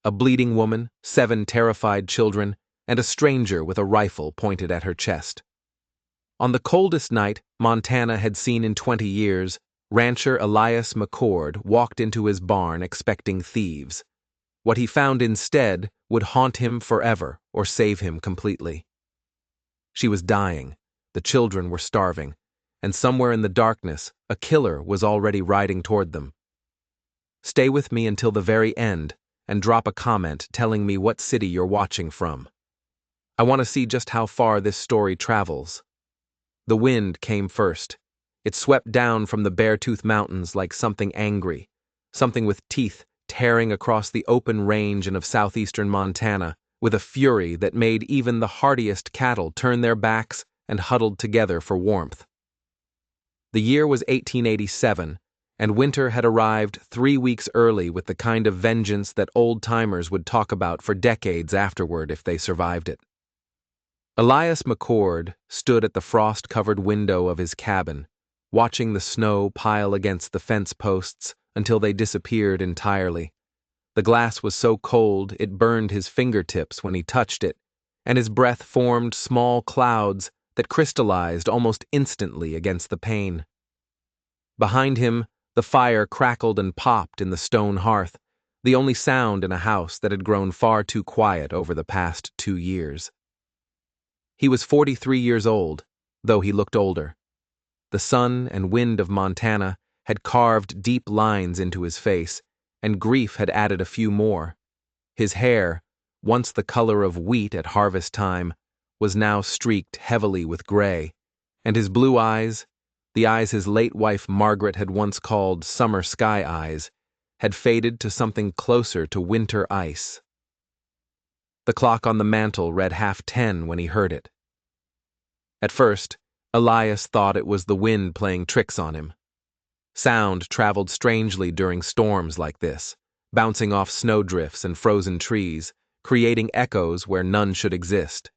a bleeding woman, 7 terrified children, and a stranger with a rifle pointed at her chest. On the coldest night Montana had seen in 20 years, rancher Elias McCord walked into his barn expecting thieves. What he found instead would haunt him forever or save him completely. She was dying, the children were starving, and somewhere in the darkness, a killer was already riding toward them. Stay with me until the very end and drop a comment telling me what city you're watching from. I want to see just how far this story travels. The wind came first. It swept down from the Beartooth Mountains like something angry, something with teeth tearing across the open range of southeastern Montana with a fury that made even the hardiest cattle turn their backs and huddled together for warmth. The year was 1887, and winter had arrived 3 weeks early with the kind of vengeance that old-timers would talk about for decades afterward if they survived it. Elias McCord stood at the frost-covered window of his cabin, watching the snow pile against the fence posts until they disappeared entirely. The glass was so cold it burned his fingertips when he touched it, and his breath formed small clouds that crystallized almost instantly against the pane. Behind him, the fire crackled and popped in the stone hearth, the only sound in a house that had grown far too quiet over the past 2 years. He was 43 years old, though he looked older. The sun and wind of Montana had carved deep lines into his face, and grief had added a few more. His hair, once the color of wheat at harvest time, was now streaked heavily with gray, and his blue eyes, the eyes his late wife Margaret had once called summer sky eyes, had faded to something closer to winter ice. The clock on the mantel read 10:30 when he heard it. At first, Elias thought it was the wind playing tricks on him. Sound traveled strangely during storms like this, bouncing off snowdrifts and frozen trees, creating echoes where none should exist.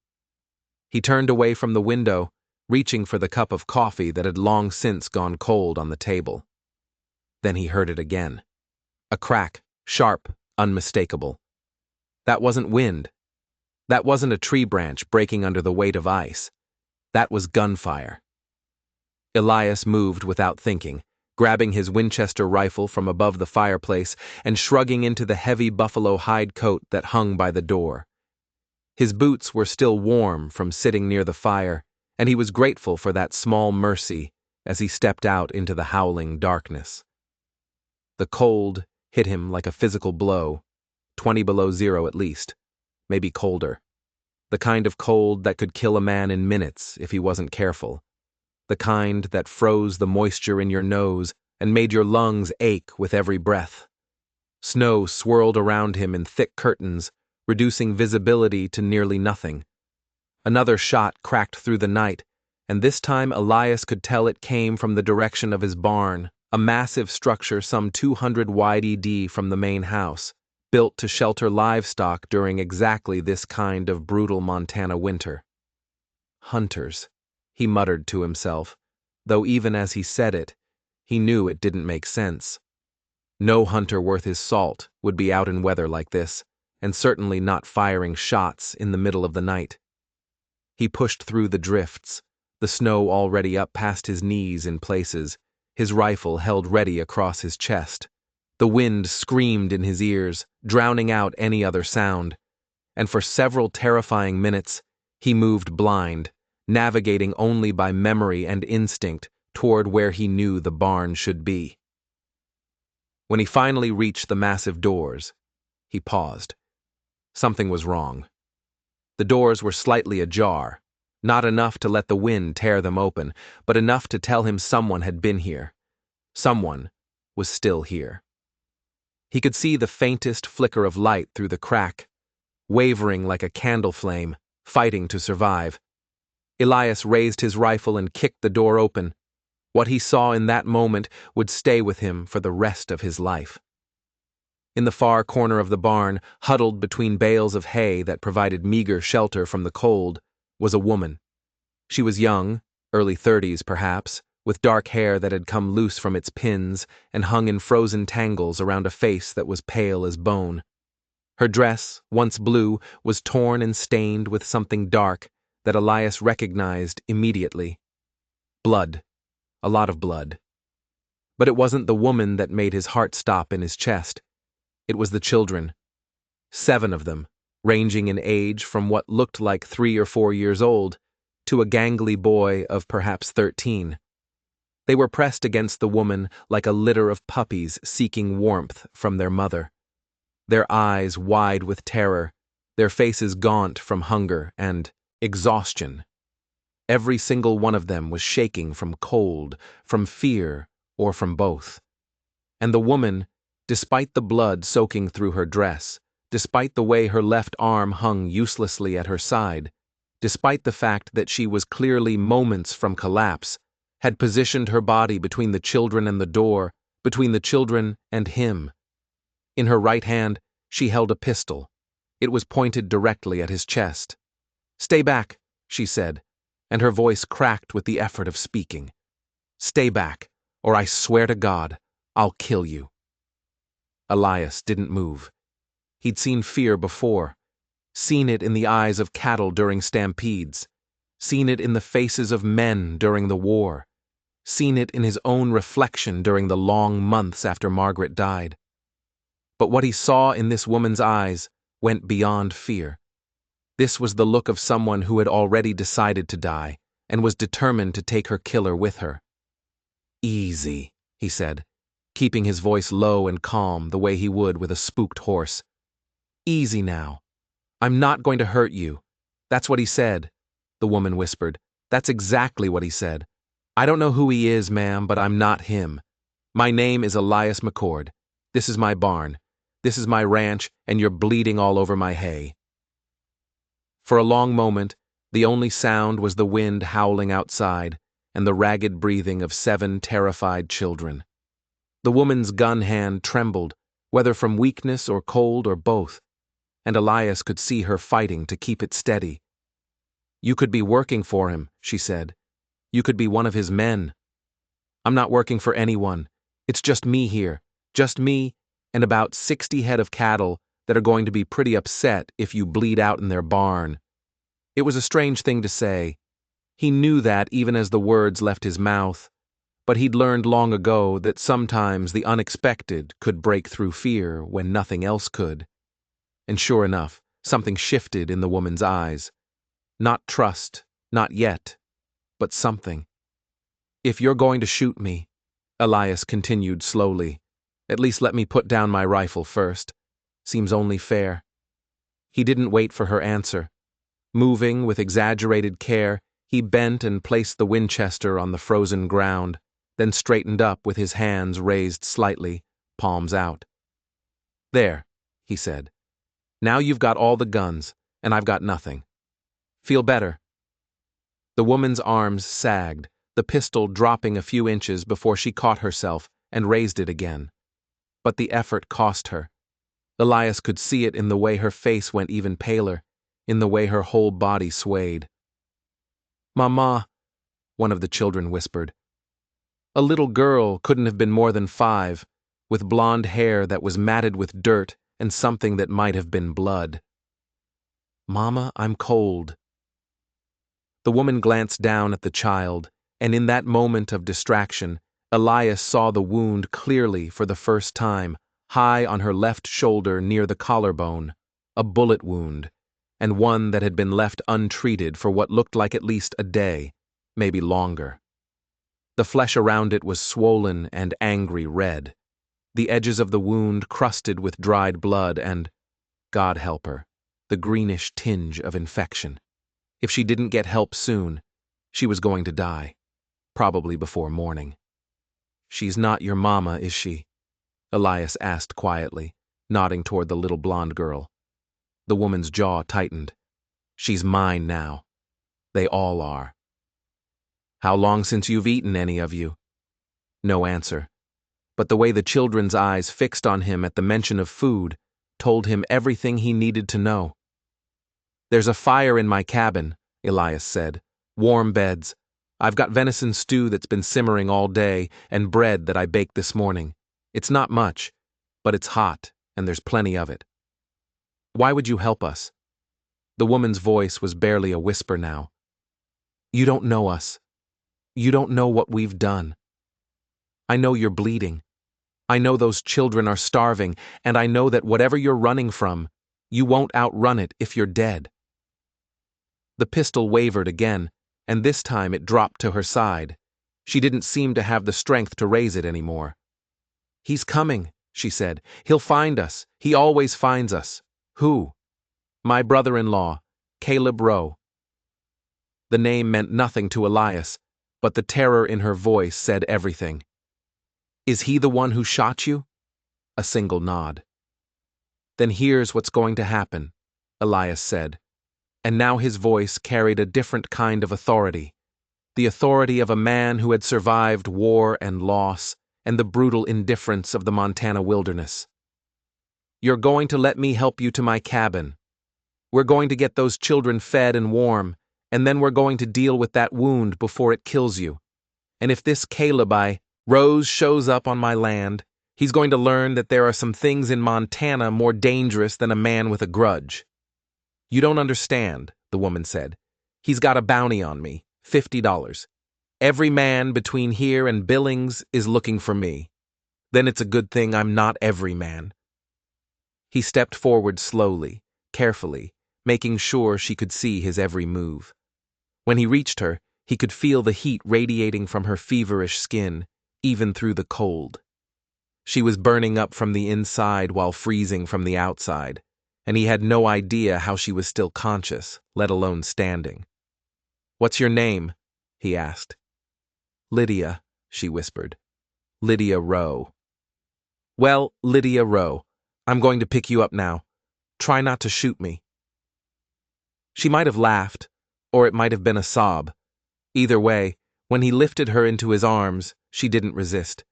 He turned away from the window, reaching for the cup of coffee that had long since gone cold on the table. Then he heard it again. A crack, sharp, unmistakable. That wasn't wind. That wasn't a tree branch breaking under the weight of ice. That was gunfire. Elias moved without thinking, grabbing his Winchester rifle from above the fireplace and shrugging into the heavy buffalo hide coat that hung by the door. His boots were still warm from sitting near the fire, and he was grateful for that small mercy as he stepped out into the howling darkness. The cold hit him like a physical blow, 20 below zero at least, maybe colder. The kind of cold that could kill a man in minutes if he wasn't careful. The kind that froze the moisture in your nose and made your lungs ache with every breath. Snow swirled around him in thick curtains, reducing visibility to nearly nothing. Another shot cracked through the night, and this time Elias could tell it came from the direction of his barn, a massive structure some 200 wide ED from the main house, built to shelter livestock during exactly this kind of brutal Montana winter. Hunters, he muttered to himself, though even as he said it, he knew it didn't make sense. No hunter worth his salt would be out in weather like this, and certainly not firing shots in the middle of the night. He pushed through the drifts, the snow already up past his knees in places, his rifle held ready across his chest. The wind screamed in his ears, drowning out any other sound, and for several terrifying minutes, he moved blind, navigating only by memory and instinct toward where he knew the barn should be. When he finally reached the massive doors, he paused. Something was wrong. The doors were slightly ajar, not enough to let the wind tear them open, but enough to tell him someone had been here. Someone was still here. He could see the faintest flicker of light through the crack, wavering like a candle flame, fighting to survive. Elias raised his rifle and kicked the door open. What he saw in that moment would stay with him for the rest of his life. In the far corner of the barn, huddled between bales of hay that provided meager shelter from the cold, was a woman. She was young, early 30s perhaps, with dark hair that had come loose from its pins and hung in frozen tangles around a face that was pale as bone. Her dress, once blue, was torn and stained with something dark that Elias recognized immediately. Blood. A lot of blood. But it wasn't the woman that made his heart stop in his chest. It was the children. 7 of them, ranging in age from what looked like 3 or 4 years old to a gangly boy of perhaps 13. They were pressed against the woman like a litter of puppies seeking warmth from their mother. Their eyes wide with terror, their faces gaunt from hunger and exhaustion. Every single one of them was shaking from cold, from fear, or from both. And the woman, despite the blood soaking through her dress, despite the way her left arm hung uselessly at her side, despite the fact that she was clearly moments from collapse, had positioned her body between the children and the door, between the children and him. In her right hand, she held a pistol. It was pointed directly at his chest. "Stay back," she said, and her voice cracked with the effort of speaking. "Stay back, or I swear to God, I'll kill you." Elias didn't move. He'd seen fear before, seen it in the eyes of cattle during stampedes, seen it in the faces of men during the war, seen it in his own reflection during the long months after Margaret died. But what he saw in this woman's eyes went beyond fear. This was the look of someone who had already decided to die and was determined to take her killer with her. "Easy," he said, keeping his voice low and calm the way he would with a spooked horse. "Easy now. I'm not going to hurt you." "That's what he said," the woman whispered. "That's exactly what he said. I don't know who he is, ma'am, but I'm not him. My name is Elias McCord. This is my barn. This is my ranch, and you're bleeding all over my hay." For a long moment, the only sound was the wind howling outside and the ragged breathing of 7 terrified children. The woman's gun hand trembled, whether from weakness or cold or both, and Elias could see her fighting to keep it steady. "You could be working for him," she said. "You could be one of his men." "I'm not working for anyone. It's just me here, just me and about 60 head of cattle that are going to be pretty upset if you bleed out in their barn." It was a strange thing to say. He knew that even as the words left his mouth, but he'd learned long ago that sometimes the unexpected could break through fear when nothing else could. And sure enough, something shifted in the woman's eyes. Not trust, not yet, but something. "If you're going to shoot me," Elias continued slowly, "at least let me put down my rifle first. Seems only fair." He didn't wait for her answer. Moving with exaggerated care, he bent and placed the Winchester on the frozen ground, then straightened up with his hands raised slightly, palms out. "There," he said. "Now you've got all the guns, and I've got nothing. Feel better?" The woman's arms sagged, the pistol dropping a few inches before she caught herself and raised it again. But the effort cost her. Elias could see it in the way her face went even paler, in the way her whole body swayed. "Mama," one of the children whispered. A little girl couldn't have been more than 5, with blonde hair that was matted with dirt and something that might have been blood. "Mama, I'm cold." The woman glanced down at the child, and in that moment of distraction, Elias saw the wound clearly for the first time, high on her left shoulder near the collarbone, a bullet wound, and one that had been left untreated for what looked like at least a day, maybe longer. The flesh around it was swollen and angry red, the edges of the wound crusted with dried blood and, God help her, the greenish tinge of infection. If she didn't get help soon, she was going to die, probably before morning. "She's not your mama, is she?" Elias asked quietly, nodding toward the little blonde girl. The woman's jaw tightened. "She's mine now. They all are." "How long since you've eaten, any of you?" No answer, but the way the children's eyes fixed on him at the mention of food told him everything he needed to know. "There's a fire in my cabin," Elias said. "Warm beds. I've got venison stew that's been simmering all day and bread that I baked this morning. It's not much, but it's hot, and there's plenty of it." Why would you help us? The woman's voice was barely a whisper now. You don't know us. You don't know what we've done. I know you're bleeding. I know those children are starving, and I know that whatever you're running from, you won't outrun it if you're dead. The pistol wavered again, and this time it dropped to her side. She didn't seem to have the strength to raise it anymore. He's coming, she said. He'll find us. He always finds us. Who? My brother-in-law, Caleb Rowe. The name meant nothing to Elias, but the terror in her voice said everything. Is he the one who shot you? A single nod. Then here's what's going to happen, Elias said. And now his voice carried a different kind of authority. The authority of a man who had survived war and loss and the brutal indifference of the Montana wilderness. You're going to let me help you to my cabin. We're going to get those children fed and warm, and then we're going to deal with that wound before it kills you. And if this Caleb Rose shows up on my land, he's going to learn that there are some things in Montana more dangerous than a man with a grudge. You don't understand, the woman said. He's got a bounty on me, $50. Every man between here and Billings is looking for me. Then it's a good thing I'm not every man. He stepped forward slowly, carefully, making sure she could see his every move. When he reached her, he could feel the heat radiating from her feverish skin, even through the cold. She was burning up from the inside while freezing from the outside, and he had no idea how she was still conscious, let alone standing. What's your name? He asked. Lydia, she whispered. Lydia Rowe. Well, Lydia Rowe, I'm going to pick you up now. Try not to shoot me. She might have laughed, or it might have been a sob. Either way, when he lifted her into his arms, she didn't resist.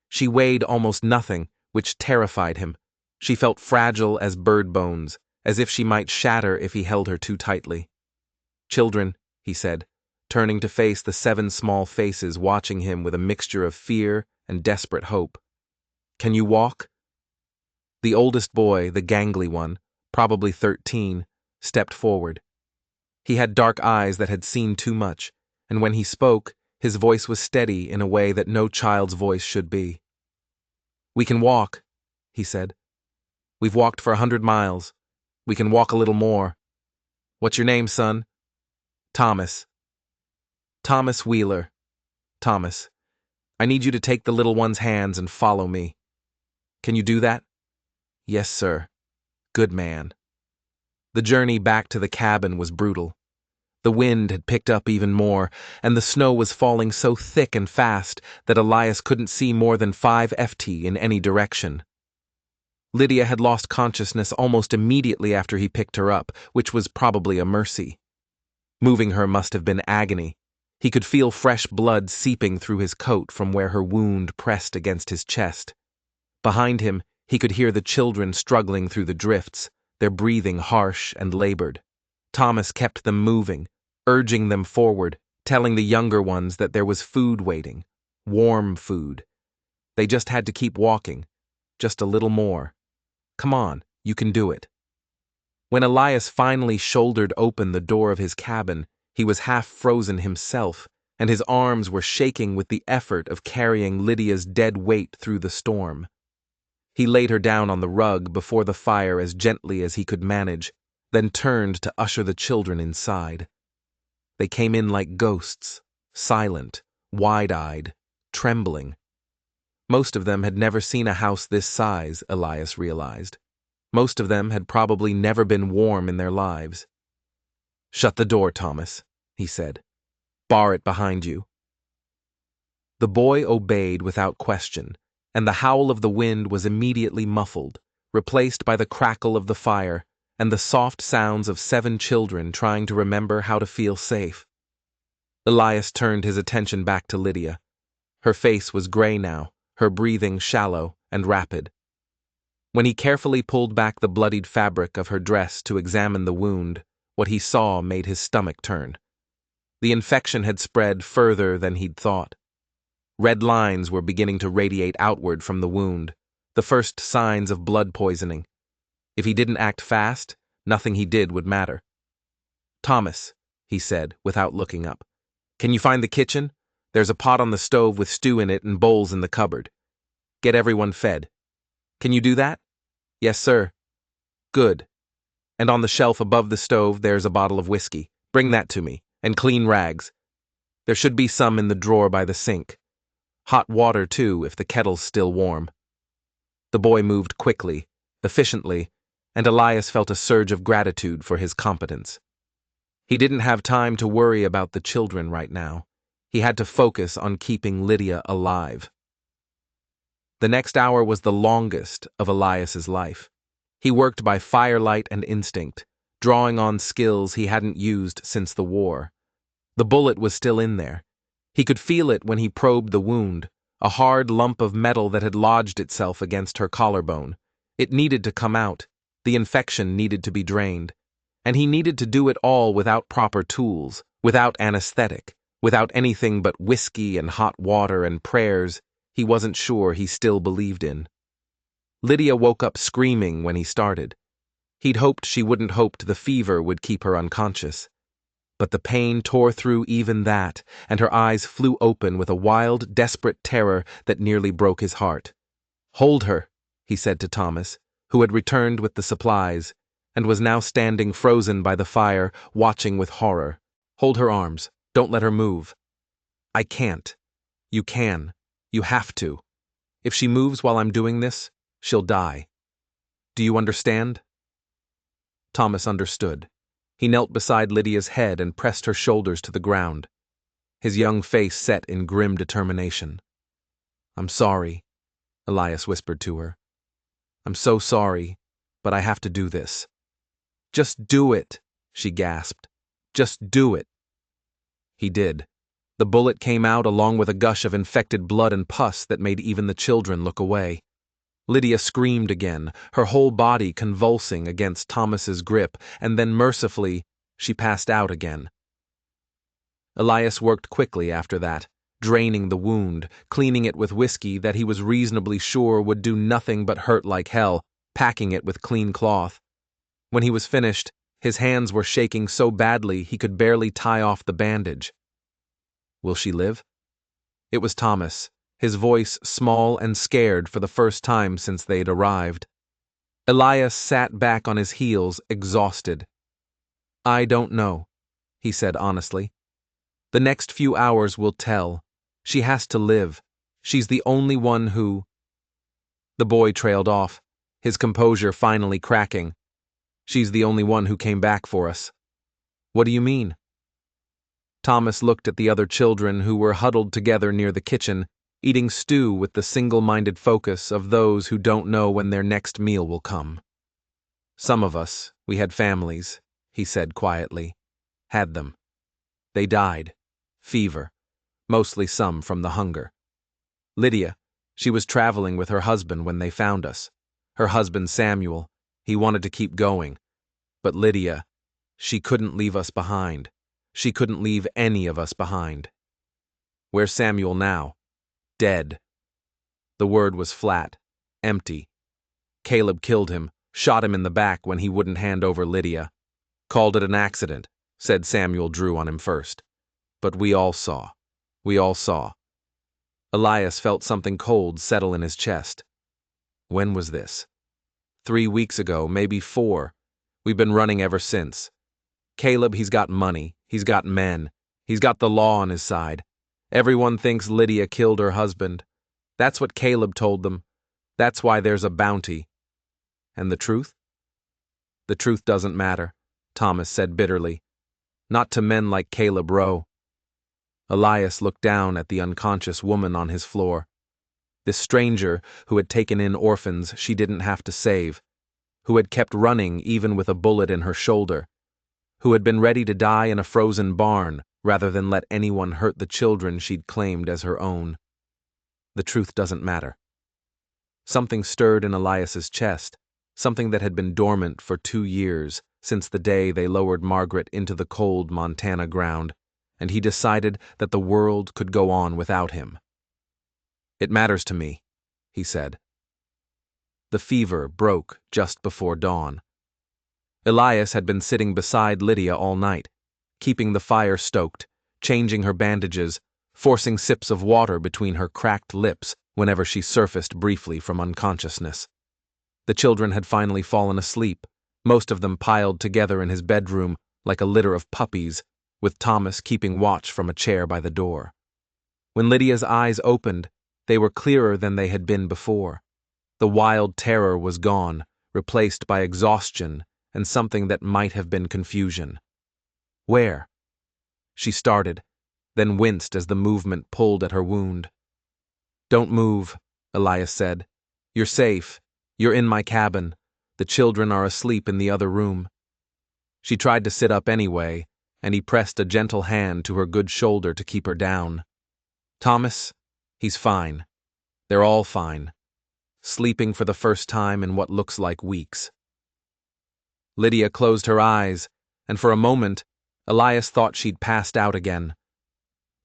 She weighed almost nothing, which terrified him. She felt fragile as bird bones, as if she might shatter if he held her too tightly. Children, he said, turning to face the 7 small faces watching him with a mixture of fear and desperate hope. Can you walk? The oldest boy, the gangly one, probably 13, stepped forward. He had dark eyes that had seen too much, and when he spoke, his voice was steady in a way that no child's voice should be. We can walk, he said. We've walked for 100 miles. We can walk a little more. What's your name, son? Thomas. Thomas Wheeler. Thomas, I need you to take the little one's hands and follow me. Can you do that? Yes, sir. Good man. The journey back to the cabin was brutal. The wind had picked up even more, and the snow was falling so thick and fast that Elias couldn't see more than 5 ft in any direction. Lydia had lost consciousness almost immediately after he picked her up, which was probably a mercy. Moving her must have been agony. He could feel fresh blood seeping through his coat from where her wound pressed against his chest. Behind him, he could hear the children struggling through the drifts, their breathing harsh and labored. Thomas kept them moving, urging them forward, telling the younger ones that there was food waiting, warm food. They just had to keep walking, just a little more. Come on, you can do it. When Elias finally shouldered open the door of his cabin, he was half frozen himself, and his arms were shaking with the effort of carrying Lydia's dead weight through the storm. He laid her down on the rug before the fire as gently as he could manage, then turned to usher the children inside. They came in like ghosts, silent, wide-eyed, trembling. Most of them had never seen a house this size, Elias realized. Most of them had probably never been warm in their lives. Shut the door, Thomas, he said. Bar it behind you. The boy obeyed without question, and the howl of the wind was immediately muffled, replaced by the crackle of the fire and the soft sounds of 7 children trying to remember how to feel safe. Elias turned his attention back to Lydia. Her face was gray now, her breathing shallow and rapid. When he carefully pulled back the bloodied fabric of her dress to examine the wound, what he saw made his stomach turn. The infection had spread further than he'd thought. Red lines were beginning to radiate outward from the wound, the first signs of blood poisoning. If he didn't act fast, nothing he did would matter. "Thomas," he said, without looking up, "can you find the kitchen? There's a pot on the stove with stew in it and bowls in the cupboard. Get everyone fed. Can you do that?" "Yes, sir." "Good. And on the shelf above the stove there's a bottle of whiskey. Bring that to me, and clean rags. There should be some in the drawer by the sink. Hot water, too, if the kettle's still warm." The boy moved quickly, efficiently, and Elias felt a surge of gratitude for his competence. He didn't have time to worry about the children right now. He had to focus on keeping Lydia alive. The next hour was the longest of Elias's life. He worked by firelight and instinct, drawing on skills he hadn't used since the war. The bullet was still in there. He could feel it when he probed the wound, a hard lump of metal that had lodged itself against her collarbone. It needed to come out. The infection needed to be drained. And he needed to do it all without proper tools, without anesthetic, without anything but whiskey and hot water and prayers he wasn't sure he still believed in. Lydia woke up screaming when he started. He'd hoped she wouldn't hoped the fever would keep her unconscious. But the pain tore through even that, and her eyes flew open with a wild, desperate terror that nearly broke his heart. "Hold her," he said to Thomas, who had returned with the supplies, and was now standing frozen by the fire, watching with horror. "Hold her arms. Don't let her move." "I can't." "You can. You have to. If she moves while I'm doing this, she'll die. Do you understand?" Thomas understood. He knelt beside Lydia's head and pressed her shoulders to the ground. His young face set in grim determination. "I'm sorry," Elias whispered to her. "I'm so sorry, but I have to do this." "Just do it," she gasped. "Just do it." He did. The bullet came out along with a gush of infected blood and pus that made even the children look away. Lydia screamed again, her whole body convulsing against Thomas's grip, and then mercifully, she passed out again. Elias worked quickly after that, draining the wound, cleaning it with whiskey that he was reasonably sure would do nothing but hurt like hell, packing it with clean cloth. When he was finished, his hands were shaking so badly he could barely tie off the bandage. "Will she live?" It was Thomas, his voice small and scared for the first time since they'd arrived. Elias sat back on his heels, exhausted. "I don't know," he said honestly. "The next few hours will tell. She has to live. She's the only one who—" The boy trailed off, his composure finally cracking. "She's the only one who came back for us." "What do you mean?" Thomas looked at the other children who were huddled together near the kitchen, eating stew with the single-minded focus of those who don't know when their next meal will come. "Some of us, we had families," he said quietly. "Had them. They died. Fever. Mostly some from the hunger. Lydia, she was traveling with her husband when they found us. Her husband Samuel, he wanted to keep going. But Lydia, she couldn't leave us behind. She couldn't leave any of us behind." "Where's Samuel now?" "Dead." The word was flat, empty. "Caleb killed him, shot him in the back when he wouldn't hand over Lydia. Called it an accident, said Samuel drew on him first. But we all saw. We all saw." Elias felt something cold settle in his chest. "When was this?" 3 weeks ago, maybe 4. We've been running ever since. Caleb, he's got money, he's got men, he's got the law on his side. Everyone thinks Lydia killed her husband. That's what Caleb told them. That's why there's a bounty. And the truth? The truth doesn't matter," Thomas said bitterly. "Not to men like Caleb Rowe." Elias looked down at the unconscious woman on his floor. This stranger who had taken in orphans she didn't have to save, who had kept running even with a bullet in her shoulder, who had been ready to die in a frozen barn rather than let anyone hurt the children she'd claimed as her own. The truth doesn't matter. Something stirred in Elias's chest, something that had been dormant for 2 years, since the day they lowered Margaret into the cold Montana ground, and he decided that the world could go on without him. "It matters to me," he said. The fever broke just before dawn. Elias had been sitting beside Lydia all night, keeping the fire stoked, changing her bandages, forcing sips of water between her cracked lips whenever she surfaced briefly from unconsciousness. The children had finally fallen asleep, most of them piled together in his bedroom like a litter of puppies, with Thomas keeping watch from a chair by the door. When Lydia's eyes opened, they were clearer than they had been before. The wild terror was gone, replaced by exhaustion and something that might have been confusion. Where? She started, then winced as the movement pulled at her wound. "Don't move," Elias said. "You're safe. You're in my cabin. The children are asleep in the other room." She tried to sit up anyway, and he pressed a gentle hand to her good shoulder to keep her down. "Thomas, he's fine. They're all fine. Sleeping for the first time in what looks like weeks." Lydia closed her eyes, and for a moment, Elias thought she'd passed out again.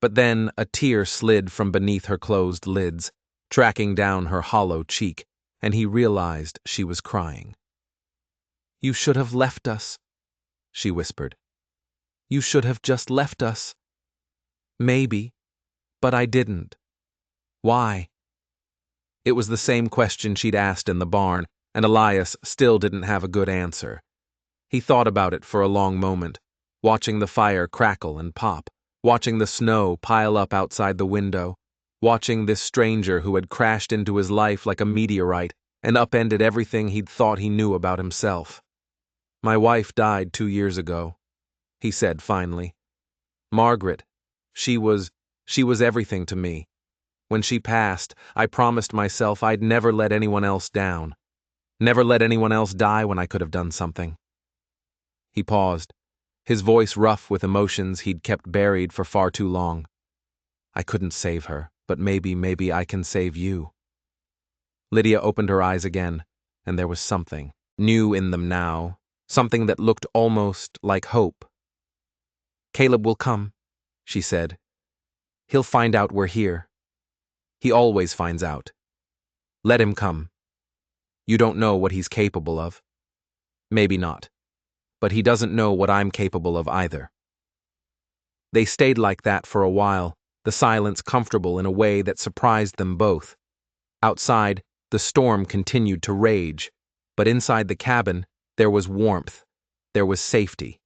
But then a tear slid from beneath her closed lids, tracking down her hollow cheek, and he realized she was crying. "You should have left us," she whispered. "You should have just left us." "Maybe, but I didn't." "Why?" It was the same question she'd asked in the barn, and Elias still didn't have a good answer. He thought about it for a long moment, watching the fire crackle and pop, watching the snow pile up outside the window, watching this stranger who had crashed into his life like a meteorite and upended everything he'd thought he knew about himself. "My wife died 2 years ago," he said finally. "Margaret, she was everything to me. When she passed, I promised myself I'd never let anyone else down, never let anyone else die when I could have done something." He paused, his voice rough with emotions he'd kept buried for far too long. "I couldn't save her, but maybe I can save you." Lydia opened her eyes again, and there was something new in them now, something that looked almost like hope. "Caleb will come," she said. "He'll find out we're here. He always finds out. Let him come. You don't know what he's capable of. Maybe not. But he doesn't know what I'm capable of either." They stayed like that for a while, the silence comfortable in a way that surprised them both. Outside, the storm continued to rage, but inside the cabin, there was warmth, there was safety.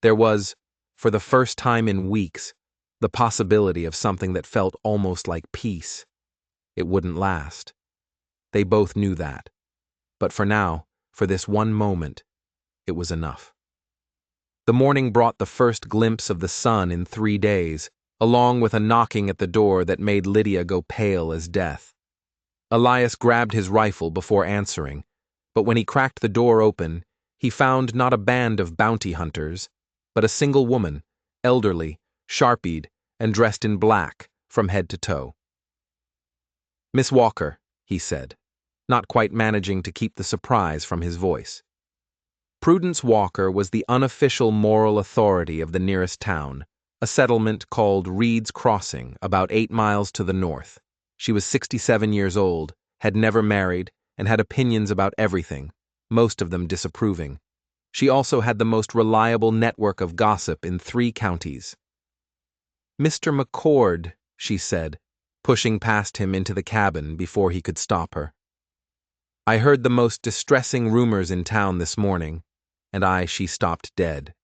There was, for the first time in weeks, the possibility of something that felt almost like peace. It wouldn't last. They both knew that. But for now, for this one moment, it was enough. The morning brought the first glimpse of the sun in 3 days, along with a knocking at the door that made Lydia go pale as death. Elias grabbed his rifle before answering, but when he cracked the door open, he found not a band of bounty hunters, but a single woman, elderly, sharpied, and dressed in black from head to toe. "Miss Walker," he said, not quite managing to keep the surprise from his voice. Prudence Walker was the unofficial moral authority of the nearest town, a settlement called Reed's Crossing, about 8 miles to the north. She was 67 years old, had never married, and had opinions about everything, most of them disapproving. She also had the most reliable network of gossip in 3 counties. "Mr. McCord," she said, pushing past him into the cabin before he could stop her. "I heard the most distressing rumors in town this morning, and she stopped dead."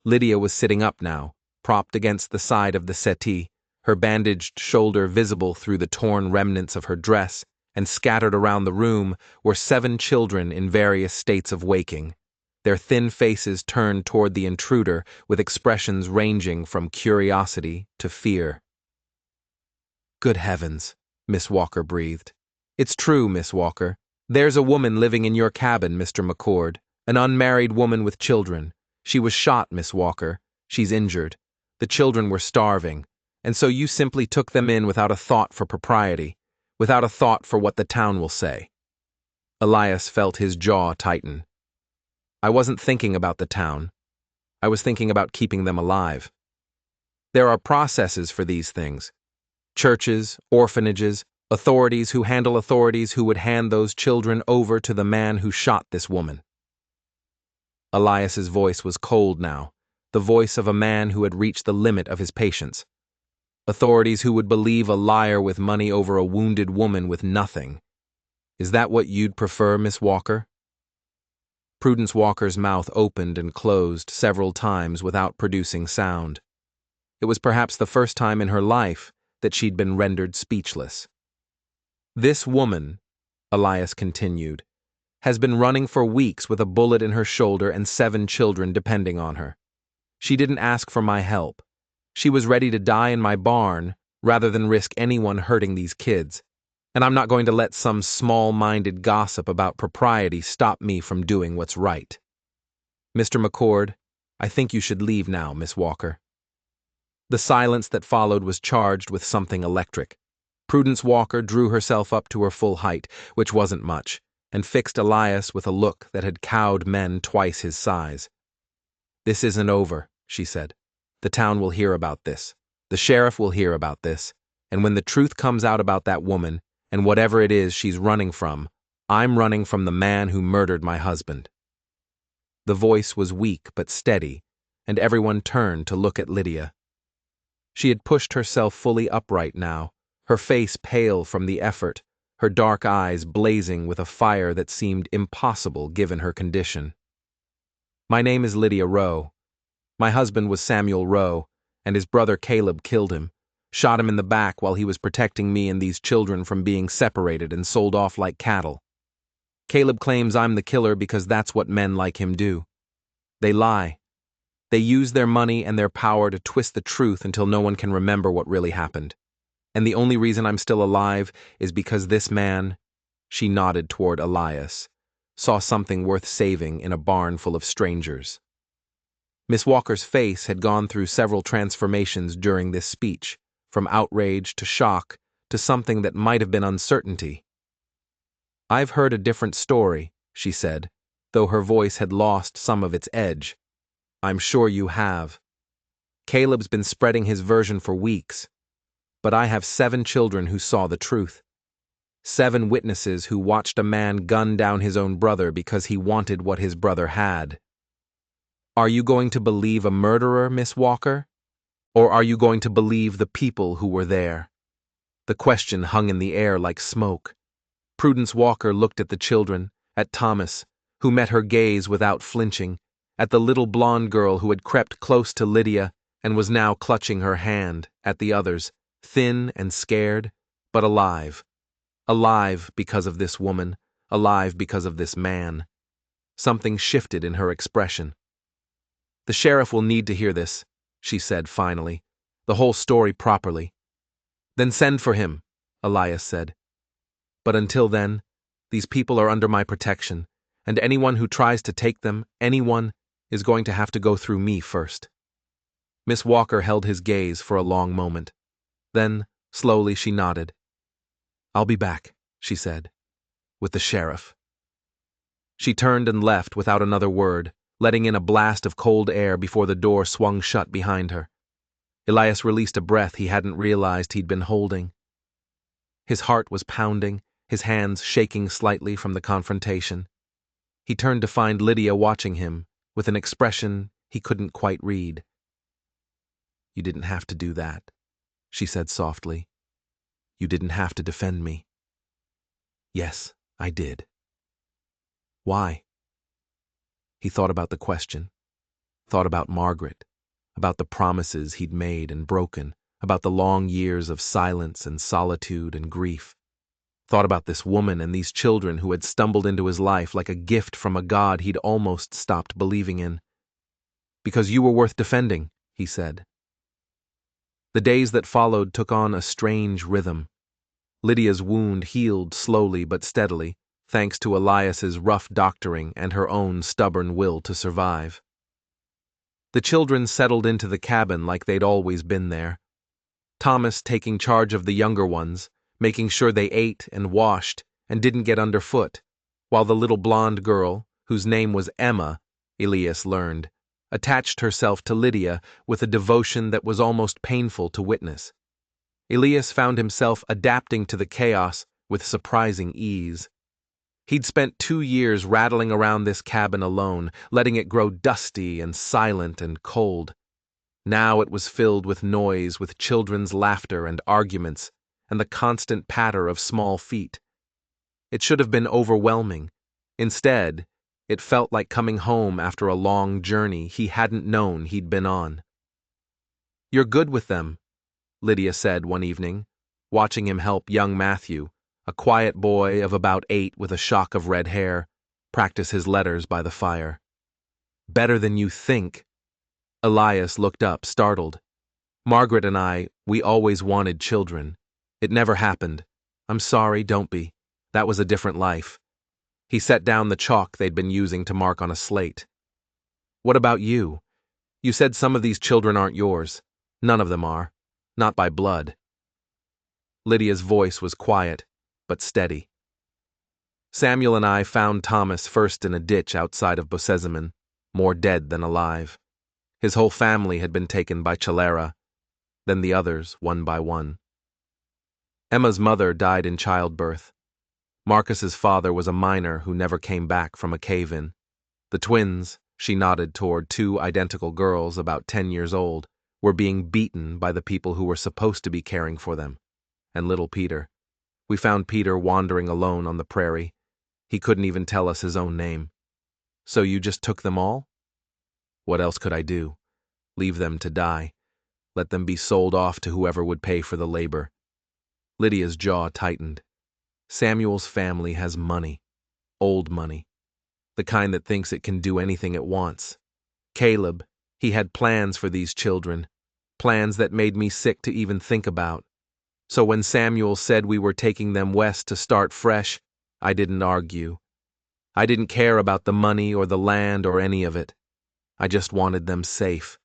Lydia was sitting up now, propped against the side of the settee, her bandaged shoulder visible through the torn remnants of her dress, and scattered around the room were 7 children in various states of waking, their thin faces turned toward the intruder with expressions ranging from curiosity to fear. "Good heavens," Miss Walker breathed. "It's true, Miss Walker. There's a woman living in your cabin, Mr. McCord. An unmarried woman with children. She was shot, Miss Walker. She's injured. The children were starving, and so you simply took them in without a thought for propriety, without a thought for what the town will say." Elias felt his jaw tighten. "I wasn't thinking about the town. I was thinking about keeping them alive. There are processes for these things. Churches, orphanages, Authorities who would hand those children over to the man who shot this woman. Elias's voice was cold now, the voice of a man who had reached the limit of his patience. Authorities who would believe a liar with money over a wounded woman with nothing. Is that what you'd prefer, Miss Walker? Prudence Walker's mouth opened and closed several times without producing sound. It was perhaps the first time in her life that she'd been rendered speechless. This woman, Elias continued, has been running for weeks with a bullet in her shoulder and 7 children depending on her. She didn't ask for my help. She was ready to die in my barn rather than risk anyone hurting these kids, and I'm not going to let some small-minded gossip about propriety stop me from doing what's right. Mr. McCord, I think you should leave now, Miss Walker. The silence that followed was charged with something electric. Prudence Walker drew herself up to her full height, which wasn't much, and fixed Elias with a look that had cowed men twice his size. This isn't over, she said. The town will hear about this. The sheriff will hear about this. And when the truth comes out about that woman, and whatever it is she's running from, I'm running from the man who murdered my husband. The voice was weak but steady, and everyone turned to look at Lydia. She had pushed herself fully upright now, her face pale from the effort, her dark eyes blazing with a fire that seemed impossible given her condition. My name is Lydia Rowe. My husband was Samuel Rowe, and his brother Caleb killed him, shot him in the back while he was protecting me and these children from being separated and sold off like cattle. Caleb claims I'm the killer because that's what men like him do. They lie. They use their money and their power to twist the truth until no one can remember what really happened. And the only reason I'm still alive is because this man, she nodded toward Elias, saw something worth saving in a barn full of strangers. Miss Walker's face had gone through several transformations during this speech, from outrage to shock to something that might have been uncertainty. I've heard a different story, she said, though her voice had lost some of its edge. I'm sure you have. Caleb's been spreading his version for weeks. But I have 7 children who saw the truth. 7 witnesses who watched a man gun down his own brother because he wanted what his brother had. Are you going to believe a murderer, Miss Walker? Or are you going to believe the people who were there? The question hung in the air like smoke. Prudence Walker looked at the children, at Thomas, who met her gaze without flinching, at the little blonde girl who had crept close to Lydia and was now clutching her hand, at the others, thin and scared, but alive. Alive because of this woman, alive because of this man. Something shifted in her expression. The sheriff will need to hear this, she said finally, the whole story properly. Then send for him, Elias said. But until then, these people are under my protection, and anyone who tries to take them, anyone, is going to have to go through me first. Miss Walker held his gaze for a long moment. Then, slowly, she nodded. I'll be back, she said, with the sheriff. She turned and left without another word, letting in a blast of cold air before the door swung shut behind her. Elias released a breath he hadn't realized he'd been holding. His heart was pounding, his hands shaking slightly from the confrontation. He turned to find Lydia watching him, with an expression he couldn't quite read. You didn't have to do that, she said softly. You didn't have to defend me. Yes, I did. Why? He thought about the question, thought about Margaret, about the promises he'd made and broken, about the long years of silence and solitude and grief. Thought about this woman and these children who had stumbled into his life like a gift from a God he'd almost stopped believing in. Because you were worth defending, he said. The days that followed took on a strange rhythm. Lydia's wound healed slowly but steadily, thanks to Elias's rough doctoring and her own stubborn will to survive. The children settled into the cabin like they'd always been there. Thomas taking charge of the younger ones, making sure they ate and washed and didn't get underfoot, while the little blonde girl, whose name was Emma, Elias learned, attached herself to Lydia with a devotion that was almost painful to witness. Elias found himself adapting to the chaos with surprising ease. He'd spent 2 years rattling around this cabin alone, letting it grow dusty and silent and cold. Now it was filled with noise, with children's laughter and arguments, and the constant patter of small feet. It should have been overwhelming. Instead, it felt like coming home after a long journey he hadn't known he'd been on. "You're good with them," Lydia said one evening, watching him help young Matthew, a quiet boy of about 8 with a shock of red hair, practice his letters by the fire. "Better than you think." Elias looked up, startled. "Margaret and we always wanted children. It never happened. I'm sorry, don't be. That was a different life." He set down the chalk they'd been using to mark on a slate. "What about you? You said some of these children aren't yours. None of them are. Not by blood." Lydia's voice was quiet, but steady. "Samuel and I found Thomas first in a ditch outside of Bosezeman, more dead than alive. His whole family had been taken by cholera, then the others, one by one. Emma's mother died in childbirth. Marcus's father was a miner who never came back from a cave-in. The twins," she nodded toward 2 identical girls about 10 years old, "were being beaten by the people who were supposed to be caring for them. And little Peter. We found Peter wandering alone on the prairie. He couldn't even tell us his own name. So you just took them all?" "What else could I do? Leave them to die. Let them be sold off to whoever would pay for the labor." Lydia's jaw tightened. Samuel's family has money. Old money. The kind that thinks it can do anything it wants. Caleb, he had plans for these children. Plans that made me sick to even think about. So when Samuel said we were taking them west to start fresh, I didn't argue. I didn't care about the money or the land or any of it. I just wanted them safe.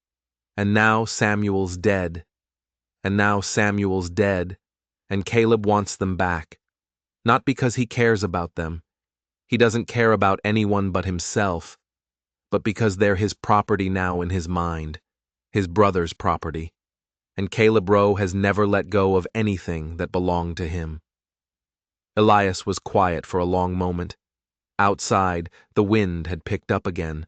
And now Samuel's dead. And Caleb wants them back. Not because he cares about them. He doesn't care about anyone but himself. But because they're his property now in his mind. His brother's property. And Caleb Rowe has never let go of anything that belonged to him. Elias was quiet for a long moment. Outside, the wind had picked up again.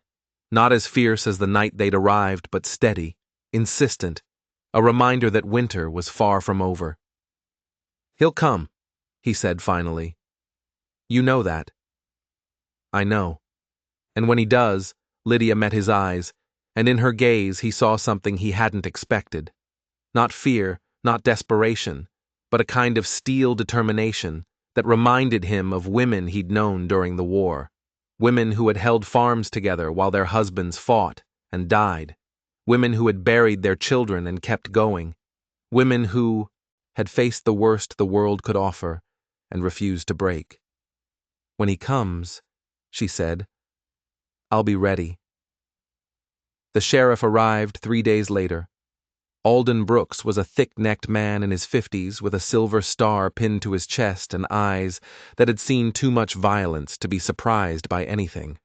Not as fierce as the night they'd arrived, but steady, insistent, a reminder that winter was far from over. "He'll come," he said finally. "You know that." "I know." And when he does, Lydia met his eyes, and in her gaze he saw something he hadn't expected. Not fear, not desperation, but a kind of steel determination that reminded him of women he'd known during the war. Women who had held farms together while their husbands fought and died. Women who had buried their children and kept going. Women who had faced the worst the world could offer and refused to break. "When he comes," she said, "I'll be ready." The sheriff arrived 3 days later. Alden Brooks was a thick-necked man in his 50s with a silver star pinned to his chest and eyes that had seen too much violence to be surprised by anything.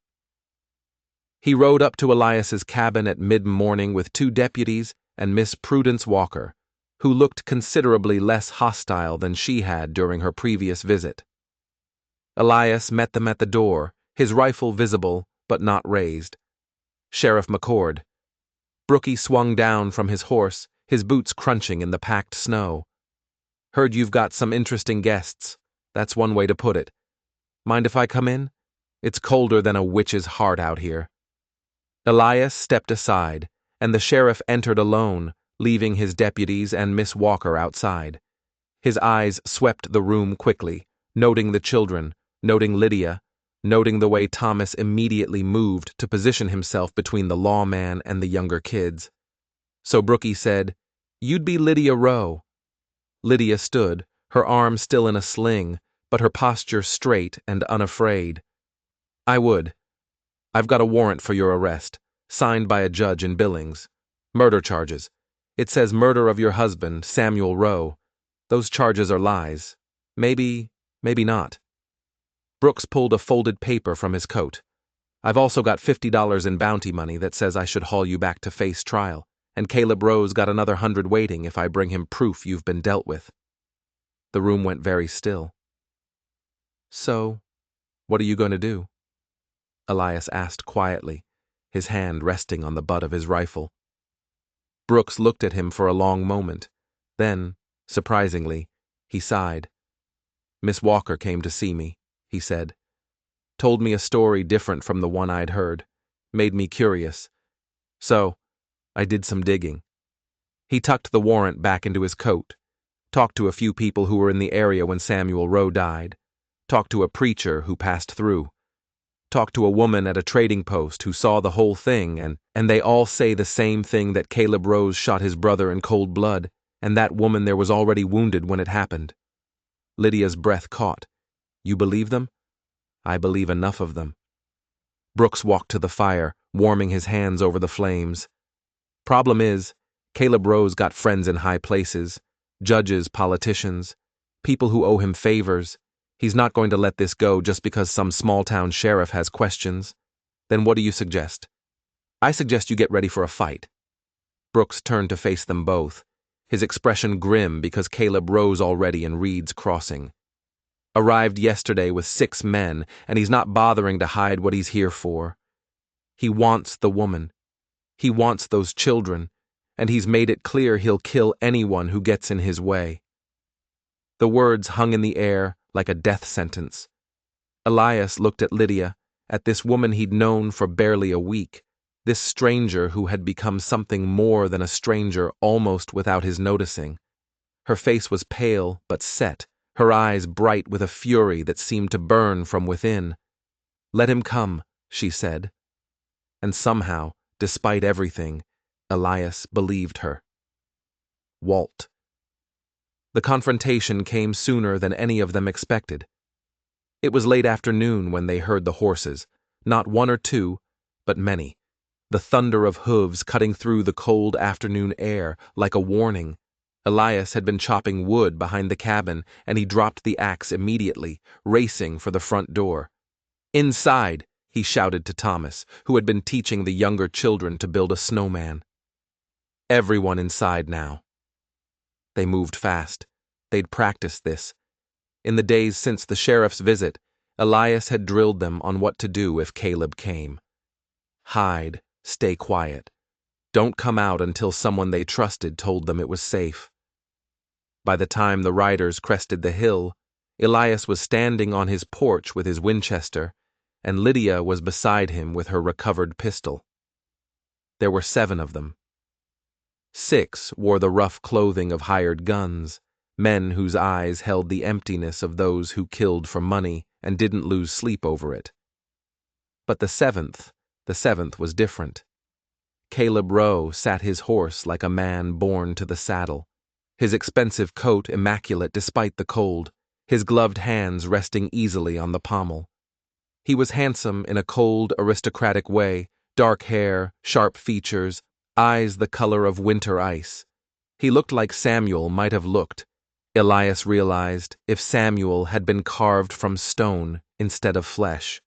He rode up to Elias's cabin at mid-morning with 2 deputies and Miss Prudence Walker, who looked considerably less hostile than she had during her previous visit. Elias met them at the door, his rifle visible but not raised. "Sheriff McCord." Brookie swung down from his horse, his boots crunching in the packed snow. "Heard you've got some interesting guests. That's one way to put it. Mind if I come in? It's colder than a witch's heart out here." Elias stepped aside, and the sheriff entered alone, leaving his deputies and Miss Walker outside. His eyes swept the room quickly, noting the children, noting Lydia, noting the way Thomas immediately moved to position himself between the lawman and the younger kids. So Brookie said, "You'd be Lydia Rowe." Lydia stood, her arm still in a sling, but her posture straight and unafraid. "I would. I've got a warrant for your arrest, signed by a judge in Billings. Murder charges. It says murder of your husband, Samuel Rowe. Those charges are lies. Maybe not." Brooks pulled a folded paper from his coat. "I've also got $50 in bounty money that says I should haul you back to face trial, and Caleb Rose got another 100 waiting if I bring him proof you've been dealt with." The room went very still. "So, what are you going to do?" Elias asked quietly, his hand resting on the butt of his rifle. Brooks looked at him for a long moment. Then, surprisingly, he sighed. "Miss Walker came to see me," he said. "Told me a story different from the one I'd heard. Made me curious. So, I did some digging." He tucked the warrant back into his coat. Talked to a few people who were in the area when Samuel Rowe died. Talked to a preacher who passed through. Talked to a woman at a trading post who saw the whole thing, and they all say the same thing, that Caleb Rose shot his brother in cold blood, and that woman there was already wounded when it happened. Lydia's breath caught. "You believe them?" "I believe enough of them." Brooks walked to the fire, warming his hands over the flames. "Problem is, Caleb Rose got friends in high places, judges, politicians, people who owe him favors. He's not going to let this go just because some small-town sheriff has questions. Then what do you suggest?" "I suggest you get ready for a fight." Brooks turned to face them both, his expression grim because Caleb Rose already in Reed's Crossing. Arrived yesterday with 6 men, and he's not bothering to hide what he's here for. He wants the woman. He wants those children, and he's made it clear he'll kill anyone who gets in his way. The words hung in the air like a death sentence. Elias looked at Lydia, at this woman he'd known for barely a week, this stranger who had become something more than a stranger almost without his noticing. Her face was pale but set, her eyes bright with a fury that seemed to burn from within. "Let him come," she said. And somehow, despite everything, Elias believed her. Walt. The confrontation came sooner than any of them expected. It was late afternoon when they heard the horses, not 1 or 2, but many. The thunder of hooves cutting through the cold afternoon air like a warning. Elias had been chopping wood behind the cabin, and he dropped the axe immediately, racing for the front door. "Inside!" he shouted to Thomas, who had been teaching the younger children to build a snowman. Everyone inside now. They moved fast. They'd practiced this. In the days since the sheriff's visit, Elias had drilled them on what to do if Caleb came. Hide, stay quiet. Don't come out until someone they trusted told them it was safe. By the time the riders crested the hill, Elias was standing on his porch with his Winchester, and Lydia was beside him with her recovered pistol. There were 7 of them. 6 wore the rough clothing of hired guns, men whose eyes held the emptiness of those who killed for money and didn't lose sleep over it. But the seventh was different. Caleb Rowe sat his horse like a man born to the saddle, his expensive coat immaculate despite the cold, his gloved hands resting easily on the pommel. He was handsome in a cold, aristocratic way, dark hair, sharp features, eyes the color of winter ice. He looked like Samuel might have looked, Elias realized, if Samuel had been carved from stone instead of flesh.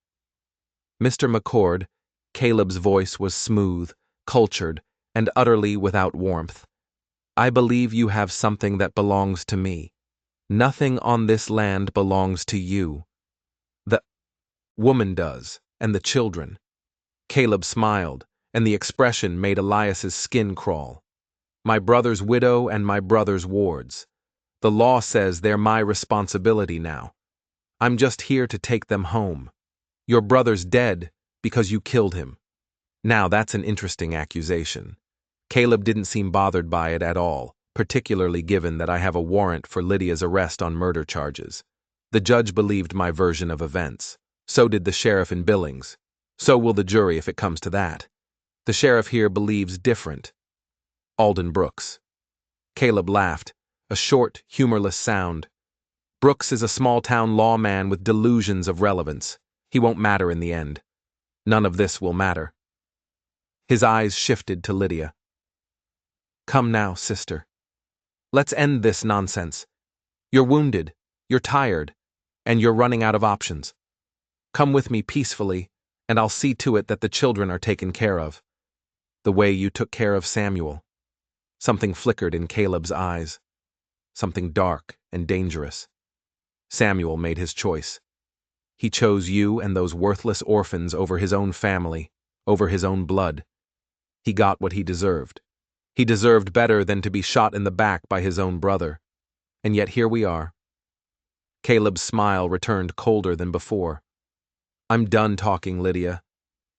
"Mr. McCord," Caleb's voice was smooth, cultured, and utterly without warmth. "I believe you have something that belongs to me. Nothing on this land belongs to you. The woman does, and the children." Caleb smiled, and the expression made Elias's skin crawl. "My brother's widow and my brother's wards. The law says they're my responsibility now. I'm just here to take them home. Your brother's dead because you killed him." Now that's an interesting accusation. Caleb didn't seem bothered by it at all, particularly given that I have a warrant for Lydia's arrest on murder charges. The judge believed my version of events. So did the sheriff in Billings. So will the jury if it comes to that. The sheriff here believes different. Alden Brooks. Caleb laughed, a short, humorless sound. "Brooks is a small-town lawman with delusions of relevance. He won't matter in the end. None of this will matter." His eyes shifted to Lydia. "Come now, sister. Let's end this nonsense. You're wounded, you're tired, and you're running out of options. Come with me peacefully, and I'll see to it that the children are taken care of. The way you took care of Samuel." Something flickered in Caleb's eyes. Something dark and dangerous. Samuel made his choice. He chose you and those worthless orphans over his own family, over his own blood. He got what he deserved. He deserved better than to be shot in the back by his own brother. And yet here we are. Caleb's smile returned colder than before. I'm done talking, Lydia.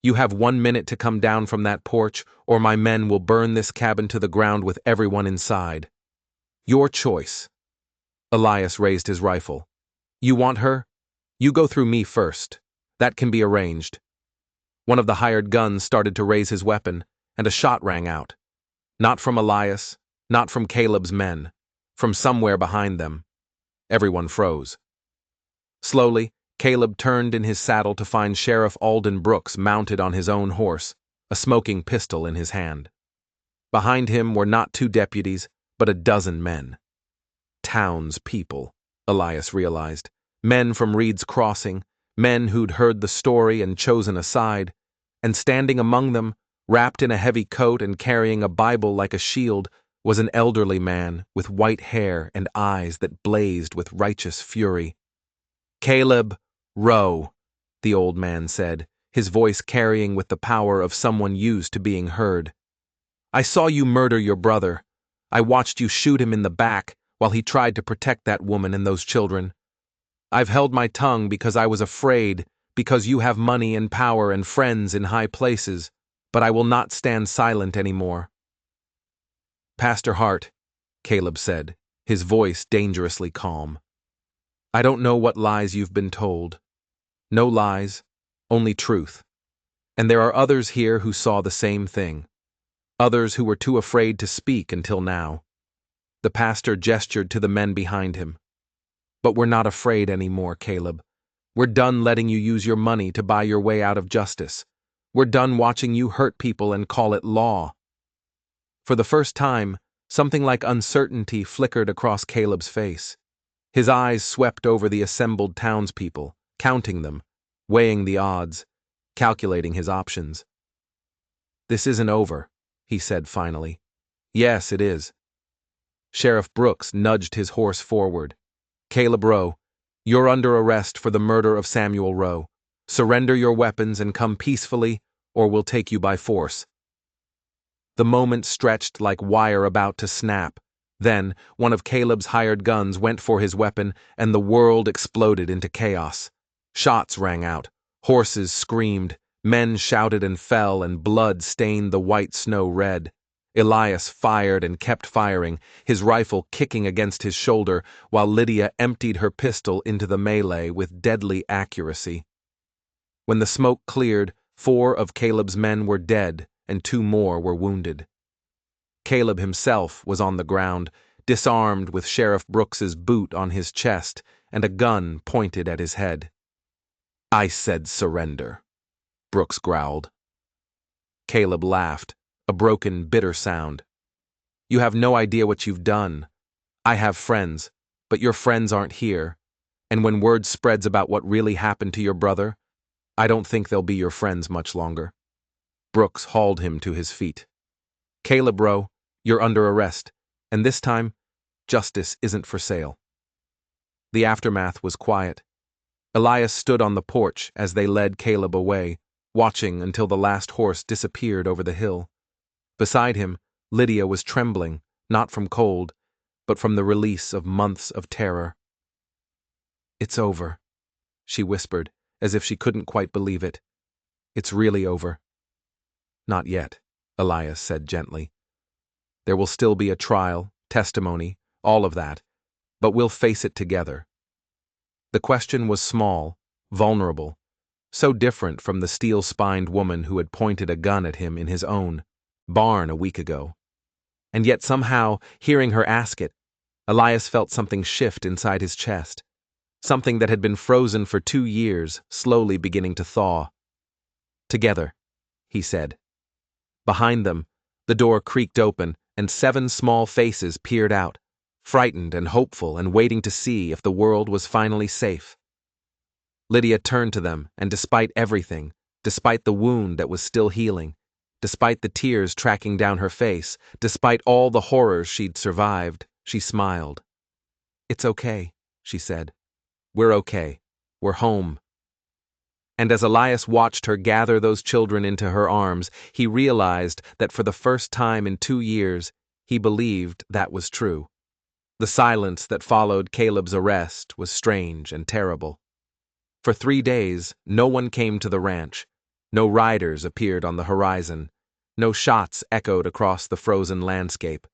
You have 1 minute to come down from that porch, or my men will burn this cabin to the ground with everyone inside. Your choice. Elias raised his rifle. You want her? You go through me first. That can be arranged. One of the hired guns started to raise his weapon, and a shot rang out. Not from Elias, not from Caleb's men, from somewhere behind them. Everyone froze. Slowly, Caleb turned in his saddle to find Sheriff Alden Brooks mounted on his own horse, a smoking pistol in his hand. Behind him were not 2 deputies, but a dozen men. Townspeople, Elias realized. Men from Reed's Crossing, men who'd heard the story and chosen a side, and standing among them, wrapped in a heavy coat and carrying a Bible like a shield, was an elderly man with white hair and eyes that blazed with righteous fury. Caleb, row, the old man said, his voice carrying with the power of someone used to being heard. I saw you murder your brother. I watched you shoot him in the back while he tried to protect that woman and those children. I've held my tongue because I was afraid, because you have money and power and friends in high places, but I will not stand silent anymore. Pastor Hart, Caleb said, his voice dangerously calm. I don't know what lies you've been told. No lies, only truth. And there are others here who saw the same thing. Others who were too afraid to speak until now. The pastor gestured to the men behind him. But we're not afraid anymore, Caleb. We're done letting you use your money to buy your way out of justice. We're done watching you hurt people and call it law. For the first time, something like uncertainty flickered across Caleb's face. His eyes swept over the assembled townspeople, counting them, weighing the odds, calculating his options. This isn't over, he said finally. Yes, it is. Sheriff Brooks nudged his horse forward. Caleb Rowe, you're under arrest for the murder of Samuel Rowe. Surrender your weapons and come peacefully, or we'll take you by force. The moment stretched like wire about to snap. Then, one of Caleb's hired guns went for his weapon, and the world exploded into chaos. Shots rang out. Horses screamed. Men shouted and fell, and blood stained the white snow red. Elias fired and kept firing, his rifle kicking against his shoulder, while Lydia emptied her pistol into the melee with deadly accuracy. When the smoke cleared, 4 of Caleb's men were dead, and 2 more were wounded. Caleb himself was on the ground, disarmed with Sheriff Brooks's boot on his chest and a gun pointed at his head. I said surrender, Brooks growled. Caleb laughed, a broken, bitter sound. You have no idea what you've done. I have friends, but your friends aren't here, and when word spreads about what really happened to your brother, I don't think they'll be your friends much longer. Brooks hauled him to his feet. Caleb Rowe, you're under arrest, and this time, justice isn't for sale. The aftermath was quiet. Elias stood on the porch as they led Caleb away, watching until the last horse disappeared over the hill. Beside him, Lydia was trembling, not from cold, but from the release of months of terror. It's over, she whispered, as if she couldn't quite believe it. It's really over. Not yet, Elias said gently. There will still be a trial, testimony, all of that, but we'll face it together. The question was small, vulnerable, so different from the steel-spined woman who had pointed a gun at him in his own barn a week ago. And yet somehow, hearing her ask it, Elias felt something shift inside his chest, something that had been frozen for 2 years, slowly beginning to thaw. Together, he said. Behind them, the door creaked open, and 7 small faces peered out, frightened and hopeful and waiting to see if the world was finally safe. Lydia turned to them, and despite everything, despite the wound that was still healing, Despite the tears tracking down her face, despite all the horrors she'd survived, she smiled. "It's okay," she said. "We're okay. We're home." And as Elias watched her gather those children into her arms, he realized that for the first time in 2 years, he believed that was true. The silence that followed Caleb's arrest was strange and terrible. For 3 days, no one came to the ranch. No riders appeared on the horizon. No shots echoed across the frozen landscape.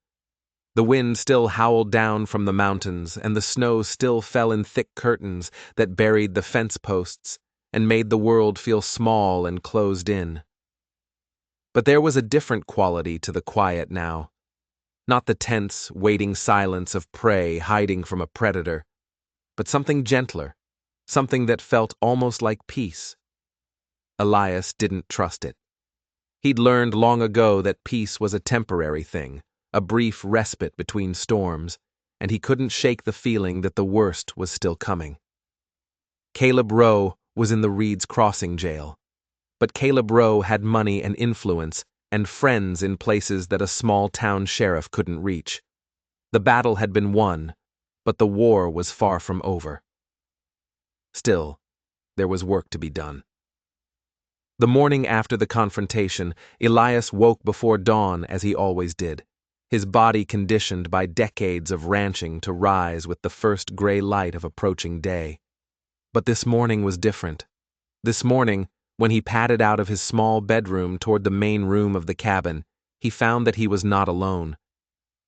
The wind still howled down from the mountains, and the snow still fell in thick curtains that buried the fence posts and made the world feel small and closed in. But there was a different quality to the quiet now. Not the tense, waiting silence of prey hiding from a predator, but something gentler, something that felt almost like peace. Elias didn't trust it. He'd learned long ago that peace was a temporary thing, a brief respite between storms, and he couldn't shake the feeling that the worst was still coming. Caleb Rowe was in the Reed's Crossing jail, but Caleb Rowe had money and influence and friends in places that a small-town sheriff couldn't reach. The battle had been won, but the war was far from over. Still, there was work to be done. The morning after the confrontation, Elias woke before dawn as he always did, his body conditioned by decades of ranching to rise with the first gray light of approaching day. But this morning was different. This morning, when he padded out of his small bedroom toward the main room of the cabin, he found that he was not alone.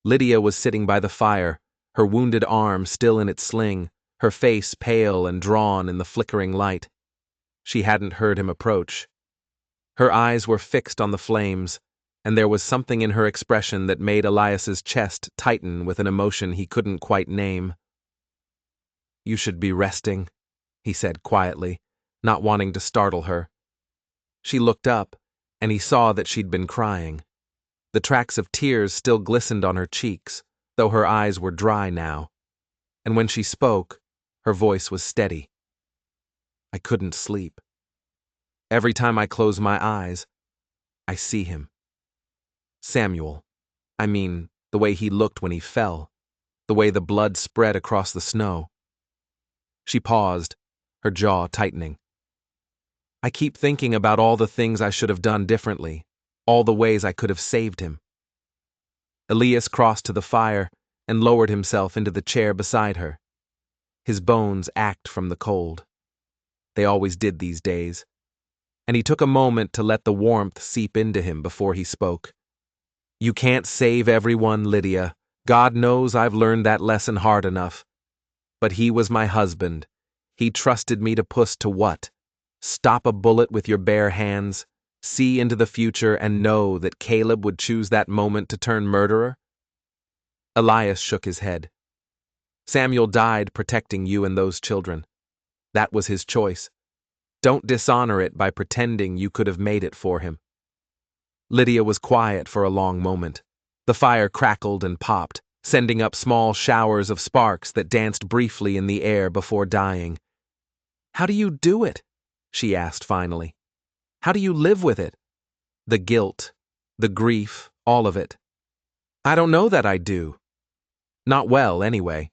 Lydia was sitting by the fire, her wounded arm still in its sling, her face pale and drawn in the flickering light. She hadn't heard him approach. Her eyes were fixed on the flames, and there was something in her expression that made Elias's chest tighten with an emotion he couldn't quite name. "You should be resting," he said quietly, not wanting to startle her. She looked up, and he saw that she'd been crying. The tracks of tears still glistened on her cheeks, though her eyes were dry now. And when she spoke, her voice was steady. "I couldn't sleep. Every time I close my eyes, I see him. Samuel. I mean, the way he looked when he fell, the way the blood spread across the snow." She paused, her jaw tightening. "I keep thinking about all the things I should have done differently, all the ways I could have saved him." Elias crossed to the fire and lowered himself into the chair beside her. His bones ached from the cold. They always did these days. And he took a moment to let the warmth seep into him before he spoke. "You can't save everyone, Lydia. God knows I've learned that lesson hard enough. But he was my husband. He trusted me to push to what? Stop a bullet with your bare hands? See into the future and know that Caleb would choose that moment to turn murderer?" Elias shook his head. "Samuel died protecting you and those children. That was his choice. Don't dishonor it by pretending you could have made it for him." Lydia was quiet for a long moment. The fire crackled and popped, sending up small showers of sparks that danced briefly in the air before dying. "How do you do it?" she asked finally. "How do you live with it? The guilt, the grief, all of it." "I don't know that I do. Not well, anyway."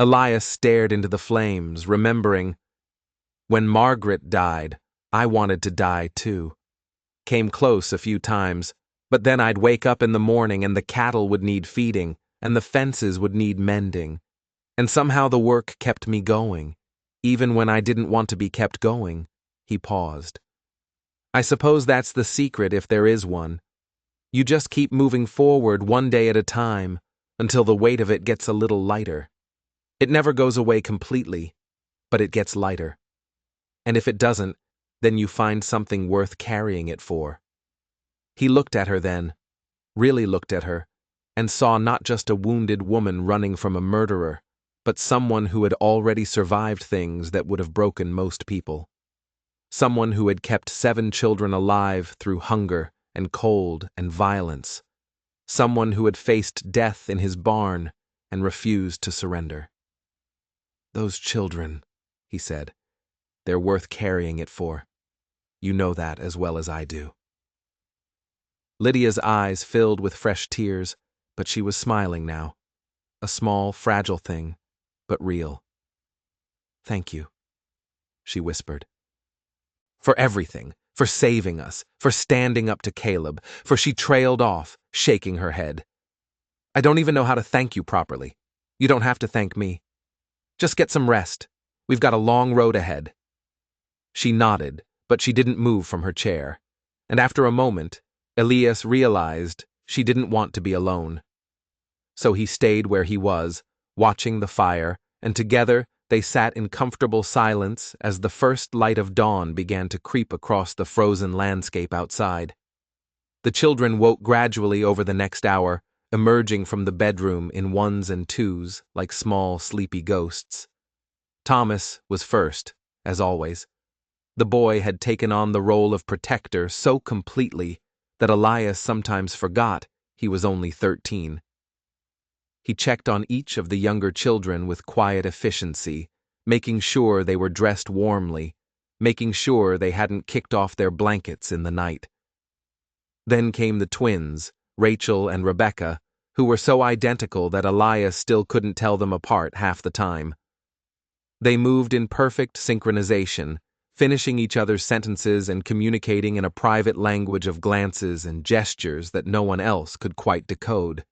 Elias stared into the flames, remembering, "When Margaret died, I wanted to die too. Came close a few times, but then I'd wake up in the morning and the cattle would need feeding, and the fences would need mending. And somehow the work kept me going, even when I didn't want to be kept going." He paused. "I suppose that's the secret if there is one. You just keep moving forward one day at a time until the weight of it gets a little lighter. It never goes away completely, but it gets lighter. And if it doesn't, then you find something worth carrying it for." He looked at her then, really looked at her, and saw not just a wounded woman running from a murderer, but someone who had already survived things that would have broken most people. Someone who had kept 7 children alive through hunger and cold and violence. Someone who had faced death in his barn and refused to surrender. "Those children," he said, "they're worth carrying it for. You know that as well as I do." Lydia's eyes filled with fresh tears, but she was smiling now. A small, fragile thing, but real. "Thank you," she whispered. "For everything, for saving us, for standing up to Caleb," for she trailed off, shaking her head. "I don't even know how to thank you properly. You don't have to thank me. Just get some rest. We've got a long road ahead." She nodded, but she didn't move from her chair. And after a moment, Elias realized she didn't want to be alone. So he stayed where he was, watching the fire, and together they sat in comfortable silence as the first light of dawn began to creep across the frozen landscape outside. The children woke gradually over the next hour, emerging from the bedroom in ones and twos like small, sleepy ghosts. Thomas was first, as always. The boy had taken on the role of protector so completely that Elias sometimes forgot he was only 13. He checked on each of the younger children with quiet efficiency, making sure they were dressed warmly, making sure they hadn't kicked off their blankets in the night. Then came the twins, Rachel and Rebecca, who were so identical that Elias still couldn't tell them apart half the time. They moved in perfect synchronization, finishing each other's sentences and communicating in a private language of glances and gestures that no one else could quite decode.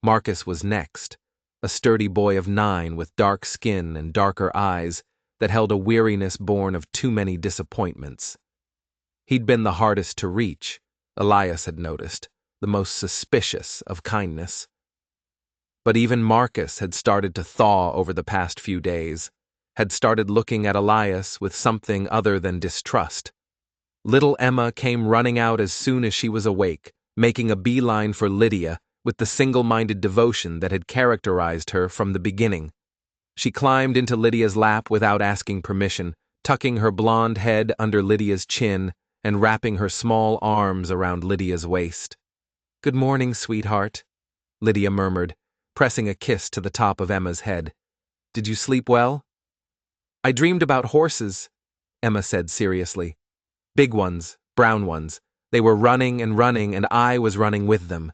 Marcus was next, a sturdy boy of 9 with dark skin and darker eyes that held a weariness born of too many disappointments. He'd been the hardest to reach, Elias had noticed, the most suspicious of kindness. But even Marcus had started to thaw over the past few days, had started looking at Elias with something other than distrust. Little Emma came running out as soon as she was awake, making a beeline for Lydia with the single-minded devotion that had characterized her from the beginning. She climbed into Lydia's lap without asking permission, tucking her blonde head under Lydia's chin and wrapping her small arms around Lydia's waist. "Good morning, sweetheart," Lydia murmured, pressing a kiss to the top of Emma's head. "Did you sleep well?" "I dreamed about horses," Emma said seriously. "Big ones, brown ones. They were running and running, and I was running with them.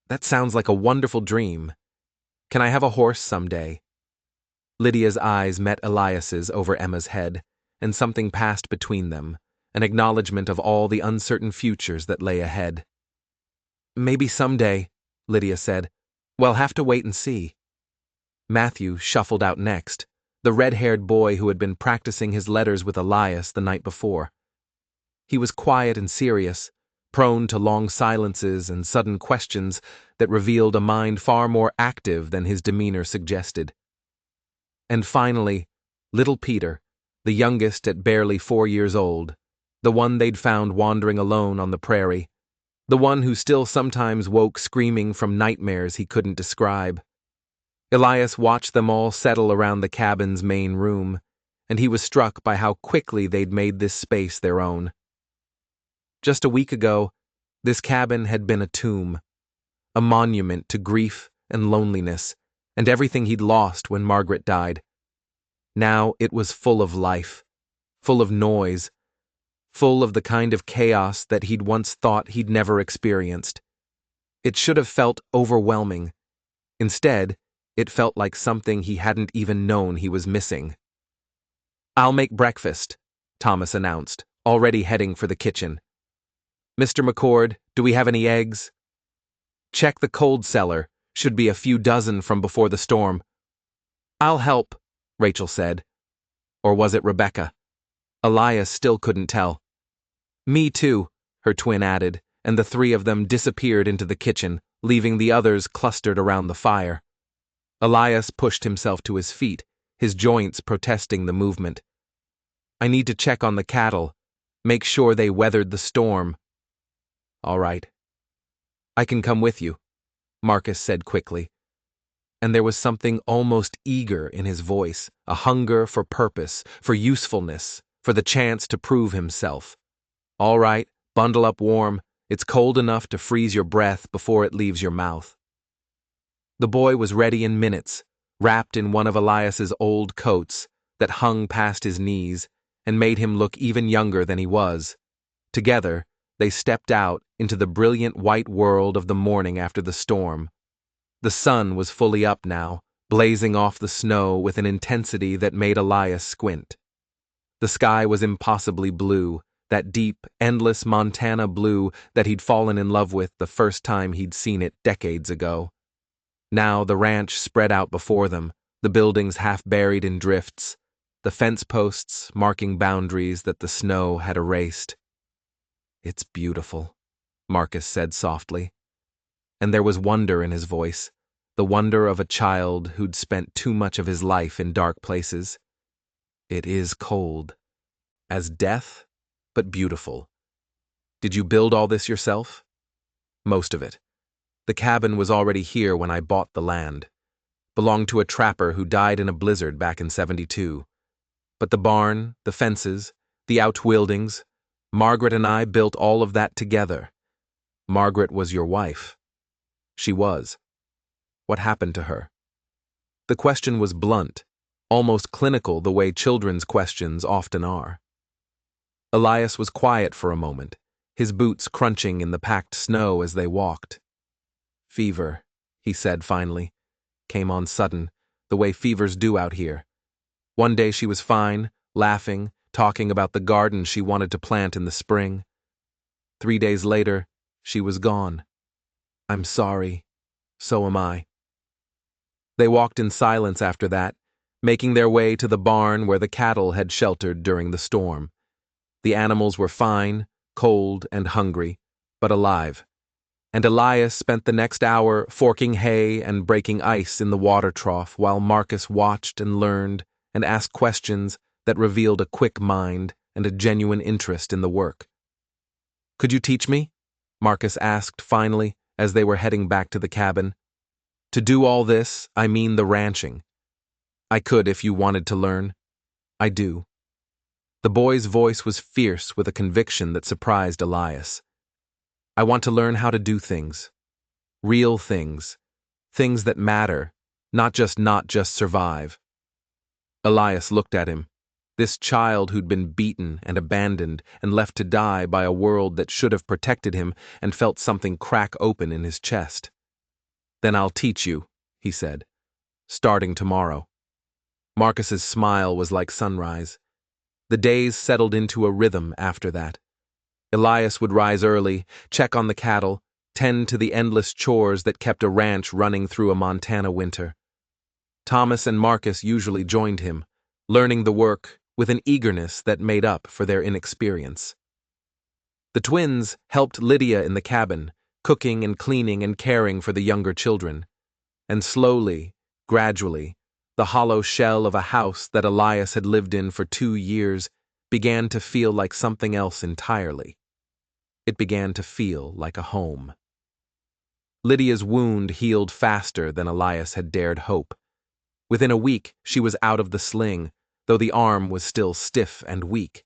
That sounds like a wonderful dream. Can I have a horse someday?" Lydia's eyes met Elias's over Emma's head, and something passed between them, an acknowledgement of all the uncertain futures that lay ahead. "Maybe someday," Lydia said. "We'll have to wait and see." Matthew shuffled out next, the red-haired boy who had been practicing his letters with Elias the night before. He was quiet and serious, prone to long silences and sudden questions that revealed a mind far more active than his demeanor suggested. And finally, little Peter, the youngest at barely 4 years old, the one they'd found wandering alone on the prairie, the one who still sometimes woke screaming from nightmares he couldn't describe. Elias watched them all settle around the cabin's main room, and he was struck by how quickly they'd made this space their own. Just a week ago, this cabin had been a tomb, a monument to grief and loneliness, and everything he'd lost when Margaret died. Now it was full of life, full of noise, full of the kind of chaos that he'd once thought he'd never experienced. It should have felt overwhelming. Instead, it felt like something he hadn't even known he was missing. "I'll make breakfast," Thomas announced, already heading for the kitchen. "Mr. McCord, do we have any eggs?" "Check the cold cellar. Should be a few dozen from before the storm." "I'll help," Rachel said. Or was it Rebecca? Elias still couldn't tell. "Me too," her twin added, and the three of them disappeared into the kitchen, leaving the others clustered around the fire. Elias pushed himself to his feet, his joints protesting the movement. "I need to check on the cattle. Make sure they weathered the storm." "All right." "I can come with you," Marcus said quickly. And there was something almost eager in his voice, a hunger for purpose, for usefulness, for the chance to prove himself. "All right, bundle up warm. It's cold enough to freeze your breath before it leaves your mouth." The boy was ready in minutes, wrapped in one of Elias's old coats that hung past his knees and made him look even younger than he was. Together, they stepped out into the brilliant white world of the morning after the storm. The sun was fully up now, blazing off the snow with an intensity that made Elias squint. The sky was impossibly blue, that deep, endless Montana blue that he'd fallen in love with the first time he'd seen it decades ago. Now the ranch spread out before them, the buildings half buried in drifts, the fence posts marking boundaries that the snow had erased. "It's beautiful," Marcus said softly, and there was wonder in his voice, the wonder of a child who'd spent too much of his life in dark places. "It is cold. As death, but beautiful. Did you build all this yourself?" "Most of it. The cabin was already here when I bought the land. Belonged to a trapper who died in a blizzard back in '72. But the barn, the fences, the outbuildings, Margaret and I built all of that together. Margaret was your wife." "She was. What happened to her?" The question was blunt, almost clinical the way children's questions often are. Elias was quiet for a moment, his boots crunching in the packed snow as they walked. "Fever," he said finally. "Came on sudden, the way fevers do out here. One day she was fine, laughing, talking about the garden she wanted to plant in the spring. 3 days later, she was gone. I'm sorry. So am I." They walked in silence after that, making their way to the barn where the cattle had sheltered during the storm. The animals were fine, cold and hungry, but alive. And Elias spent the next hour forking hay and breaking ice in the water trough while Marcus watched and learned and asked questions that revealed a quick mind and a genuine interest in the work. "Could you teach me?" Marcus asked finally as they were heading back to the cabin. "To do all this, I mean the ranching." "I could if you wanted to learn." "I do." The boy's voice was fierce with a conviction that surprised Elias. "I want to learn how to do things. Real things. Things that matter, not just survive." Elias looked at him. This child who'd been beaten and abandoned and left to die by a world that should have protected him, and felt something crack open in his chest. "Then I'll teach you," he said. "Starting tomorrow." Marcus's smile was like sunrise. The days settled into a rhythm after that. Elias would rise early, check on the cattle, tend to the endless chores that kept a ranch running through a Montana winter. Thomas and Marcus usually joined him, learning the work with an eagerness that made up for their inexperience. The twins helped Lydia in the cabin, cooking and cleaning and caring for the younger children. And slowly, gradually, the hollow shell of a house that Elias had lived in for 2 years began to feel like something else entirely. It began to feel like a home. Lydia's wound healed faster than Elias had dared hope. Within a week, she was out of the sling, though the arm was still stiff and weak.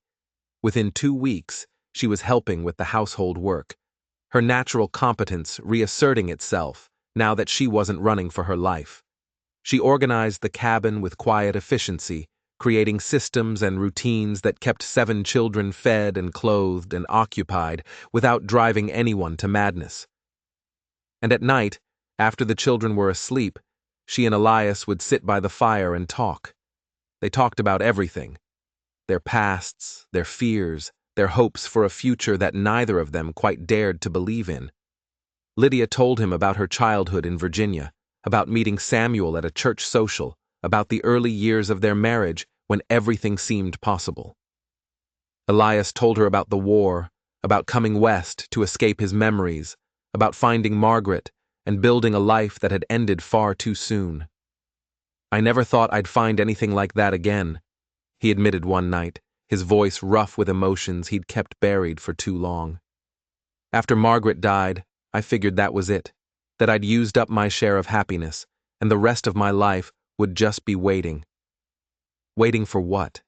Within 2 weeks, she was helping with the household work, her natural competence reasserting itself now that she wasn't running for her life. She organized the cabin with quiet efficiency, creating systems and routines that kept 7 children fed and clothed and occupied without driving anyone to madness. And at night, after the children were asleep, she and Elias would sit by the fire and talk. They talked about everything: their pasts, their fears, their hopes for a future that neither of them quite dared to believe in. Lydia told him about her childhood in Virginia, about meeting Samuel at a church social, about the early years of their marriage when everything seemed possible. Elias told her about the war, about coming west to escape his memories, about finding Margaret and building a life that had ended far too soon. "I never thought I'd find anything like that again," he admitted one night, his voice rough with emotions he'd kept buried for too long. "After Margaret died, I figured that was it, that I'd used up my share of happiness, and the rest of my life would just be waiting." Waiting for what?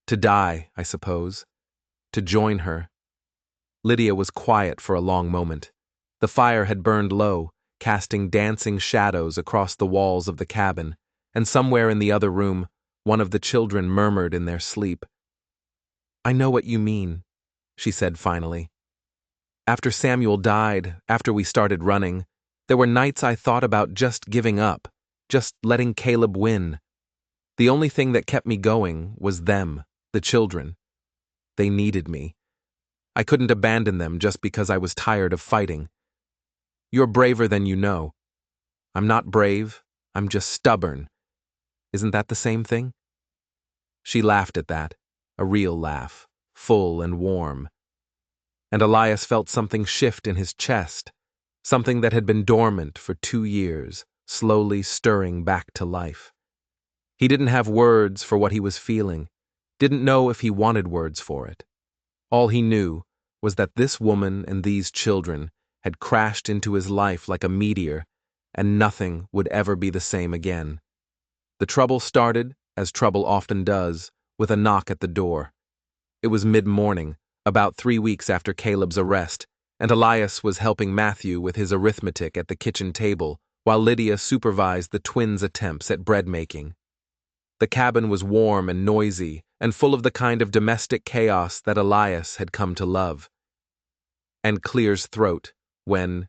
To die, I suppose. To join her. Lydia was quiet for a long moment. The fire had burned low, casting dancing shadows across the walls of the cabin, and somewhere in the other room, one of the children murmured in their sleep. "I know what you mean," she said finally. After Samuel died, after we started running, there were nights I thought about just giving up, just letting Caleb win. The only thing that kept me going was them, the children. They needed me. I couldn't abandon them just because I was tired of fighting. You're braver than you know. I'm not brave, I'm just stubborn. Isn't that the same thing? She laughed at that, a real laugh, full and warm. And Elias felt something shift in his chest, something that had been dormant for 2 years, slowly stirring back to life. He didn't have words for what he was feeling, didn't know if he wanted words for it. All he knew was that this woman and these children had crashed into his life like a meteor, and nothing would ever be the same again. The trouble started, as trouble often does, with a knock at the door. It was mid-morning, about 3 weeks after Caleb's arrest, and Elias was helping Matthew with his arithmetic at the kitchen table, while Lydia supervised the twins' attempts at bread-making. The cabin was warm and noisy, and full of the kind of domestic chaos that Elias had come to love. And Clear's throat, when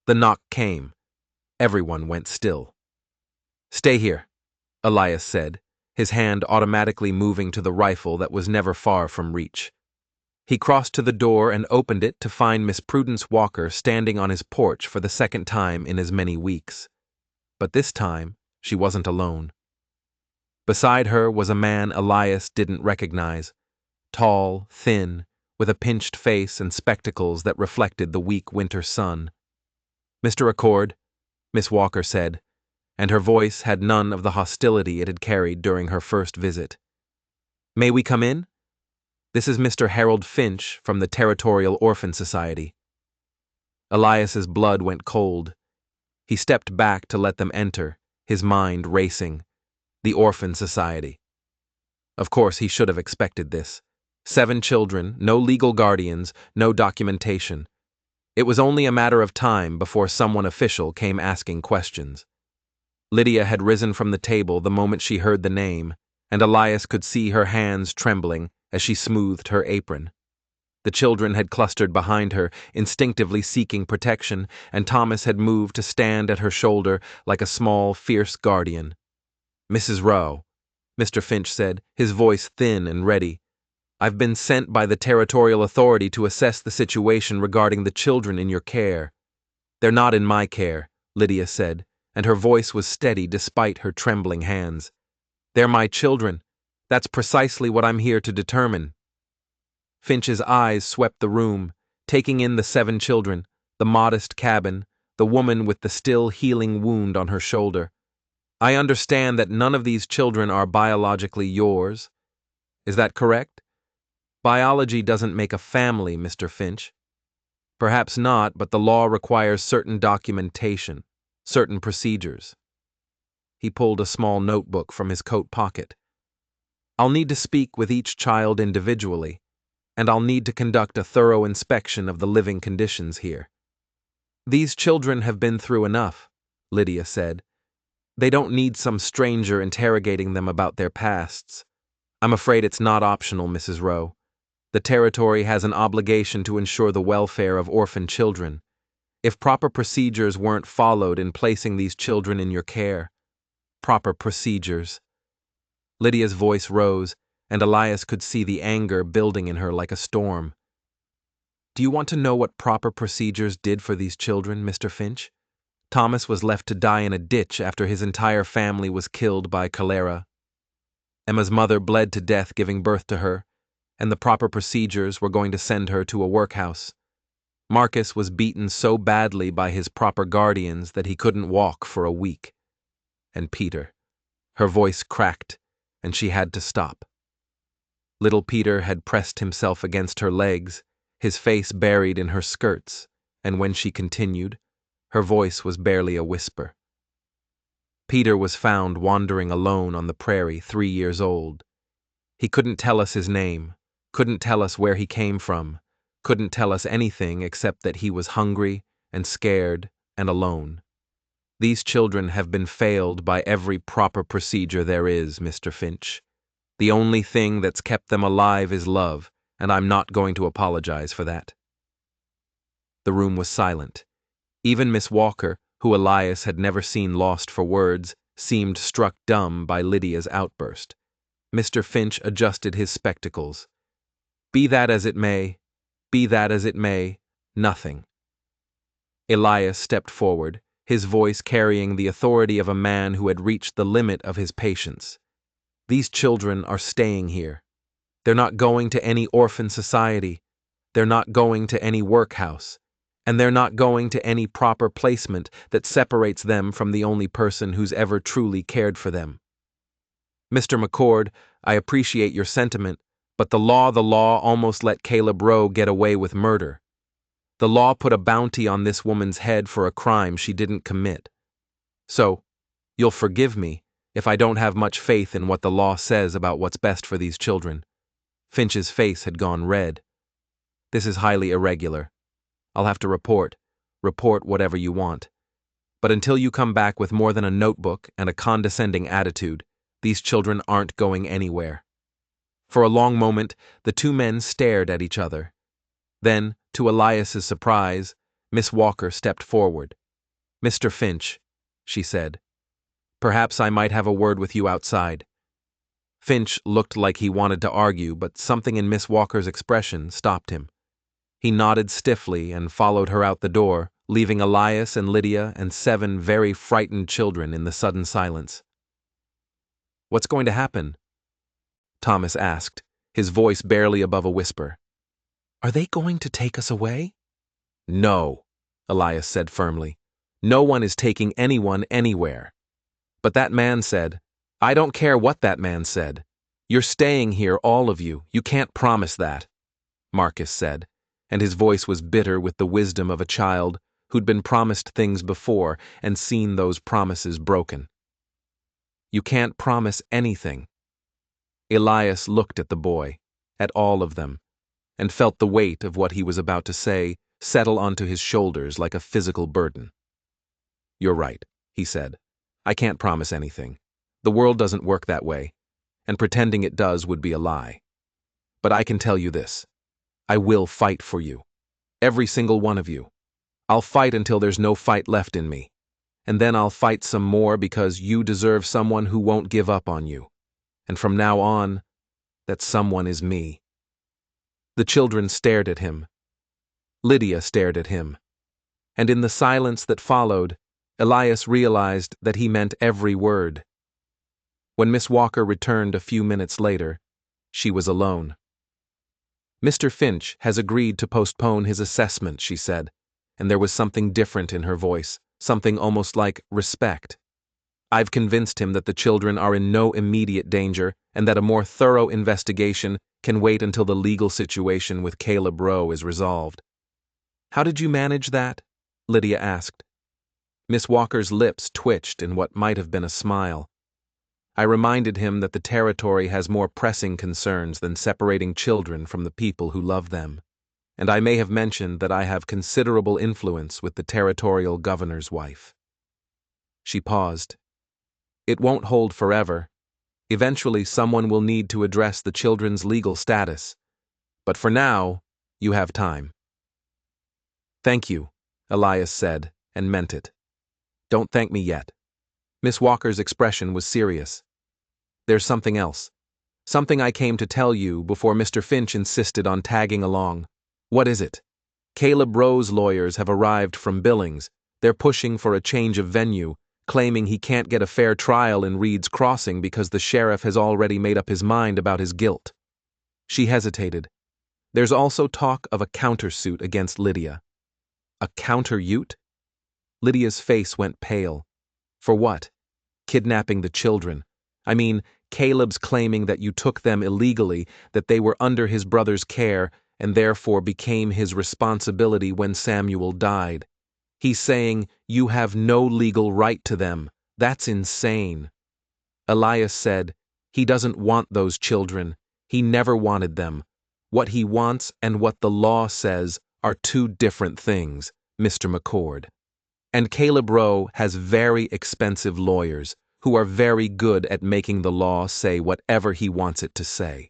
the knock came, everyone went still. "Stay here," Elias said, his hand automatically moving to the rifle that was never far from reach. He crossed to the door and opened it to find Miss Prudence Walker standing on his porch for the second time in as many weeks. But this time, she wasn't alone. Beside her was a man Elias didn't recognize, tall, thin, with a pinched face and spectacles that reflected the weak winter sun. "Mr. Accord," Miss Walker said, and her voice had none of the hostility it had carried during her first visit. "May we come in? This is Mr. Harold Finch from the Territorial Orphan Society." Elias's blood went cold. He stepped back to let them enter, his mind racing. The Orphan Society. Of course, he should have expected this. 7 children, no legal guardians, no documentation. It was only a matter of time before someone official came asking questions. Lydia had risen from the table the moment she heard the name, and Elias could see her hands trembling as she smoothed her apron. The children had clustered behind her, instinctively seeking protection, and Thomas had moved to stand at her shoulder like a small, fierce guardian. "Mrs. Rowe," Mr. Finch said, his voice thin and ready, "I've been sent by the Territorial Authority to assess the situation regarding the children in your care." "They're not in my care," Lydia said, and her voice was steady despite her trembling hands. "They're my children. That's precisely what I'm here to determine." Finch's eyes swept the room, taking in the 7 children, the modest cabin, the woman with the still healing wound on her shoulder. "I understand that none of these children are biologically yours. Is that correct? Biology doesn't make a family, Mr. Finch." "Perhaps not, but the law requires certain documentation, certain procedures." He pulled a small notebook from his coat pocket. "I'll need to speak with each child individually, and I'll need to conduct a thorough inspection of the living conditions here." "These children have been through enough," Lydia said. "They don't need some stranger interrogating them about their pasts. I'm afraid it's not optional, Mrs. Rowe. The Territory has an obligation to ensure the welfare of orphan children. If proper procedures weren't followed in placing these children in your care, proper procedures." Lydia's voice rose, and Elias could see the anger building in her like a storm. "Do you want to know what proper procedures did for these children, Mr. Finch? Thomas was left to die in a ditch after his entire family was killed by cholera. Emma's mother bled to death giving birth to her, and the proper procedures were going to send her to a workhouse. Marcus was beaten so badly by his proper guardians that he couldn't walk for a week. And Peter." Her voice cracked, and she had to stop. Little Peter had pressed himself against her legs, his face buried in her skirts, and when she continued, her voice was barely a whisper. "Peter was found wandering alone on the prairie, 3 years old. He couldn't tell us his name, couldn't tell us where he came from, couldn't tell us anything except that he was hungry and scared and alone. These children have been failed by every proper procedure there is, Mr. Finch. The only thing that's kept them alive is love, and I'm not going to apologize for that." The room was silent. Even Miss Walker, who Elias had never seen lost for words, seemed struck dumb by Lydia's outburst. Mr. Finch adjusted his spectacles. Be that as it may, nothing. Elias stepped forward, his voice carrying the authority of a man who had reached the limit of his patience. These children are staying here. They're not going to any orphan society. They're not going to any workhouse. And they're not going to any proper placement that separates them from the only person who's ever truly cared for them. Mr. McCord, I appreciate your sentiment, but the law almost let Caleb Rowe get away with murder. The law put a bounty on this woman's head for a crime she didn't commit. So, you'll forgive me if I don't have much faith in what the law says about what's best for these children. Finch's face had gone red. This is highly irregular. I'll have to report whatever you want. But until you come back with more than a notebook and a condescending attitude, these children aren't going anywhere. For a long moment, the two men stared at each other. Then, to Elias's surprise, Miss Walker stepped forward. Mr. Finch, she said, perhaps I might have a word with you outside. Finch looked like he wanted to argue, but something in Miss Walker's expression stopped him. He nodded stiffly and followed her out the door, leaving Elias and Lydia and 7 very frightened children in the sudden silence. What's going to happen? Thomas asked, his voice barely above a whisper. Are they going to take us away? No, Elias said firmly. No one is taking anyone anywhere. But that man said, I don't care what that man said. You're staying here, all of you. You can't promise that, Marcus said, and his voice was bitter with the wisdom of a child who'd been promised things before and seen those promises broken. You can't promise anything. Elias looked at the boy, at all of them, and felt the weight of what he was about to say settle onto his shoulders like a physical burden. You're right, he said. I can't promise anything. The world doesn't work that way, and pretending it does would be a lie. But I can tell you this. I will fight for you. Every single one of you. I'll fight until there's no fight left in me. And then I'll fight some more because you deserve someone who won't give up on you. And from now on, that someone is me. The children stared at him. Lydia stared at him. And in the silence that followed, Elias realized that he meant every word. When Miss Walker returned a few minutes later, she was alone. Mr. Finch has agreed to postpone his assessment, she said, and there was something different in her voice, something almost like respect. I've convinced him that the children are in no immediate danger and that a more thorough investigation can wait until the legal situation with Caleb Rowe is resolved. How did you manage that? Lydia asked. Miss Walker's lips twitched in what might have been a smile. I reminded him that the territory has more pressing concerns than separating children from the people who love them, and I may have mentioned that I have considerable influence with the territorial governor's wife. She paused. It won't hold forever. Eventually someone will need to address the children's legal status, but for now, you have time. Thank you, Elias said, and meant it. Don't thank me yet. Miss Walker's expression was serious. There's something else. Something I came to tell you before Mr. Finch insisted on tagging along. What is it? Caleb Rowe's lawyers have arrived from Billings. They're pushing for a change of venue, claiming he can't get a fair trial in Reed's Crossing because the sheriff has already made up his mind about his guilt. She hesitated. There's also talk of a countersuit against Lydia. A counter-ute? Lydia's face went pale. For what? Kidnapping the children. I mean, Caleb's claiming that you took them illegally, that they were under his brother's care, and therefore became his responsibility when Samuel died. He's saying, you have no legal right to them. That's insane. Elias said, he doesn't want those children. He never wanted them. What he wants and what the law says are two different things, Mr. McCord. And Caleb Rowe has very expensive lawyers who are very good at making the law say whatever he wants it to say.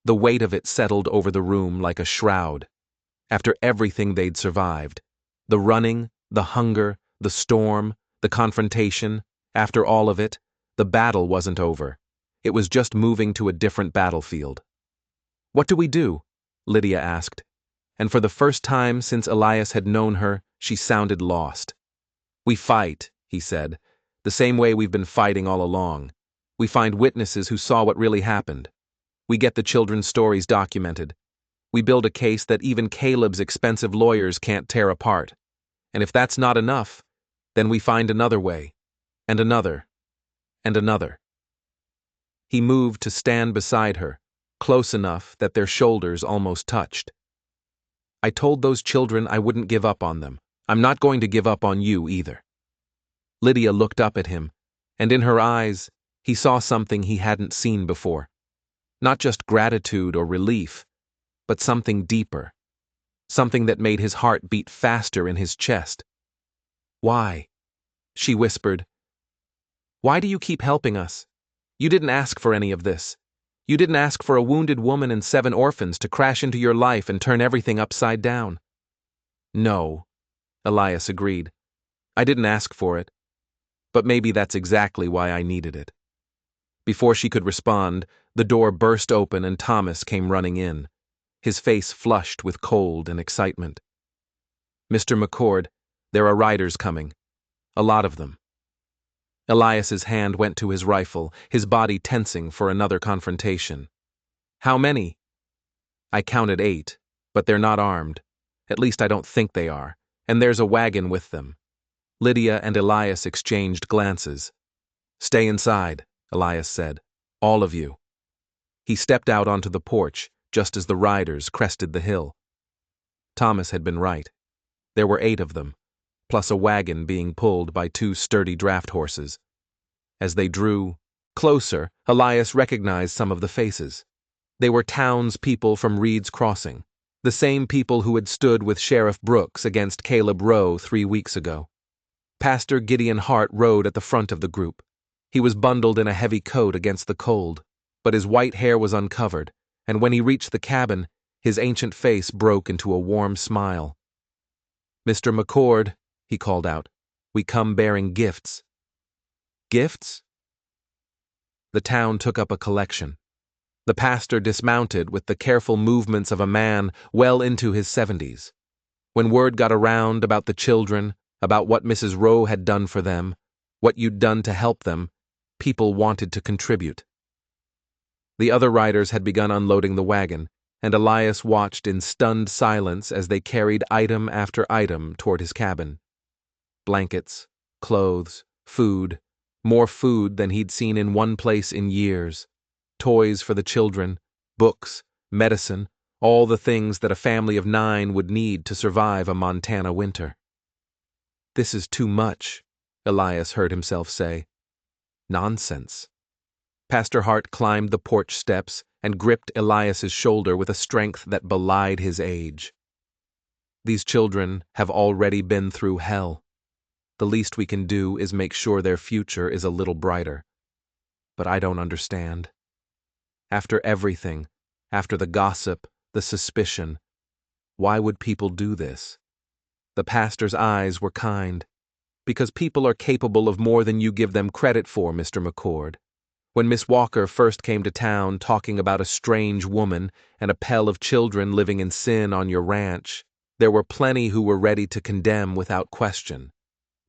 The weight of it settled over the room like a shroud. after everything they'd survived. The running, the hunger, the storm, the confrontation, after all of it, the battle wasn't over. It was just moving to a different battlefield. "What do we do?" Lydia asked, and for the first time since Elias had known her, she sounded lost. "We fight," he said, "the same way we've been fighting all along. We find witnesses who saw what really happened. We get the children's stories documented. We build a case that even Caleb's expensive lawyers can't tear apart. And if that's not enough, then we find another way, and another, and another." He moved to stand beside her, close enough that their shoulders almost touched. "I told those children I wouldn't give up on them. I'm not going to give up on you either." Lydia looked up at him, and in her eyes, he saw something he hadn't seen before. Not just gratitude or relief, but something deeper. Something that made his heart beat faster in his chest. "Why?" she whispered. "Why do you keep helping us? You didn't ask for any of this. You didn't ask for a wounded woman and 7 orphans to crash into your life and turn everything upside down." "No," Elias agreed. "I didn't ask for it. But maybe that's exactly why I needed it." Before she could respond, the door burst open and Thomas came running in, his face flushed with cold and excitement. "Mr. McCord, there are riders coming. A lot of them." Elias's hand went to his rifle, his body tensing for another confrontation. "How many?" "I counted 8, but they're not armed. At least I don't think they are, and there's a wagon with them." Lydia and Elias exchanged glances. "Stay inside," Elias said. "All of you." He stepped out onto the porch, just as the riders crested the hill. Thomas had been right. There were 8 of them, plus a wagon being pulled by 2 sturdy draft horses. As they drew closer, Elias recognized some of the faces. They were townspeople from Reed's Crossing, the same people who had stood with Sheriff Brooks against Caleb Rowe 3 weeks ago. Pastor Gideon Hart rode at the front of the group. He was bundled in a heavy coat against the cold, but his white hair was uncovered, and when he reached the cabin, his ancient face broke into a warm smile. "Mr. McCord," he called out, "we come bearing gifts." "Gifts?" The town took up a collection. The pastor dismounted with the careful movements of a man well into his 70s. When word got around about the children, about what Mrs. Rowe had done for them, what you'd done to help them, people wanted to contribute. The other riders had begun unloading the wagon, and Elias watched in stunned silence as they carried item after item toward his cabin. Blankets, clothes, food, more food than he'd seen in one place in years, toys for the children, books, medicine, all the things that a family of 9 would need to survive a Montana winter. "This is too much," Elias heard himself say. "Nonsense." Pastor Hart climbed the porch steps and gripped Elias's shoulder with a strength that belied his age. "These children have already been through hell. The least we can do is make sure their future is a little brighter. But I don't understand. After everything, after the gossip, the suspicion, why would people do this?" The pastor's eyes were kind. "Because people are capable of more than you give them credit for, Mr. McCord. When Miss Walker first came to town talking about a strange woman and a pell of children living in sin on your ranch, there were plenty who were ready to condemn without question.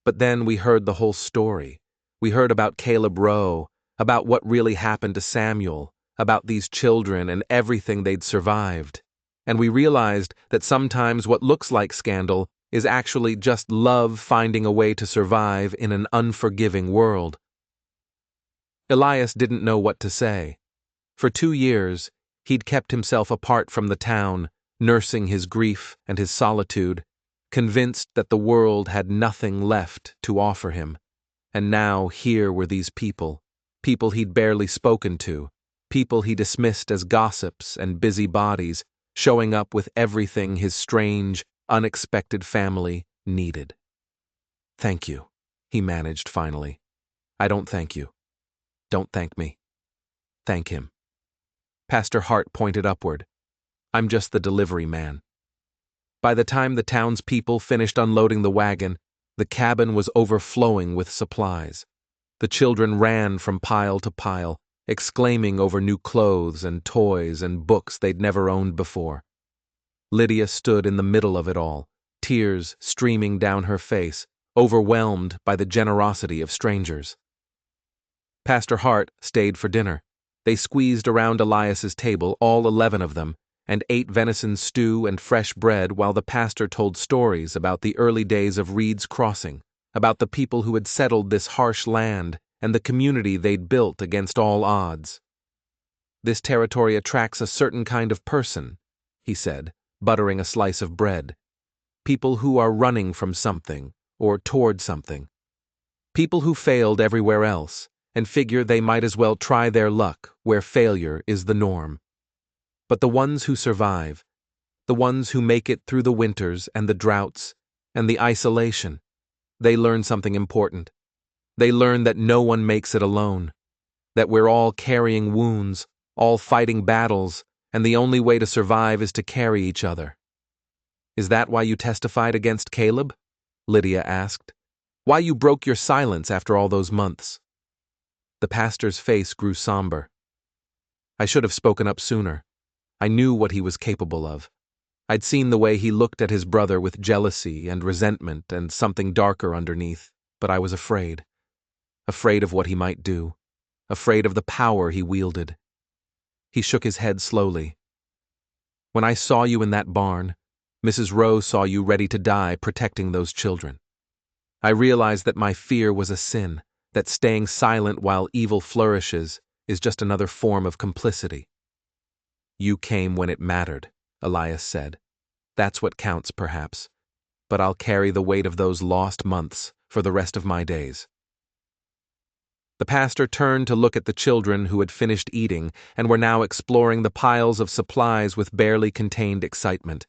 But then we heard the whole story. We heard about Caleb Rowe, about what really happened to Samuel, about these children and everything they'd survived. And we realized that sometimes what looks like scandal is actually just love finding a way to survive in an unforgiving world." Elias didn't know what to say. For 2 years, he'd kept himself apart from the town, nursing his grief and his solitude, convinced that the world had nothing left to offer him. And now here were these people he'd barely spoken to, people he dismissed as gossips and busybodies, showing up with everything his strange, unexpected family needed. "Thank you," he managed finally. "I don't thank you. Don't thank me. Thank him." Pastor Hart pointed upward. "I'm just the delivery man." By the time the townspeople finished unloading the wagon, the cabin was overflowing with supplies. The children ran from pile to pile, exclaiming over new clothes and toys and books they'd never owned before. Lydia stood in the middle of it all, tears streaming down her face, overwhelmed by the generosity of strangers. Pastor Hart stayed for dinner. They squeezed around Elias's table, all 11 of them, and ate venison stew and fresh bread while the pastor told stories about the early days of Reed's Crossing, about the people who had settled this harsh land and the community they'd built against all odds. "This territory attracts a certain kind of person," he said, buttering a slice of bread. "People who are running from something, or toward something. People who failed everywhere else, and figure they might as well try their luck where failure is the norm. But the ones who survive, the ones who make it through the winters and the droughts and the isolation, they learn something important. They learn that no one makes it alone, that we're all carrying wounds, all fighting battles, and the only way to survive is to carry each other." "Is that why you testified against Caleb?" Lydia asked. "Why you broke your silence after all those months?" The pastor's face grew somber. "I should have spoken up sooner. I knew what he was capable of. I'd seen the way he looked at his brother with jealousy and resentment and something darker underneath, but I was afraid. Afraid of what he might do. Afraid of the power he wielded." He shook his head slowly. "When I saw you in that barn, Mrs. Rowe saw you ready to die protecting those children. I realized that my fear was a sin, that staying silent while evil flourishes is just another form of complicity." "You came when it mattered," Elias said. "That's what counts, perhaps. But I'll carry the weight of those lost months for the rest of my days." The pastor turned to look at the children who had finished eating and were now exploring the piles of supplies with barely contained excitement.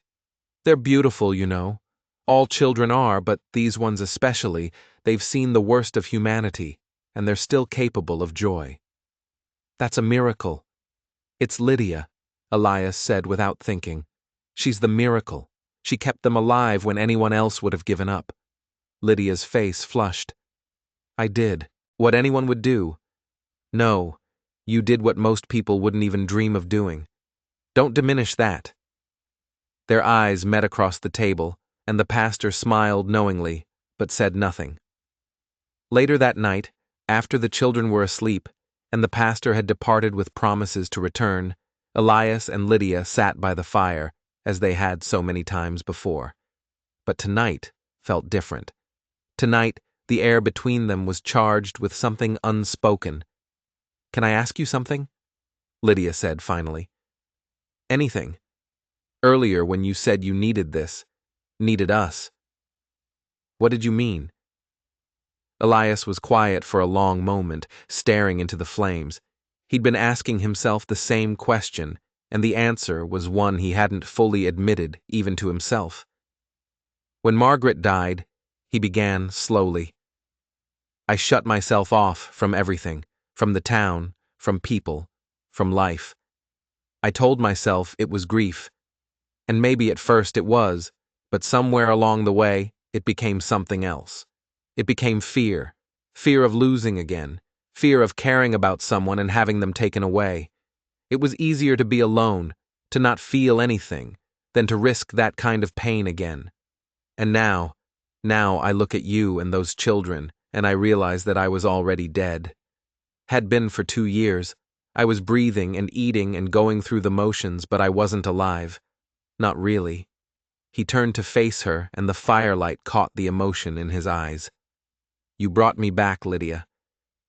"They're beautiful, you know. All children are, but these ones especially. They've seen the worst of humanity, and they're still capable of joy." "That's a miracle." "It's Lydia," Elias said without thinking. "She's the miracle. She kept them alive when anyone else would have given up." Lydia's face flushed. "I did. What anyone would do." "No, you did what most people wouldn't even dream of doing. Don't diminish that." Their eyes met across the table, and the pastor smiled knowingly, but said nothing. Later that night, after the children were asleep, and the pastor had departed with promises to return, Elias and Lydia sat by the fire, as they had so many times before. But tonight felt different. Tonight, the air between them was charged with something unspoken. "Can I ask you something?" Lydia said finally. "Anything. Earlier when you said you needed this, needed us. What did you mean?" Elias was quiet for a long moment, staring into the flames. He'd been asking himself the same question, and the answer was one he hadn't fully admitted even to himself. "When Margaret died," he began slowly, "I shut myself off from everything, from the town, from people, from life. I told myself it was grief. And maybe at first it was, but somewhere along the way, it became something else. It became fear. Fear of losing again. Fear of caring about someone and having them taken away. It was easier to be alone, to not feel anything, than to risk that kind of pain again. And now I look at you and those children, and I realize that I was already dead. Had been for 2 years. I was breathing and eating and going through the motions, but I wasn't alive. Not really." He turned to face her, and the firelight caught the emotion in his eyes. "You brought me back, Lydia.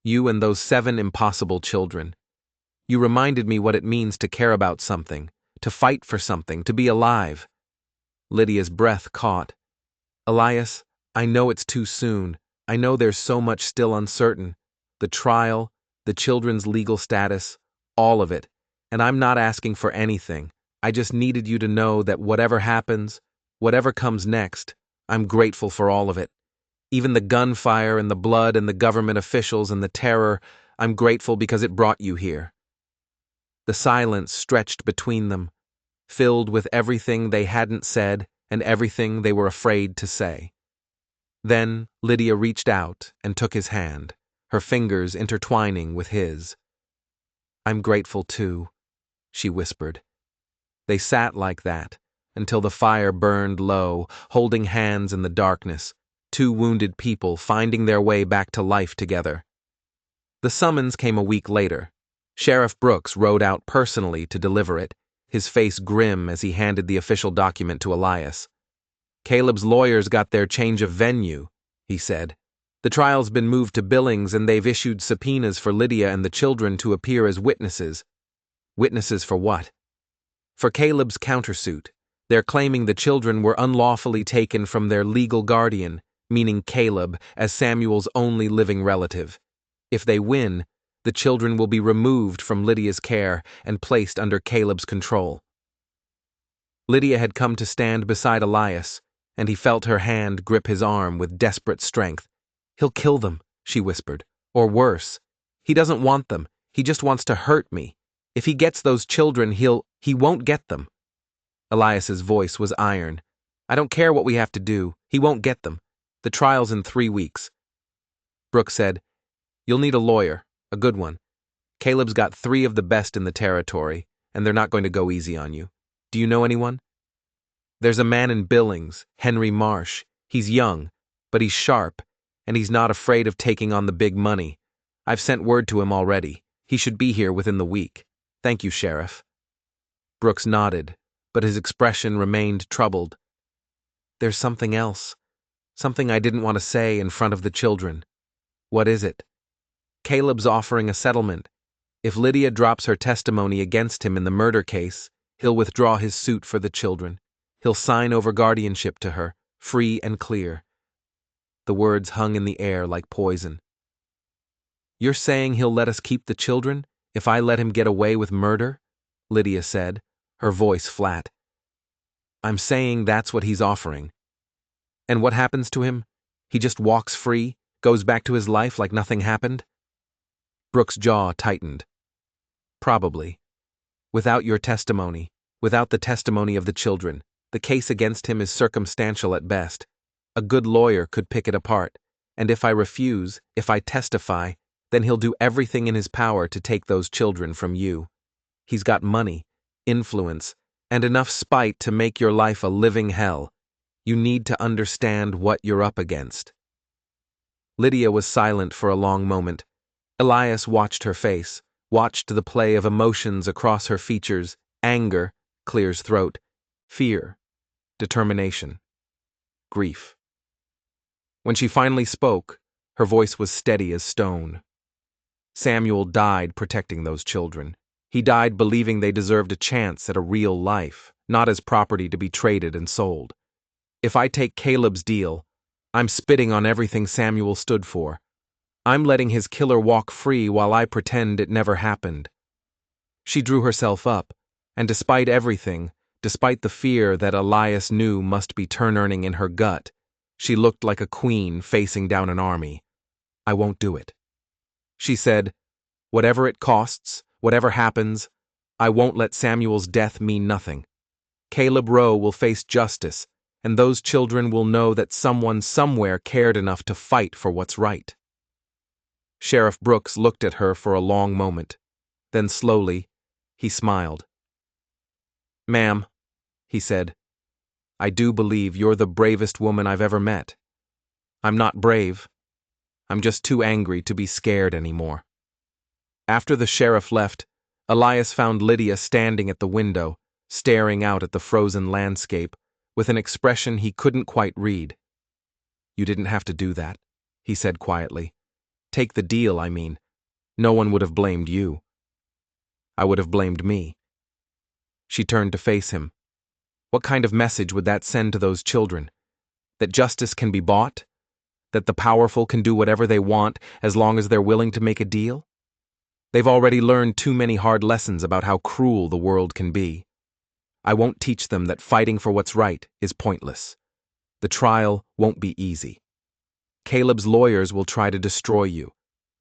You and those 7 impossible children. You reminded me what it means to care about something, to fight for something, to be alive." Lydia's breath caught. "Elias, I know it's too soon. I know there's so much still uncertain. The trial, the children's legal status, all of it. And I'm not asking for anything. I just needed you to know that whatever happens, whatever comes next, I'm grateful for all of it. Even the gunfire and the blood and the government officials and the terror, I'm grateful because it brought you here." The silence stretched between them, filled with everything they hadn't said and everything they were afraid to say. Then Lydia reached out and took his hand, her fingers intertwining with his. "I'm grateful too," she whispered. They sat like that until the fire burned low, holding hands in the darkness, two wounded people finding their way back to life together. The summons came a week later. Sheriff Brooks rode out personally to deliver it, his face grim as he handed the official document to Elias. "Caleb's lawyers got their change of venue," he said. "The trial's been moved to Billings and they've issued subpoenas for Lydia and the children to appear as witnesses." "Witnesses for what?" "For Caleb's countersuit. They're claiming the children were unlawfully taken from their legal guardian, meaning Caleb, as Samuel's only living relative. If they win, the children will be removed from Lydia's care and placed under Caleb's control." Lydia had come to stand beside Elias, and he felt her hand grip his arm with desperate strength. "He'll kill them," she whispered. "Or worse. He doesn't want them. He just wants to hurt me. If he gets those children, he won't get them." Elias's voice was iron. "I don't care what we have to do. He won't get them. The trial's in 3 weeks. Brooks said, "You'll need a lawyer, a good one. Caleb's got 3 of the best in the territory, and they're not going to go easy on you. Do you know anyone?" "There's a man in Billings, Henry Marsh. He's young, but he's sharp, and he's not afraid of taking on the big money. I've sent word to him already. He should be here within the week. Thank you, Sheriff." Brooks nodded, but his expression remained troubled. "There's something else. Something I didn't want to say in front of the children." "What is it?" "Caleb's offering a settlement. If Lydia drops her testimony against him in the murder case, he'll withdraw his suit for the children. He'll sign over guardianship to her, free and clear." The words hung in the air like poison. "You're saying he'll let us keep the children if I let him get away with murder?" Lydia said, her voice flat. "I'm saying that's what he's offering." "And what happens to him? He just walks free, goes back to his life like nothing happened?" Brooks' jaw tightened. "Probably. Without your testimony, without the testimony of the children, the case against him is circumstantial at best. A good lawyer could pick it apart, and if I refuse, if I testify, then he'll do everything in his power to take those children from you. He's got money, influence, and enough spite to make your life a living hell. You need to understand what you're up against." Lydia was silent for a long moment. Elias watched her face, watched the play of emotions across her features: anger, clear's throat; fear, determination, grief. When she finally spoke, her voice was steady as stone. "Samuel died protecting those children. He died believing they deserved a chance at a real life, not as property to be traded and sold. If I take Caleb's deal, I'm spitting on everything Samuel stood for. I'm letting his killer walk free while I pretend it never happened." She drew herself up, and despite everything, despite the fear that Elias knew must be turning in her gut, she looked like a queen facing down an army. "I won't do it," she said. "Whatever it costs, whatever happens, I won't let Samuel's death mean nothing. Caleb Rowe will face justice, and those children will know that someone somewhere cared enough to fight for what's right." Sheriff Brooks looked at her for a long moment. Then slowly, he smiled. "Ma'am," he said, "I do believe you're the bravest woman I've ever met. I'm not brave. I'm just too angry to be scared anymore." After the sheriff left, Elias found Lydia standing at the window, staring out at the frozen landscape, with an expression he couldn't quite read. "You didn't have to do that," he said quietly. "Take the deal, I mean. No one would have blamed you. I would have blamed me." She turned to face him. What kind of message would that send to those children? That justice can be bought? That the powerful can do whatever they want as long as they're willing to make a deal? They've already learned too many hard lessons about how cruel the world can be. I won't teach them that fighting for what's right is pointless. The trial won't be easy. Caleb's lawyers will try to destroy you.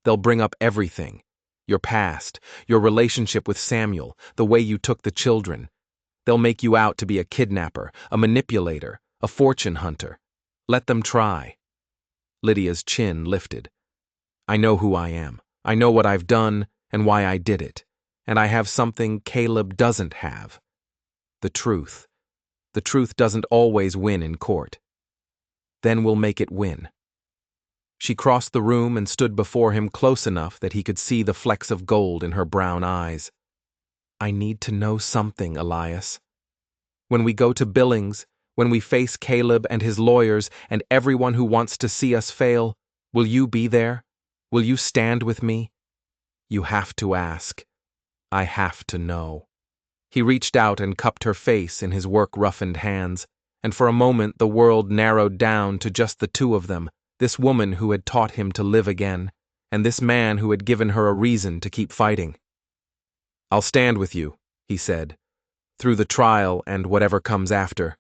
They'll bring up everything: your past, your relationship with Samuel, the way you took the children. They'll make you out to be a kidnapper, a manipulator, a fortune hunter. Let them try. Lydia's chin lifted. I know who I am. I know what I've done and why I did it. And I have something Caleb doesn't have. The truth. The truth doesn't always win in court. Then we'll make it win. She crossed the room and stood before him close enough that he could see the flecks of gold in her brown eyes. I need to know something, Elias. When we go to Billings, when we face Caleb and his lawyers and everyone who wants to see us fail, will you be there? Will you stand with me? You have to ask. I have to know. He reached out and cupped her face in his work-roughened hands, and for a moment the world narrowed down to just the two of them, this woman who had taught him to live again, and this man who had given her a reason to keep fighting. I'll stand with you, he said, through the trial and whatever comes after,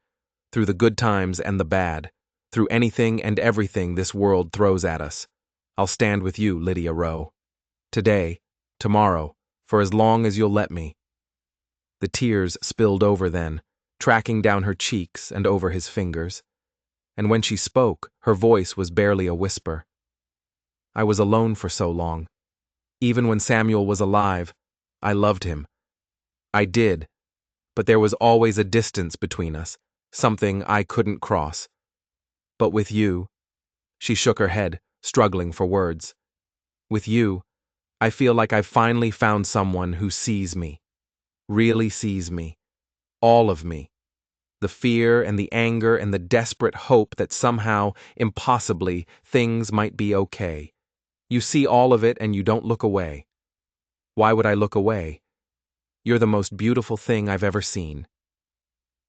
through the good times and the bad, through anything and everything this world throws at us. I'll stand with you, Lydia Rowe. Today, tomorrow, for as long as you'll let me. The tears spilled over then, tracking down her cheeks and over his fingers. And when she spoke, her voice was barely a whisper. I was alone for so long. Even when Samuel was alive, I loved him. I did, but there was always a distance between us, something I couldn't cross. But with you, she shook her head, struggling for words. With you, I feel like I've finally found someone who sees me, really sees me, all of me. The fear and the anger and the desperate hope that somehow, impossibly, things might be okay. You see all of it and you don't look away. Why would I look away? You're the most beautiful thing I've ever seen.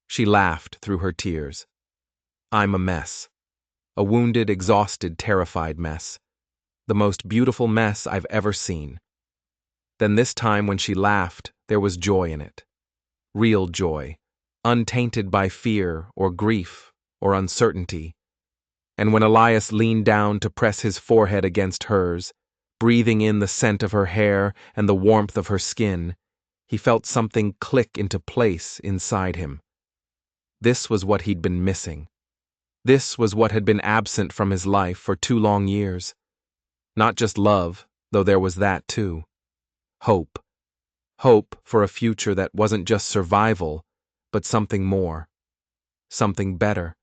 She laughed through her tears. I'm a mess. A wounded, exhausted, terrified mess. The most beautiful mess I've ever seen. Then this time when she laughed, there was joy in it. Real joy. Untainted by fear or grief or uncertainty. And when Elias leaned down to press his forehead against hers, breathing in the scent of her hair and the warmth of her skin, he felt something click into place inside him. This was what he'd been missing. This was what had been absent from his life for 2 long years. Not just love, though there was that too. Hope. Hope for a future that wasn't just survival, but something more, something better,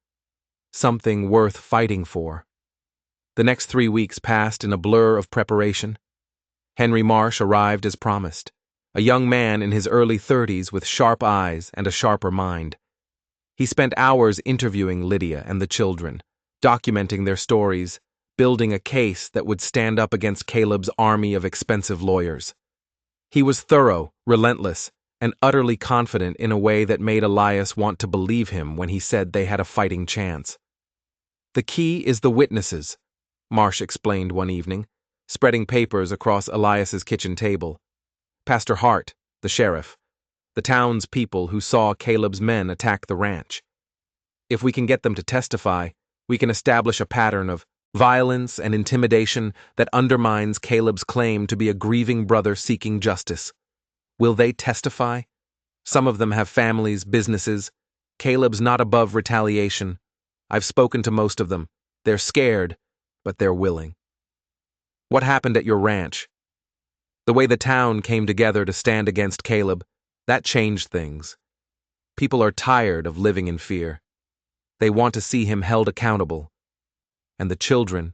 something worth fighting for. The next 3 weeks passed in a blur of preparation. Henry Marsh arrived as promised, a young man in his early 30s with sharp eyes and a sharper mind. He spent hours interviewing Lydia and the children, documenting their stories, building a case that would stand up against Caleb's army of expensive lawyers. He was thorough, relentless, and utterly confident in a way that made Elias want to believe him when he said they had a fighting chance. The key is the witnesses, Marsh explained one evening, spreading papers across Elias's kitchen table. Pastor Hart, the sheriff, the town's people who saw Caleb's men attack the ranch. If we can get them to testify, we can establish a pattern of violence and intimidation that undermines Caleb's claim to be a grieving brother seeking justice. Will they testify? Some of them have families, businesses. Caleb's not above retaliation. I've spoken to most of them. They're scared, but they're willing. What happened at your ranch? The way the town came together to stand against Caleb, that changed things. People are tired of living in fear. They want to see him held accountable. And the children,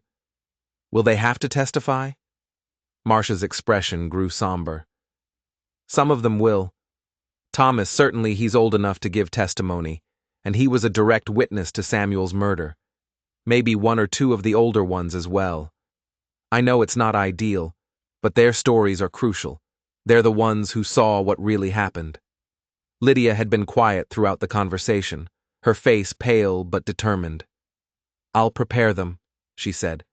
will they have to testify? Marsh's expression grew somber. Some of them will. Thomas, certainly he's old enough to give testimony, and he was a direct witness to Samuel's murder. Maybe 1 or 2 of the older ones as well. I know it's not ideal, but their stories are crucial. They're the ones who saw what really happened. Lydia had been quiet throughout the conversation, her face pale but determined. I'll prepare them, she said.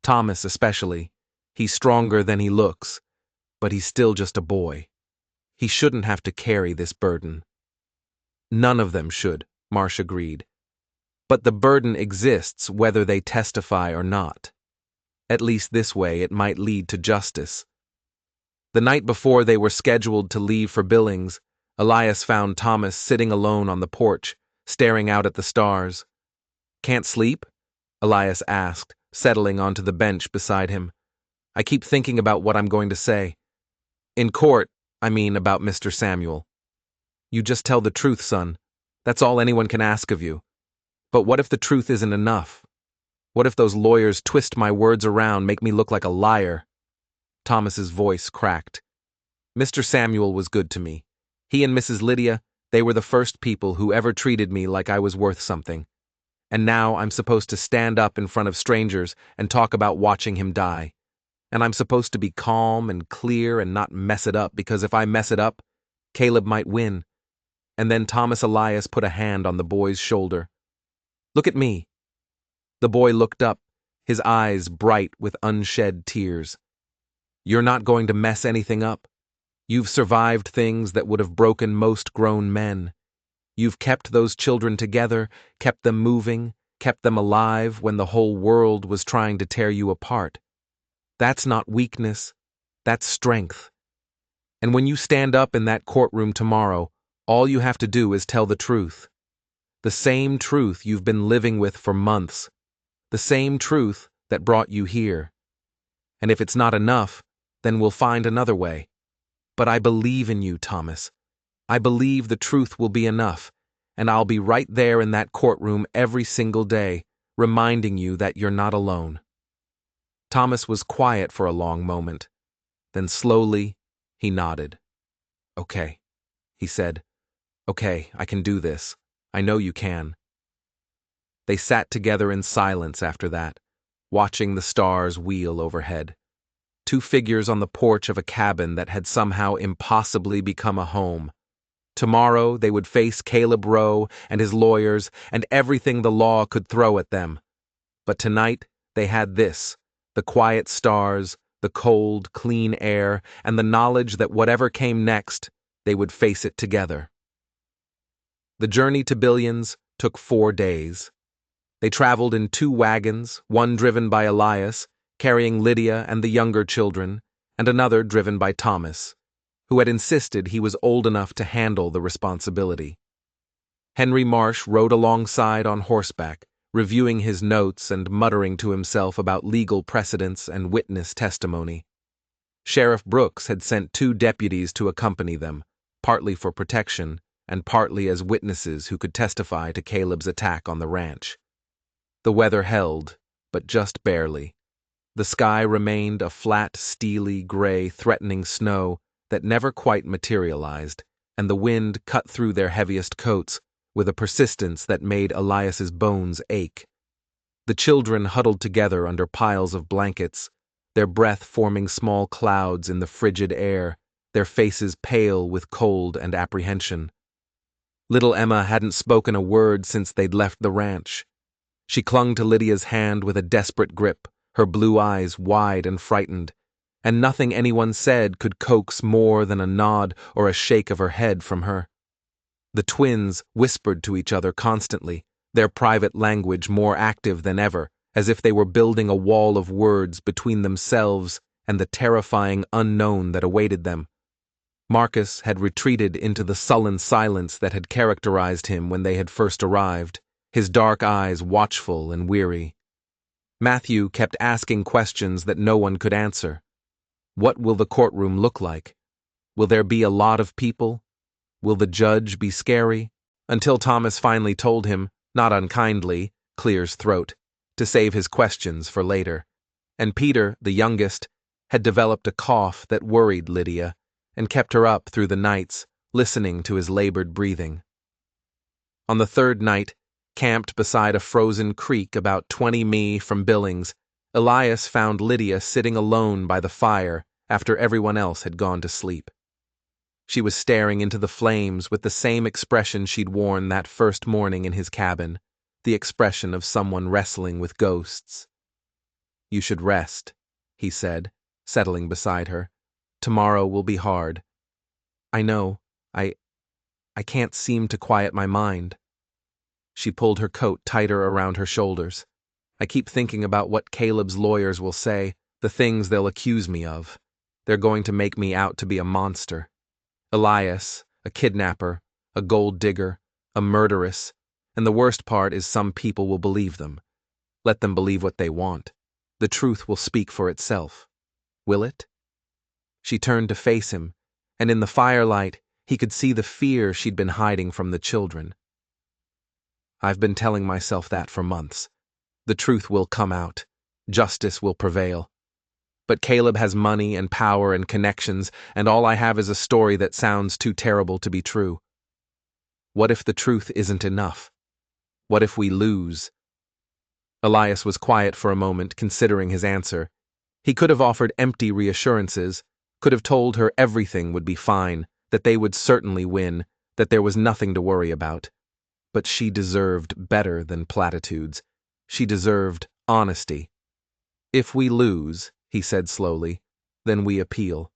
Thomas especially. He's stronger than he looks, but he's still just a boy. He shouldn't have to carry this burden. None of them should, Marsh agreed. But the burden exists whether they testify or not. At least this way it might lead to justice. The night before they were scheduled to leave for Billings, Elias found Thomas sitting alone on the porch, staring out at the stars. "Can't sleep?" Elias asked, settling onto the bench beside him. "I keep thinking about what I'm going to say. In court, I mean about Mr. Samuel. You just tell the truth, son. That's all anyone can ask of you. But what if the truth isn't enough? What if those lawyers twist my words around, make me look like a liar?" Thomas's voice cracked. "Mr. Samuel was good to me. He and Mrs. Lydia, they were the first people who ever treated me like I was worth something. And now I'm supposed to stand up in front of strangers and talk about watching him die. And I'm supposed to be calm and clear and not mess it up, because if I mess it up, Caleb might win." And then Thomas Elias put a hand on the boy's shoulder. "Look at me." The boy looked up, his eyes bright with unshed tears. "You're not going to mess anything up. You've survived things that would have broken most grown men. You've kept those children together, kept them moving, kept them alive when the whole world was trying to tear you apart. That's not weakness, that's strength. And when you stand up in that courtroom tomorrow, all you have to do is tell the truth. The same truth you've been living with for months. The same truth that brought you here. And if it's not enough, then we'll find another way. But I believe in you, Thomas. I believe the truth will be enough, and I'll be right there in that courtroom every single day, reminding you that you're not alone." Thomas was quiet for a long moment. Then slowly, he nodded. "Okay," he said. "Okay, I can do this. I know you can." They sat together in silence after that, watching the stars wheel overhead. Two figures on the porch of a cabin that had somehow impossibly become a home. Tomorrow they would face Caleb Rowe and his lawyers and everything the law could throw at them. But tonight they had this: the quiet stars, the cold, clean air, and the knowledge that whatever came next, they would face it together. The journey to Billions took 4 days. They traveled in 2 wagons, one driven by Elias, carrying Lydia and the younger children, and another driven by Thomas, who had insisted he was old enough to handle the responsibility. Henry Marsh rode alongside on horseback, reviewing his notes and muttering to himself about legal precedents and witness testimony. Sheriff Brooks had sent 2 deputies to accompany them, partly for protection and partly as witnesses who could testify to Caleb's attack on the ranch. The weather held, but just barely. The sky remained a flat, steely, gray, threatening snow that never quite materialized, and the wind cut through their heaviest coats with a persistence that made Elias's bones ache. The children huddled together under piles of blankets, their breath forming small clouds in the frigid air, their faces pale with cold and apprehension. Little Emma hadn't spoken a word since they'd left the ranch. She clung to Lydia's hand with a desperate grip, her blue eyes wide and frightened, and nothing anyone said could coax more than a nod or a shake of her head from her. The twins whispered to each other constantly, their private language more active than ever, as if they were building a wall of words between themselves and the terrifying unknown that awaited them. Marcus had retreated into the sullen silence that had characterized him when they had first arrived, his dark eyes watchful and weary. Matthew kept asking questions that no one could answer. What will the courtroom look like? Will there be a lot of people? Will the judge be scary? Until Thomas finally told him, not unkindly, clear's throat, to save his questions for later. And Peter, the youngest, had developed a cough that worried Lydia and kept her up through the nights, listening to his labored breathing. On the 3rd night, camped beside a frozen creek about 20 mi from Billings, Elias found Lydia sitting alone by the fire after everyone else had gone to sleep. She was staring into the flames with the same expression she'd worn that first morning in his cabin, the expression of someone wrestling with ghosts. "You should rest," he said, settling beside her. "Tomorrow will be hard." "I know. I can't seem to quiet my mind." She pulled her coat tighter around her shoulders. "I keep thinking about what Caleb's lawyers will say, the things they'll accuse me of. They're going to make me out to be a monster. Elias, a kidnapper, a gold digger, a murderess, and the worst part is some people will believe them. Let them believe what they want. The truth will speak for itself. Will it? She turned to face him, and in the firelight, he could see the fear she'd been hiding from the children. I've been telling myself that for months. The truth will come out. Justice will prevail. But Caleb has money and power and connections, and all I have is a story that sounds too terrible to be true. What if the truth isn't enough? What if we lose? Elias was quiet for a moment, considering his answer. He could have offered empty reassurances, could have told her everything would be fine, that they would certainly win, that there was nothing to worry about. But she deserved better than platitudes. She deserved honesty. If we lose, he said slowly, then we appeal.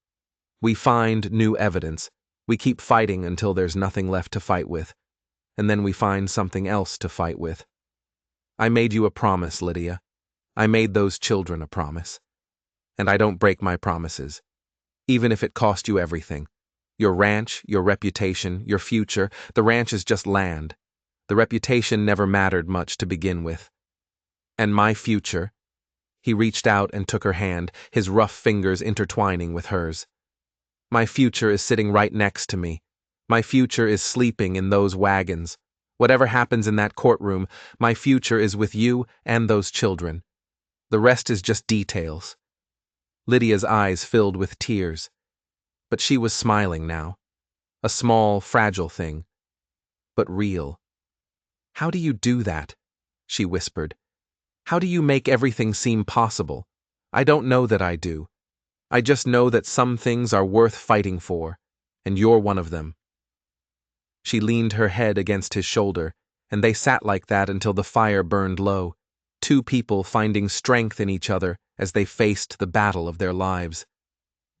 We find new evidence. We keep fighting until there's nothing left to fight with. And then we find something else to fight with. I made you a promise, Lydia. I made those children a promise. And I don't break my promises. Even if it cost you everything. Your ranch, your reputation, your future. The ranch is just land. The reputation never mattered much to begin with. And my future. He reached out and took her hand, his rough fingers intertwining with hers. My future is sitting right next to me. My future is sleeping in those wagons. Whatever happens in that courtroom, my future is with you and those children. The rest is just details. Lydia's eyes filled with tears. But she was smiling now. A small, fragile thing. But real. How do you do that? She whispered. How do you make everything seem possible? I don't know that I do. I just know that some things are worth fighting for, and you're one of them. She leaned her head against his shoulder, and they sat like that until the fire burned low, two people finding strength in each other as they faced the battle of their lives.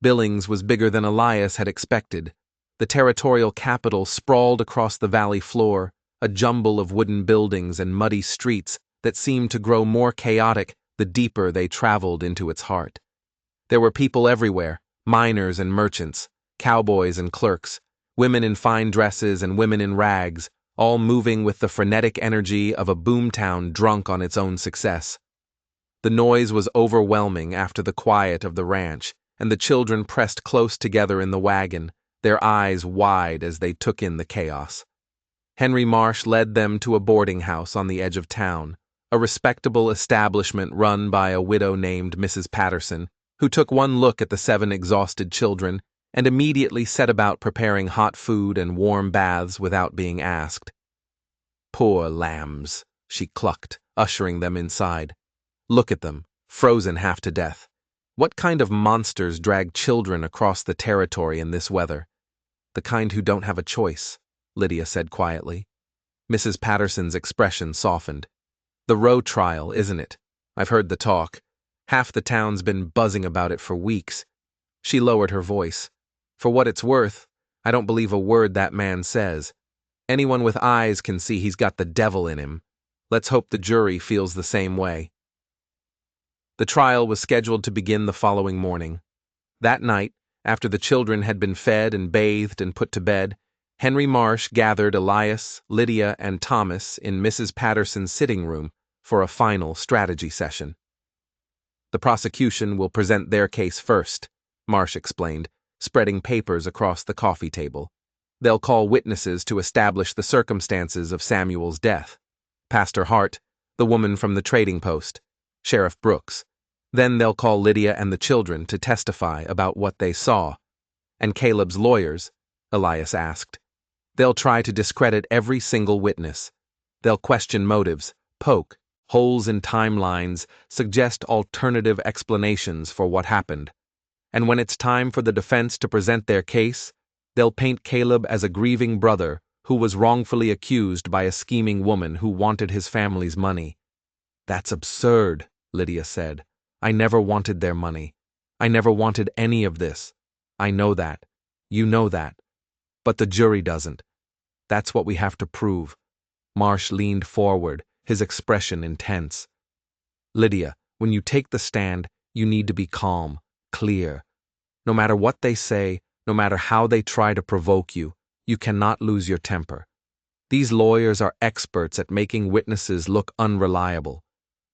Billings was bigger than Elias had expected. The territorial capital sprawled across the valley floor, a jumble of wooden buildings and muddy streets that seemed to grow more chaotic the deeper they traveled into its heart. There were people everywhere, miners and merchants, cowboys and clerks, women in fine dresses and women in rags, all moving with the frenetic energy of a boomtown drunk on its own success. The noise was overwhelming after the quiet of the ranch, and the children pressed close together in the wagon, their eyes wide as they took in the chaos. Henry Marsh led them to a boarding house on the edge of town, a respectable establishment run by a widow named Mrs. Patterson, who took one look at the 7 exhausted children and immediately set about preparing hot food and warm baths without being asked. Poor lambs, she clucked, ushering them inside. Look at them, frozen half to death. What kind of monsters drag children across the territory in this weather? The kind who don't have a choice, Lydia said quietly. Mrs. Patterson's expression softened. The Roe trial, isn't it? I've heard the talk. Half the town's been buzzing about it for weeks. She lowered her voice. For what it's worth, I don't believe a word that man says. Anyone with eyes can see he's got the devil in him. Let's hope the jury feels the same way. The trial was scheduled to begin the following morning. That night, after the children had been fed and bathed and put to bed, Henry Marsh gathered Elias, Lydia, and Thomas in Mrs. Patterson's sitting room for a final strategy session. The prosecution will present their case first, Marsh explained, spreading papers across the coffee table. They'll call witnesses to establish the circumstances of Samuel's death. Pastor Hart, the woman from the trading post, Sheriff Brooks. Then they'll call Lydia and the children to testify about what they saw. And Caleb's lawyers, Elias asked. They'll try to discredit every single witness. They'll question motives, poke holes in timelines, suggest alternative explanations for what happened. And when it's time for the defense to present their case, they'll paint Caleb as a grieving brother who was wrongfully accused by a scheming woman who wanted his family's money. That's absurd, Lydia said. I never wanted their money. I never wanted any of this. I know that. You know that. But the jury doesn't. That's what we have to prove. Marsh leaned forward, his expression intense. Lydia, when you take the stand, you need to be calm, clear. No matter what they say, no matter how they try to provoke you, You cannot lose your temper. These lawyers are experts at making witnesses look unreliable.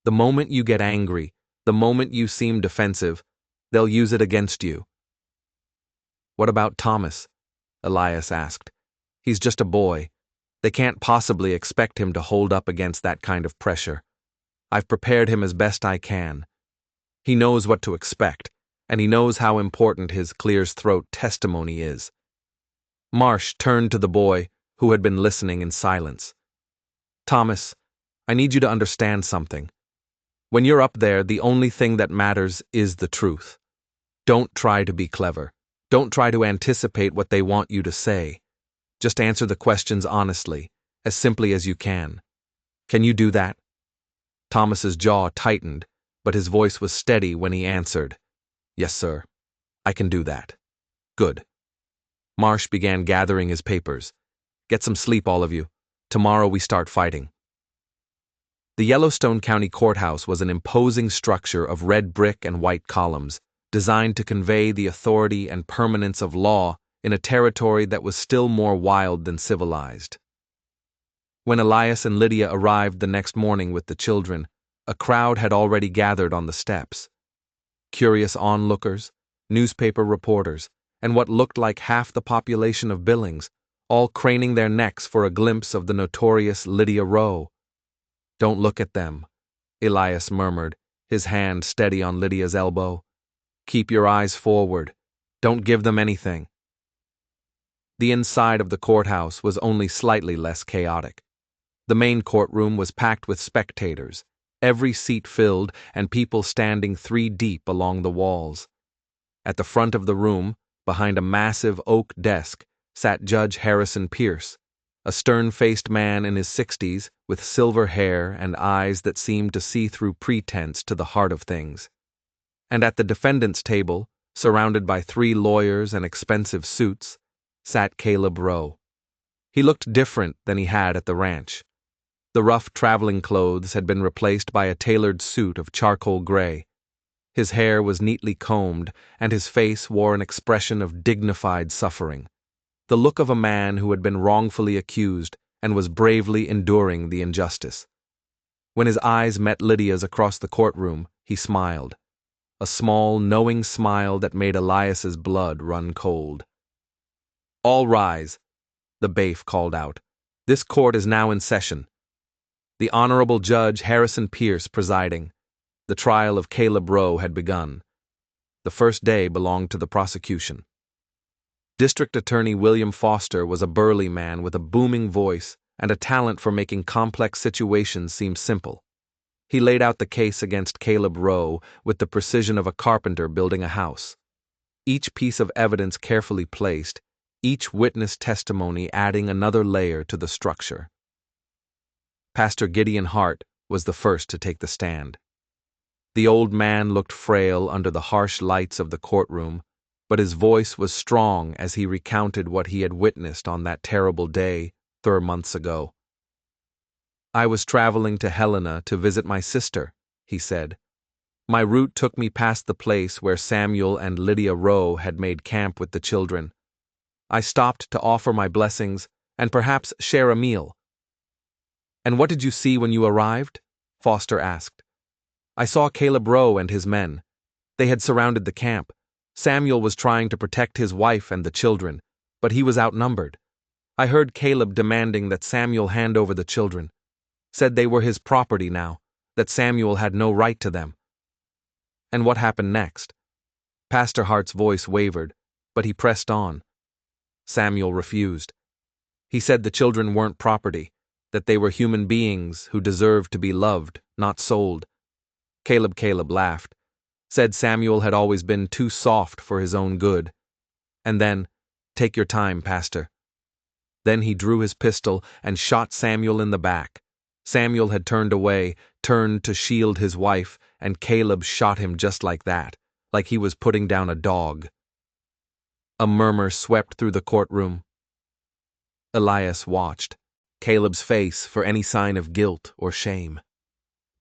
The moment you get angry, the moment you seem defensive, they'll use it against you." "What about Thomas?" Elias asked. "He's just a boy. They can't possibly expect him to hold up against that kind of pressure. I've prepared him as best I can. He knows what to expect, and he knows how important his clear-throat testimony is." Marsh turned to the boy, who had been listening in silence. "Thomas, I need you to understand something. When you're up there, the only thing that matters is the truth. Don't try to be clever. Don't try to anticipate what they want you to say. Just answer the questions honestly, as simply as you can. Can you do that?" Thomas's jaw tightened, but his voice was steady when he answered, "Yes, sir. I can do that." "Good." Marsh began gathering his papers. "Get some sleep, all of you. Tomorrow we start fighting." The Yellowstone County Courthouse was an imposing structure of red brick and white columns, designed to convey the authority and permanence of law in a territory that was still more wild than civilized. When Elias and Lydia arrived the next morning with the children, a crowd had already gathered on the steps. Curious onlookers, newspaper reporters, and what looked like half the population of Billings, all craning their necks for a glimpse of the notorious Lydia Rowe. "Don't look at them," Elias murmured, his hand steady on Lydia's elbow. "Keep your eyes forward. Don't give them anything." The inside of the courthouse was only slightly less chaotic. The main courtroom was packed with spectators, every seat filled and people standing 3 deep along the walls. At the front of the room, behind a massive oak desk, sat Judge Harrison Pierce, a stern-faced man in his 60s with silver hair and eyes that seemed to see through pretense to the heart of things. And at the defendant's table, surrounded by 3 lawyers and expensive suits, sat Caleb Rowe. He looked different than he had at the ranch. The rough traveling clothes had been replaced by a tailored suit of charcoal gray. His hair was neatly combed, and his face wore an expression of dignified suffering, the look of a man who had been wrongfully accused and was bravely enduring the injustice. When his eyes met Lydia's across the courtroom, he smiled, a small, knowing smile that made Elias's blood run cold. "All rise," the bailiff called out. "This court is now in session. The Honorable Judge Harrison Pierce presiding." The trial of Caleb Rowe had begun. The first day belonged to the prosecution. District Attorney William Foster was a burly man with a booming voice and a talent for making complex situations seem simple. He laid out the case against Caleb Rowe with the precision of a carpenter building a house. Each piece of evidence carefully placed, each witness testimony adding another layer to the structure. Pastor Gideon Hart was the first to take the stand. The old man looked frail under the harsh lights of the courtroom, but his voice was strong as he recounted what he had witnessed on that terrible day 3 months ago. "I was traveling to Helena to visit my sister," he said. "My route took me past the place where Samuel and Lydia Rowe had made camp with the children. I stopped to offer my blessings and perhaps share a meal." "And what did you see when you arrived?" Foster asked. "I saw Caleb Rowe and his men. They had surrounded the camp. Samuel was trying to protect his wife and the children, but he was outnumbered. I heard Caleb demanding that Samuel hand over the children. Said they were his property now, that Samuel had no right to them." "And what happened next?" Pastor Hart's voice wavered, but he pressed on. "Samuel refused. He said the children weren't property, that they were human beings who deserved to be loved, not sold. Caleb laughed, said Samuel had always been too soft for his own good. And then, take your time, Pastor." Then he drew his pistol and shot Samuel in the back. Samuel had turned away, turned to shield his wife, and Caleb shot him just like that, like he was putting down a dog. A murmur swept through the courtroom. Elias watched Caleb's face for any sign of guilt or shame.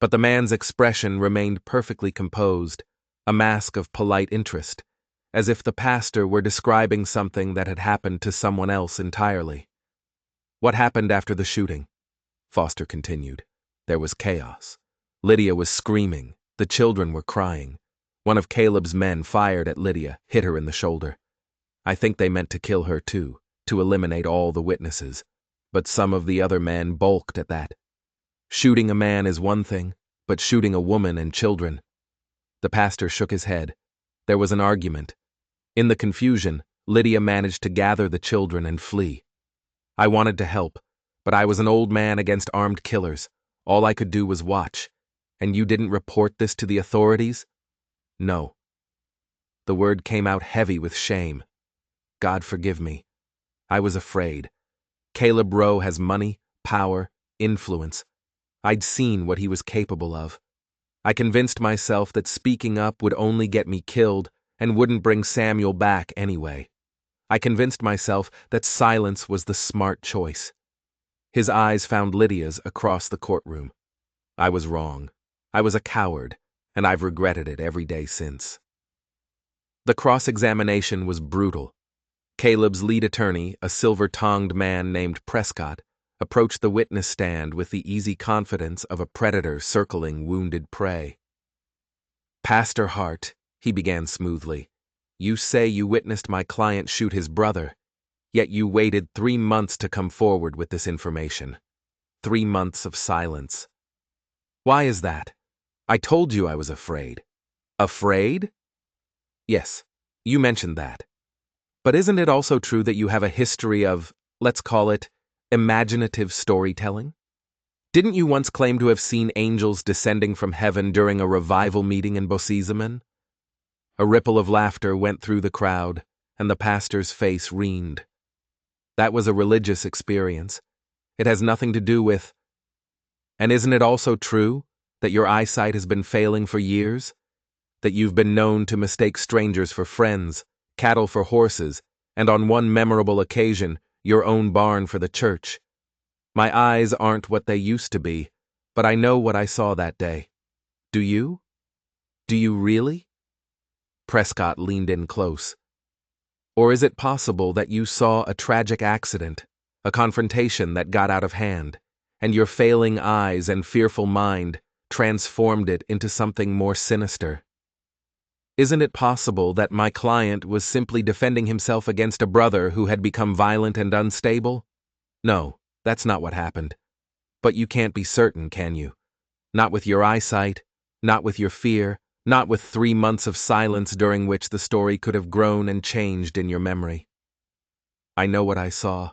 But the man's expression remained perfectly composed, a mask of polite interest, as if the pastor were describing something that had happened to someone else entirely. What happened after the shooting? Foster continued. There was chaos. Lydia was screaming. The children were crying. One of Caleb's men fired at Lydia, hit her in the shoulder. I think they meant to kill her too, to eliminate all the witnesses. But some of the other men balked at that. Shooting a man is one thing, but shooting a woman and children. The pastor shook his head. There was an argument. In the confusion, Lydia managed to gather the children and flee. I wanted to help, but I was an old man against armed killers. All I could do was watch. And you didn't report this to the authorities? No. The word came out heavy with shame. God forgive me. I was afraid. Caleb Rowe has money, power, influence. I'd seen what he was capable of. I convinced myself that speaking up would only get me killed and wouldn't bring Samuel back anyway. I convinced myself that silence was the smart choice. His eyes found Lydia's across the courtroom. I was wrong. I was a coward, and I've regretted it every day since. The cross-examination was brutal. Caleb's lead attorney, a silver-tongued man named Prescott, approached the witness stand with the easy confidence of a predator circling wounded prey. Pastor Hart, he began smoothly, you say you witnessed my client shoot his brother, yet you waited 3 months to come forward with this information. 3 months of silence. Why is that? I told you I was afraid. Afraid? Yes, you mentioned that. But isn't it also true that you have a history of, let's call it, imaginative storytelling? Didn't you once claim to have seen angels descending from heaven during a revival meeting in Bosezeman? A ripple of laughter went through the crowd, and the pastor's face reened. That was a religious experience. It has nothing to do with... And isn't it also true that your eyesight has been failing for years? That you've been known to mistake strangers for friends, cattle for horses, and on one memorable occasion, your own barn for the church? My eyes aren't what they used to be, but I know what I saw that day. Do you? Do you really? Prescott leaned in close. Or is it possible that you saw a tragic accident, a confrontation that got out of hand, and your failing eyes and fearful mind transformed it into something more sinister? Isn't it possible that my client was simply defending himself against a brother who had become violent and unstable? No, that's not what happened. But you can't be certain, can you? Not with your eyesight, not with your fear, not with 3 months of silence during which the story could have grown and changed in your memory. I know what I saw.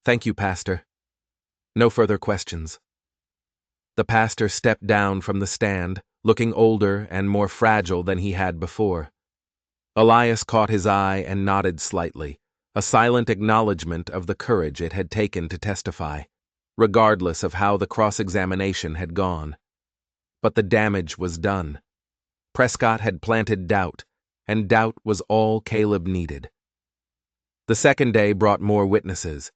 Thank you, Pastor. No further questions. The pastor stepped down from the stand, looking older and more fragile than he had before. Elias caught his eye and nodded slightly, a silent acknowledgement of the courage it had taken to testify, regardless of how the cross-examination had gone. But the damage was done. Prescott had planted doubt, and doubt was all Caleb needed. The second day brought more witnesses.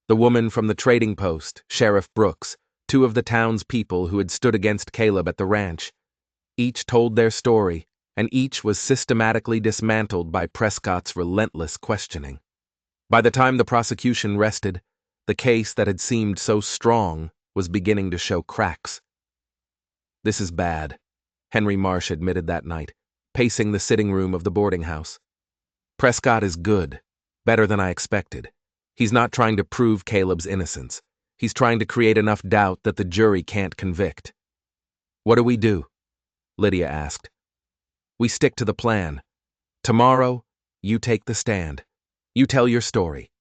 The woman from the trading post, Sheriff Brooks, 2 of the town's people who had stood against Caleb at the ranch. Each told their story, and each was systematically dismantled by Prescott's relentless questioning. By the time the prosecution rested, the case that had seemed so strong was beginning to show cracks. This is bad, Henry Marsh admitted that night, pacing the sitting room of the boarding house. Prescott is good, better than I expected. He's not trying to prove Caleb's innocence. He's trying to create enough doubt that the jury can't convict. What do we do? Lydia asked. We stick to the plan. Tomorrow, you take the stand. You tell your story.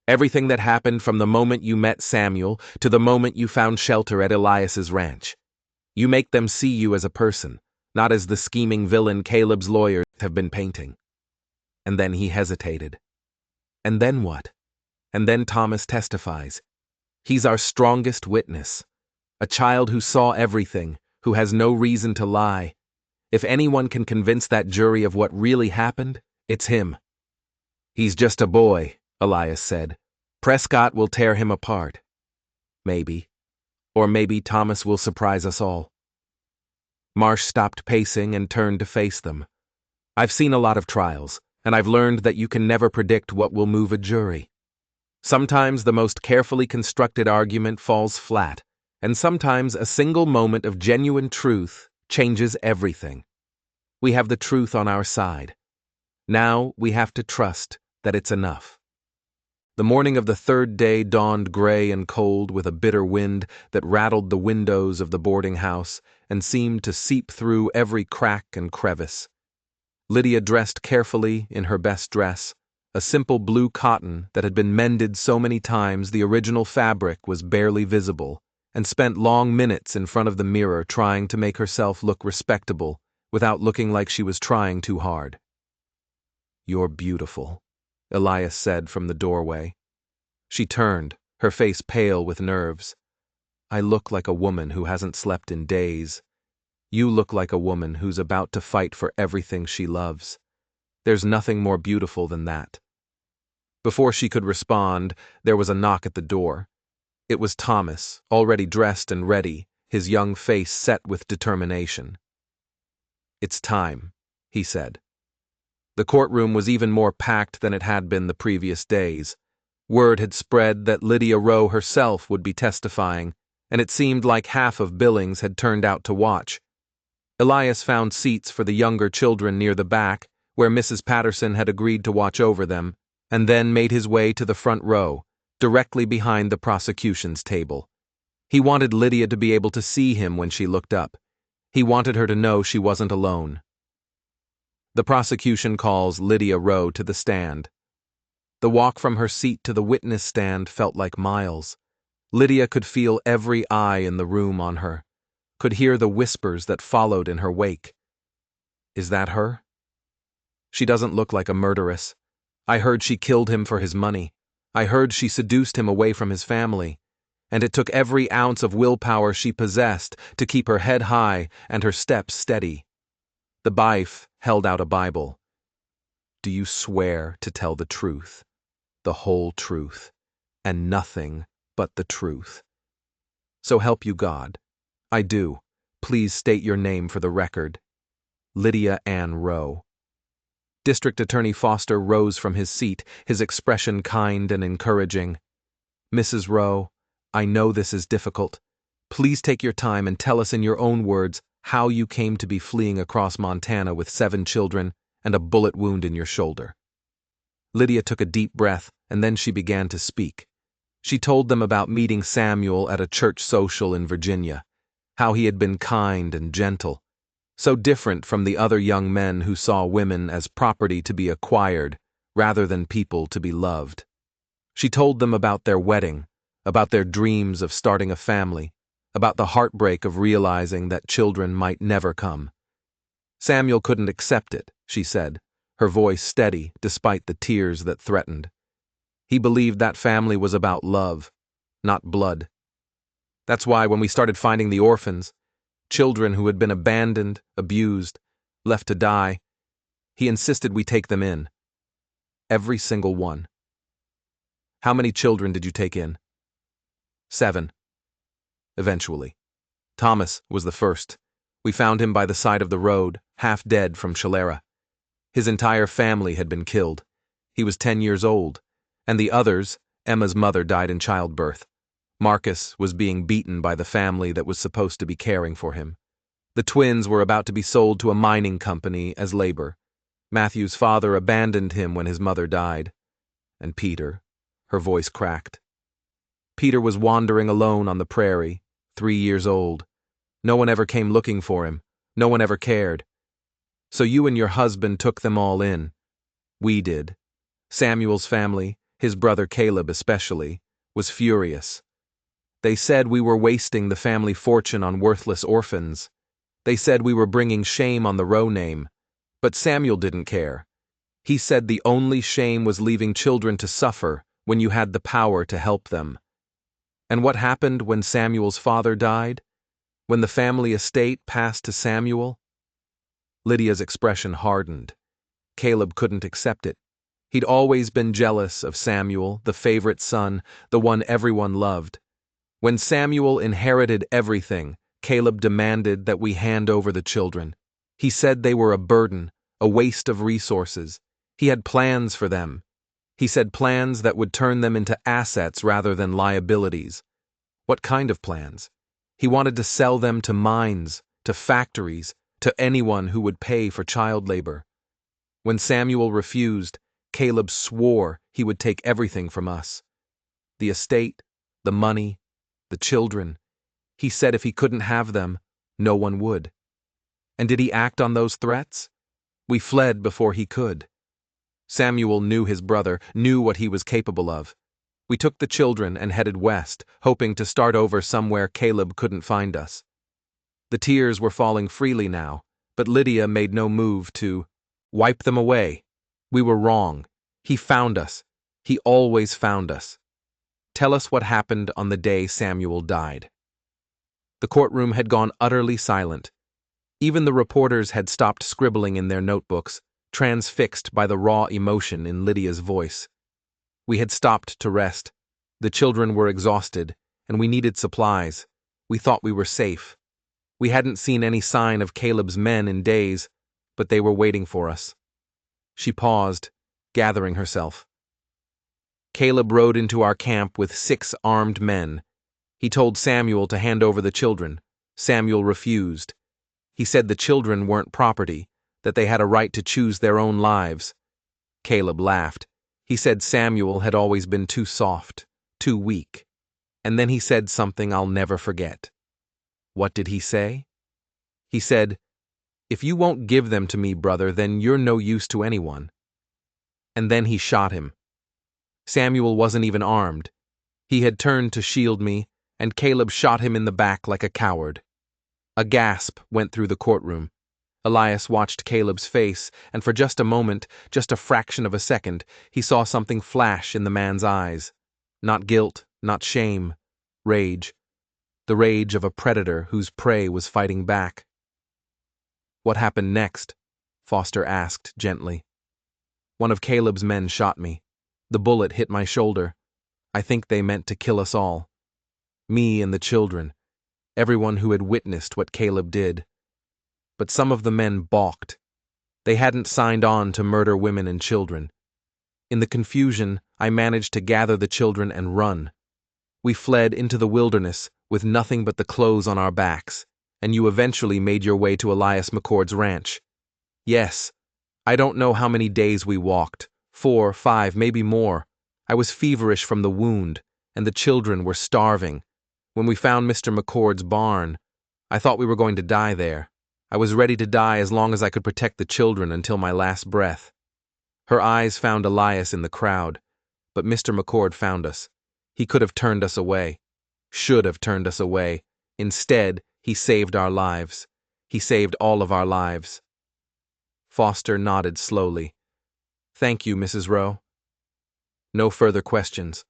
Everything that happened from the moment you met Samuel to the moment you found shelter at Elias's ranch. You make them see you as a person, not as the scheming villain Caleb's lawyers have been painting. And then he hesitated. And then what? And then Thomas testifies. He's our strongest witness. A child who saw everything, who has no reason to lie. If anyone can convince that jury of what really happened, it's him. He's just a boy, Elias said. Prescott will tear him apart. Maybe. Or maybe Thomas will surprise us all. Marsh stopped pacing and turned to face them. I've seen a lot of trials, and I've learned that you can never predict what will move a jury. Sometimes the most carefully constructed argument falls flat, and sometimes a single moment of genuine truth changes everything. We have the truth on our side. Now we have to trust that it's enough. The morning of the third day dawned gray and cold with a bitter wind that rattled the windows of the boarding house and seemed to seep through every crack and crevice. Lydia dressed carefully in her best dress, a simple blue cotton that had been mended so many times the original fabric was barely visible, and spent long minutes in front of the mirror trying to make herself look respectable without looking like she was trying too hard. "You're beautiful," Elias said from the doorway. She turned, her face pale with nerves. "I look like a woman who hasn't slept in days. You look like a woman who's about to fight for everything she loves. There's nothing more beautiful than that." Before she could respond, there was a knock at the door. It was Thomas, already dressed and ready, his young face set with determination. "It's time," he said. The courtroom was even more packed than it had been the previous days. Word had spread that Lydia Rowe herself would be testifying, and it seemed like half of Billings had turned out to watch. Elias found seats for the younger children near the back, where Mrs. Patterson had agreed to watch over them, and then made his way to the front row, directly behind the prosecution's table. He wanted Lydia to be able to see him when she looked up. He wanted her to know she wasn't alone. The prosecution calls Lydia Rowe to the stand. The walk from her seat to the witness stand felt like miles. Lydia could feel every eye in the room on her, could hear the whispers that followed in her wake. "Is that her? She doesn't look like a murderess. I heard she killed him for his money. I heard she seduced him away from his family. And it took every ounce of willpower she possessed to keep her head high and her steps steady." The bailiff held out a Bible. "Do you swear to tell the truth, the whole truth, and nothing but the truth?" "So help you God." "I do. Please state your name for the record." "Lydia Ann Rowe." District Attorney Foster rose from his seat, his expression kind and encouraging. "Mrs. Rowe, I know this is difficult. Please take your time and tell us in your own words how you came to be fleeing across Montana with 7 children and a bullet wound in your shoulder." Lydia took a deep breath, and then she began to speak. She told them about meeting Samuel at a church social in Virginia, how he had been kind and gentle, so different from the other young men who saw women as property to be acquired rather than people to be loved. She told them about their wedding, about their dreams of starting a family, about the heartbreak of realizing that children might never come. Samuel couldn't accept it, she said, her voice steady despite the tears that threatened. He believed that family was about love, not blood. That's why when we started finding the orphans, children who had been abandoned, abused, left to die, he insisted we take them in. Every single one. "How many children did you take in?" 7. Eventually. Thomas was the first. We found him by the side of the road, half dead from cholera. His entire family had been killed. He was 10 years old, and the others, Emma's mother died in childbirth. Marcus was being beaten by the family that was supposed to be caring for him. The twins were about to be sold to a mining company as labor. Matthew's father abandoned him when his mother died. And Peter, her voice cracked. Peter was wandering alone on the prairie, 3 years old. No one ever came looking for him. No one ever cared. So you and your husband took them all in. We did. Samuel's family, his brother Caleb especially, was furious. They said we were wasting the family fortune on worthless orphans. They said we were bringing shame on the Rowe name. But Samuel didn't care. He said the only shame was leaving children to suffer when you had the power to help them. And what happened when Samuel's father died? When the family estate passed to Samuel? Lydia's expression hardened. Caleb couldn't accept it. He'd always been jealous of Samuel, the favorite son, the one everyone loved. When Samuel inherited everything, Caleb demanded that we hand over the children. He said they were a burden, a waste of resources. He had plans for them. He said plans that would turn them into assets rather than liabilities. What kind of plans? He wanted to sell them to mines, to factories, to anyone who would pay for child labor. When Samuel refused, Caleb swore he would take everything from us. The estate, the money, the children. He said if he couldn't have them, no one would. And did he act on those threats? We fled before he could. Samuel knew his brother, knew what he was capable of. We took the children and headed west, hoping to start over somewhere Caleb couldn't find us. The tears were falling freely now, but Lydia made no move to wipe them away. We were wrong. He found us. He always found us. Tell us what happened on the day Samuel died. The courtroom had gone utterly silent. Even the reporters had stopped scribbling in their notebooks, transfixed by the raw emotion in Lydia's voice. We had stopped to rest. The children were exhausted, and we needed supplies. We thought we were safe. We hadn't seen any sign of Caleb's men in days, but they were waiting for us. She paused, gathering herself. Caleb rode into our camp with 6 armed men. He told Samuel to hand over the children. Samuel refused. He said the children weren't property, that they had a right to choose their own lives. Caleb laughed. He said Samuel had always been too soft, too weak. And then he said something I'll never forget. What did he say? He said, "If you won't give them to me, brother, then you're no use to anyone." And then he shot him. Samuel wasn't even armed. He had turned to shield me, and Caleb shot him in the back like a coward. A gasp went through the courtroom. Elias watched Caleb's face, and for just a moment, just a fraction of a second, he saw something flash in the man's eyes. Not guilt, not shame. Rage. The rage of a predator whose prey was fighting back. "What happened next?" Foster asked gently. "One of Caleb's men shot me. The bullet hit my shoulder. I think they meant to kill us all. Me and the children. Everyone who had witnessed what Caleb did. But some of the men balked. They hadn't signed on to murder women and children. In the confusion, I managed to gather the children and run. We fled into the wilderness with nothing but the clothes on our backs, and you eventually made your way to Elias McCord's ranch. Yes, I don't know how many days we walked, 4, 5, maybe more. I was feverish from the wound, and the children were starving. When we found Mr. McCord's barn, I thought we were going to die there. I was ready to die as long as I could protect the children until my last breath." Her eyes found Elias in the crowd, but Mr. McCord found us. He could have turned us away. Should have turned us away. Instead, he saved our lives. He saved all of our lives. Foster nodded slowly. "Thank you, Mrs. Rowe." No further questions.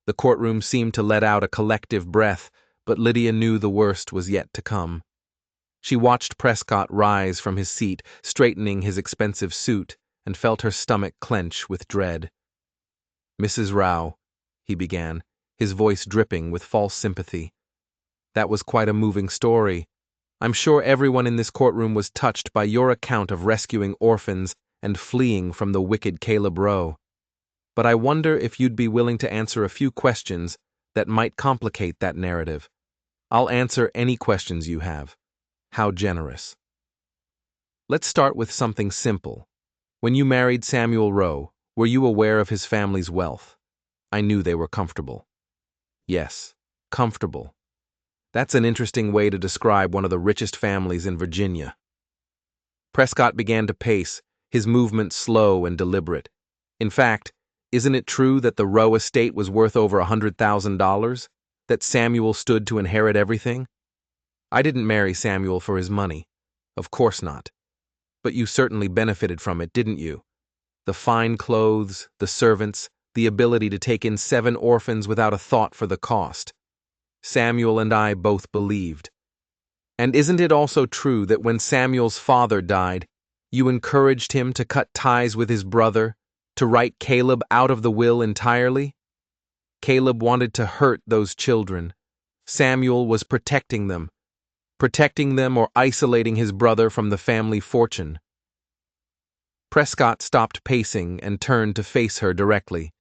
The courtroom seemed to let out a collective breath, but Lydia knew the worst was yet to come. She watched Prescott rise from his seat, straightening his expensive suit, and felt her stomach clench with dread. "Mrs. Rowe," he began, his voice dripping with false sympathy. "That was quite a moving story. I'm sure everyone in this courtroom was touched by your account of rescuing orphans and fleeing from the wicked Caleb Rowe. But I wonder if you'd be willing to answer a few questions that might complicate that narrative. I'll answer any questions you have. How generous." "Let's start with something simple. When you married Samuel Rowe, were you aware of his family's wealth?" "I knew they were comfortable." "Yes, comfortable. That's an interesting way to describe one of the richest families in Virginia." Prescott began to pace, his movements slow and deliberate. "In fact, isn't it true that the Rowe estate was worth over $100,000? That Samuel stood to inherit everything?" "I didn't marry Samuel for his money. Of course not. But you certainly benefited from it, didn't you? The fine clothes, the servants, the ability to take in 7 orphans without a thought for the cost. Samuel and I both believed. And isn't it also true that when Samuel's father died, you encouraged him to cut ties with his brother, to write Caleb out of the will entirely? Caleb wanted to hurt those children. Samuel was protecting them or isolating his brother from the family fortune. Prescott stopped pacing and turned to face her directly.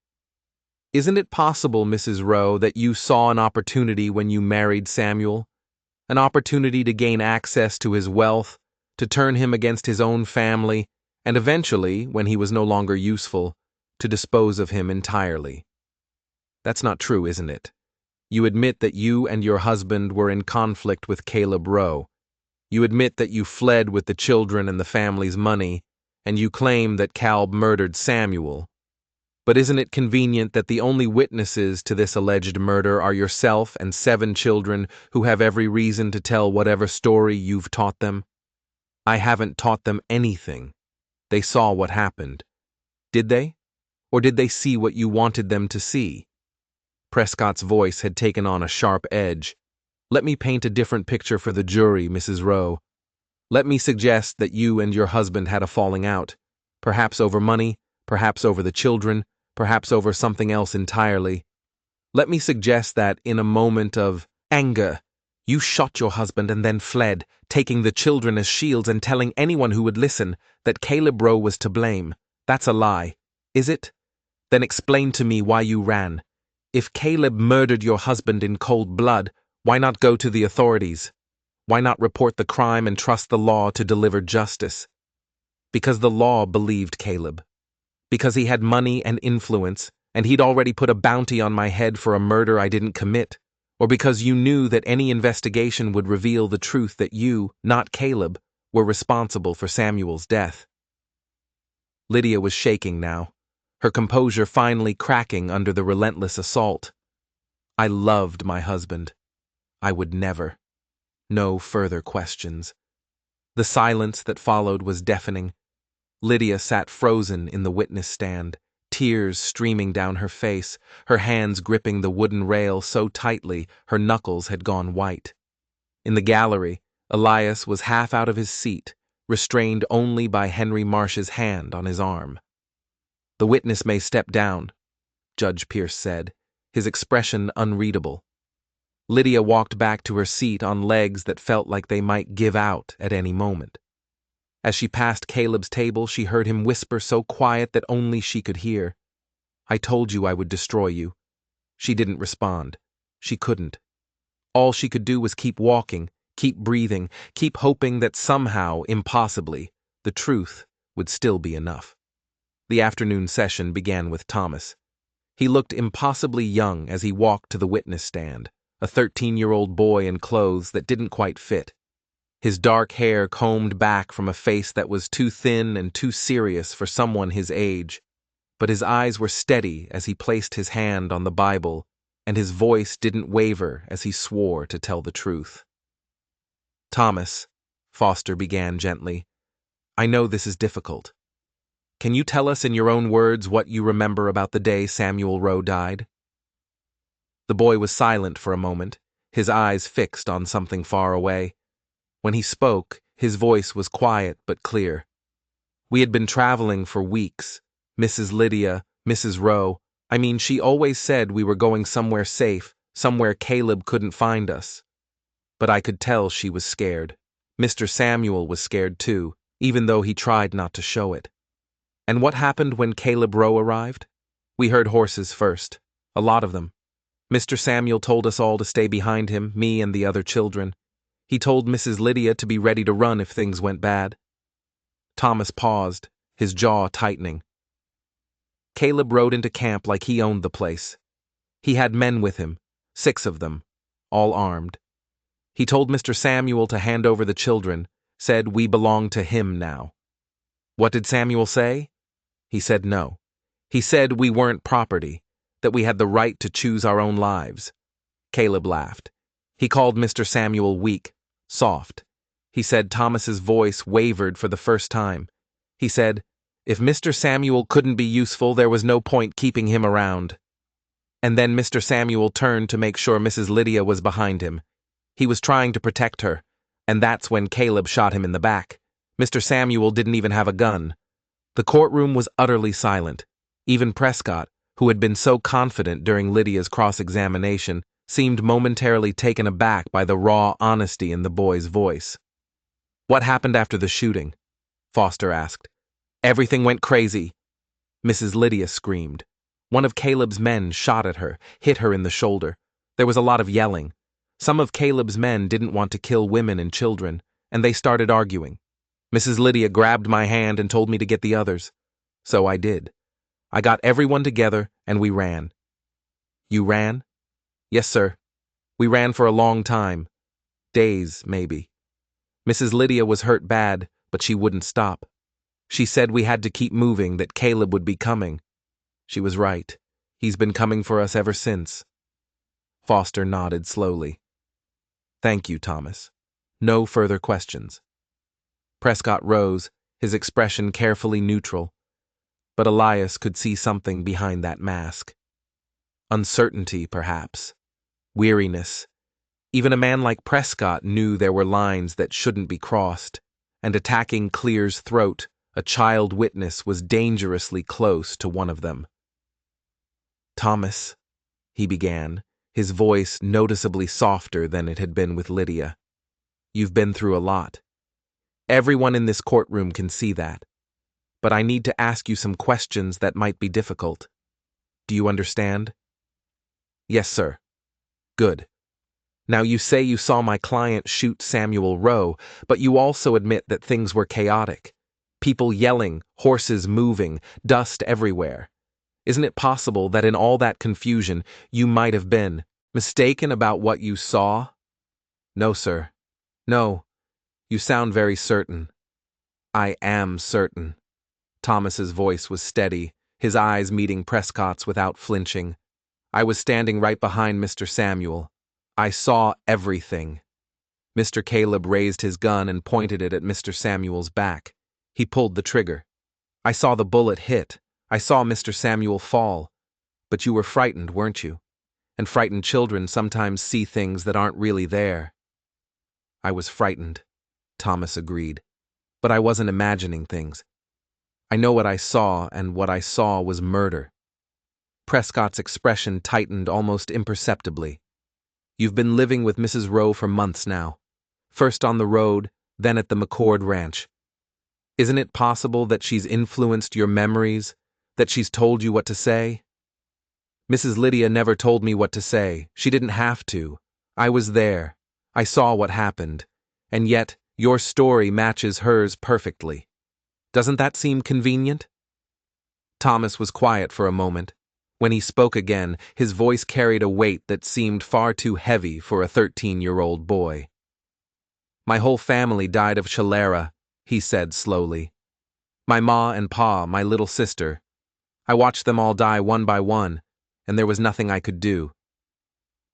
Isn't it possible, Mrs. Rowe, that you saw an opportunity when you married Samuel? An opportunity to gain access to his wealth, to turn him against his own family, and eventually, when he was no longer useful, to dispose of him entirely. That's not true, isn't it? You admit that you and your husband were in conflict with Caleb Rowe. You admit that you fled with the children and the family's money, and you claim that Calb murdered Samuel. But isn't it convenient that the only witnesses to this alleged murder are yourself and 7 children who have every reason to tell whatever story you've taught them? I haven't taught them anything. They saw what happened. Did they? Or did they see what you wanted them to see? Prescott's voice had taken on a sharp edge. Let me paint a different picture for the jury, Mrs. Rowe. Let me suggest that you and your husband had a falling out, perhaps over money, perhaps over the children, perhaps over something else entirely. Let me suggest that, in a moment of anger, you shot your husband and then fled, taking the children as shields and telling anyone who would listen that Caleb Rowe was to blame. That's a lie. Is it? Then explain to me why you ran. If Caleb murdered your husband in cold blood, why not go to the authorities? Why not report the crime and trust the law to deliver justice? Because the law believed Caleb. Because he had money and influence, and he'd already put a bounty on my head for a murder I didn't commit, or because you knew that any investigation would reveal the truth that you, not Caleb, were responsible for Samuel's death. Lydia was shaking now, her composure finally cracking under the relentless assault. I loved my husband. I would never. No further questions. The silence that followed was deafening. Lydia sat frozen in the witness stand, tears streaming down her face, her hands gripping the wooden rail so tightly her knuckles had gone white. In the gallery, Elias was half out of his seat, restrained only by Henry Marsh's hand on his arm. The witness may step down, Judge Pierce said, his expression unreadable. Lydia walked back to her seat on legs that felt like they might give out at any moment. As she passed Caleb's table, she heard him whisper so quiet that only she could hear, I told you I would destroy you. She didn't respond. She couldn't. All she could do was keep walking, keep breathing, keep hoping that somehow, impossibly, the truth would still be enough. The afternoon session began with Thomas. He looked impossibly young as he walked to the witness stand, a 13-year-old boy in clothes that didn't quite fit. His dark hair combed back from a face that was too thin and too serious for someone his age, but his eyes were steady as he placed his hand on the Bible, and his voice didn't waver as he swore to tell the truth. Thomas, Foster began gently, I know this is difficult. Can you tell us in your own words what you remember about the day Samuel Rowe died? The boy was silent for a moment, his eyes fixed on something far away. When he spoke, his voice was quiet but clear. We had been traveling for weeks. Mrs. Lydia, Mrs. Rowe, she always said we were going somewhere safe, somewhere Caleb couldn't find us. But I could tell she was scared. Mr. Samuel was scared too, even though he tried not to show it. And what happened when Caleb Rowe arrived? We heard horses first, a lot of them. Mr. Samuel told us all to stay behind him, me and the other children. He told Mrs. Lydia to be ready to run if things went bad. Thomas paused, his jaw tightening. Caleb rode into camp like he owned the place. He had men with him, 6 of them, all armed. He told Mr. Samuel to hand over the children, said we belong to him now. What did Samuel say? He said no. He said we weren't property, that we had the right to choose our own lives. Caleb laughed. He called Mr. Samuel weak, soft. He said Thomas's voice wavered for the first time. He said, if Mr. Samuel couldn't be useful, there was no point keeping him around. And then Mr. Samuel turned to make sure Mrs. Lydia was behind him. He was trying to protect her, and that's when Caleb shot him in the back. Mr. Samuel didn't even have a gun. The courtroom was utterly silent. Even Prescott, who had been so confident during Lydia's cross-examination, seemed momentarily taken aback by the raw honesty in the boy's voice. What happened after the shooting? Foster asked. Everything went crazy. Mrs. Lydia screamed. One of Caleb's men shot at her, hit her in the shoulder. There was a lot of yelling. Some of Caleb's men didn't want to kill women and children, and they started arguing. Mrs. Lydia grabbed my hand and told me to get the others. So I did. I got everyone together, and we ran. You ran? Yes, sir. We ran for a long time. Days, maybe. Mrs. Lydia was hurt bad, but she wouldn't stop. She said we had to keep moving, that Caleb would be coming. She was right. He's been coming for us ever since. Foster nodded slowly. Thank you, Thomas. No further questions. Prescott rose, his expression carefully neutral, but Elias could see something behind that mask. Uncertainty, perhaps. Weariness. Even a man like Prescott knew there were lines that shouldn't be crossed, and attacking Clear's throat, a child witness was dangerously close to one of them. Thomas, he began, his voice noticeably softer than it had been with Lydia. You've been through a lot. Everyone in this courtroom can see that. But I need to ask you some questions that might be difficult. Do you understand? Yes, sir. Good. Now you say you saw my client shoot Samuel Rowe, but you also admit that things were chaotic. People yelling, horses moving, dust everywhere. Isn't it possible that in all that confusion you might have been mistaken about what you saw? No, sir. No. You sound very certain. I am certain. Thomas's voice was steady, his eyes meeting Prescott's without flinching. I was standing right behind Mr. Samuel. I saw everything. Mr. Caleb raised his gun and pointed it at Mr. Samuel's back. He pulled the trigger. I saw the bullet hit. I saw Mr. Samuel fall. But you were frightened, weren't you? And frightened children sometimes see things that aren't really there. I was frightened, Thomas agreed. But I wasn't imagining things. I know what I saw, and what I saw was murder. Prescott's expression tightened almost imperceptibly. You've been living with Mrs. Rowe for months now. First on the road, then at the McCord Ranch. Isn't it possible that she's influenced your memories, that she's told you what to say? Mrs. Lydia never told me what to say. She didn't have to. I was there. I saw what happened. And yet, your story matches hers perfectly. Doesn't that seem convenient? Thomas was quiet for a moment. When he spoke again, his voice carried a weight that seemed far too heavy for a 13-year-old boy. My whole family died of cholera, he said slowly. My ma and pa, my little sister. I watched them all die one by one, and there was nothing I could do.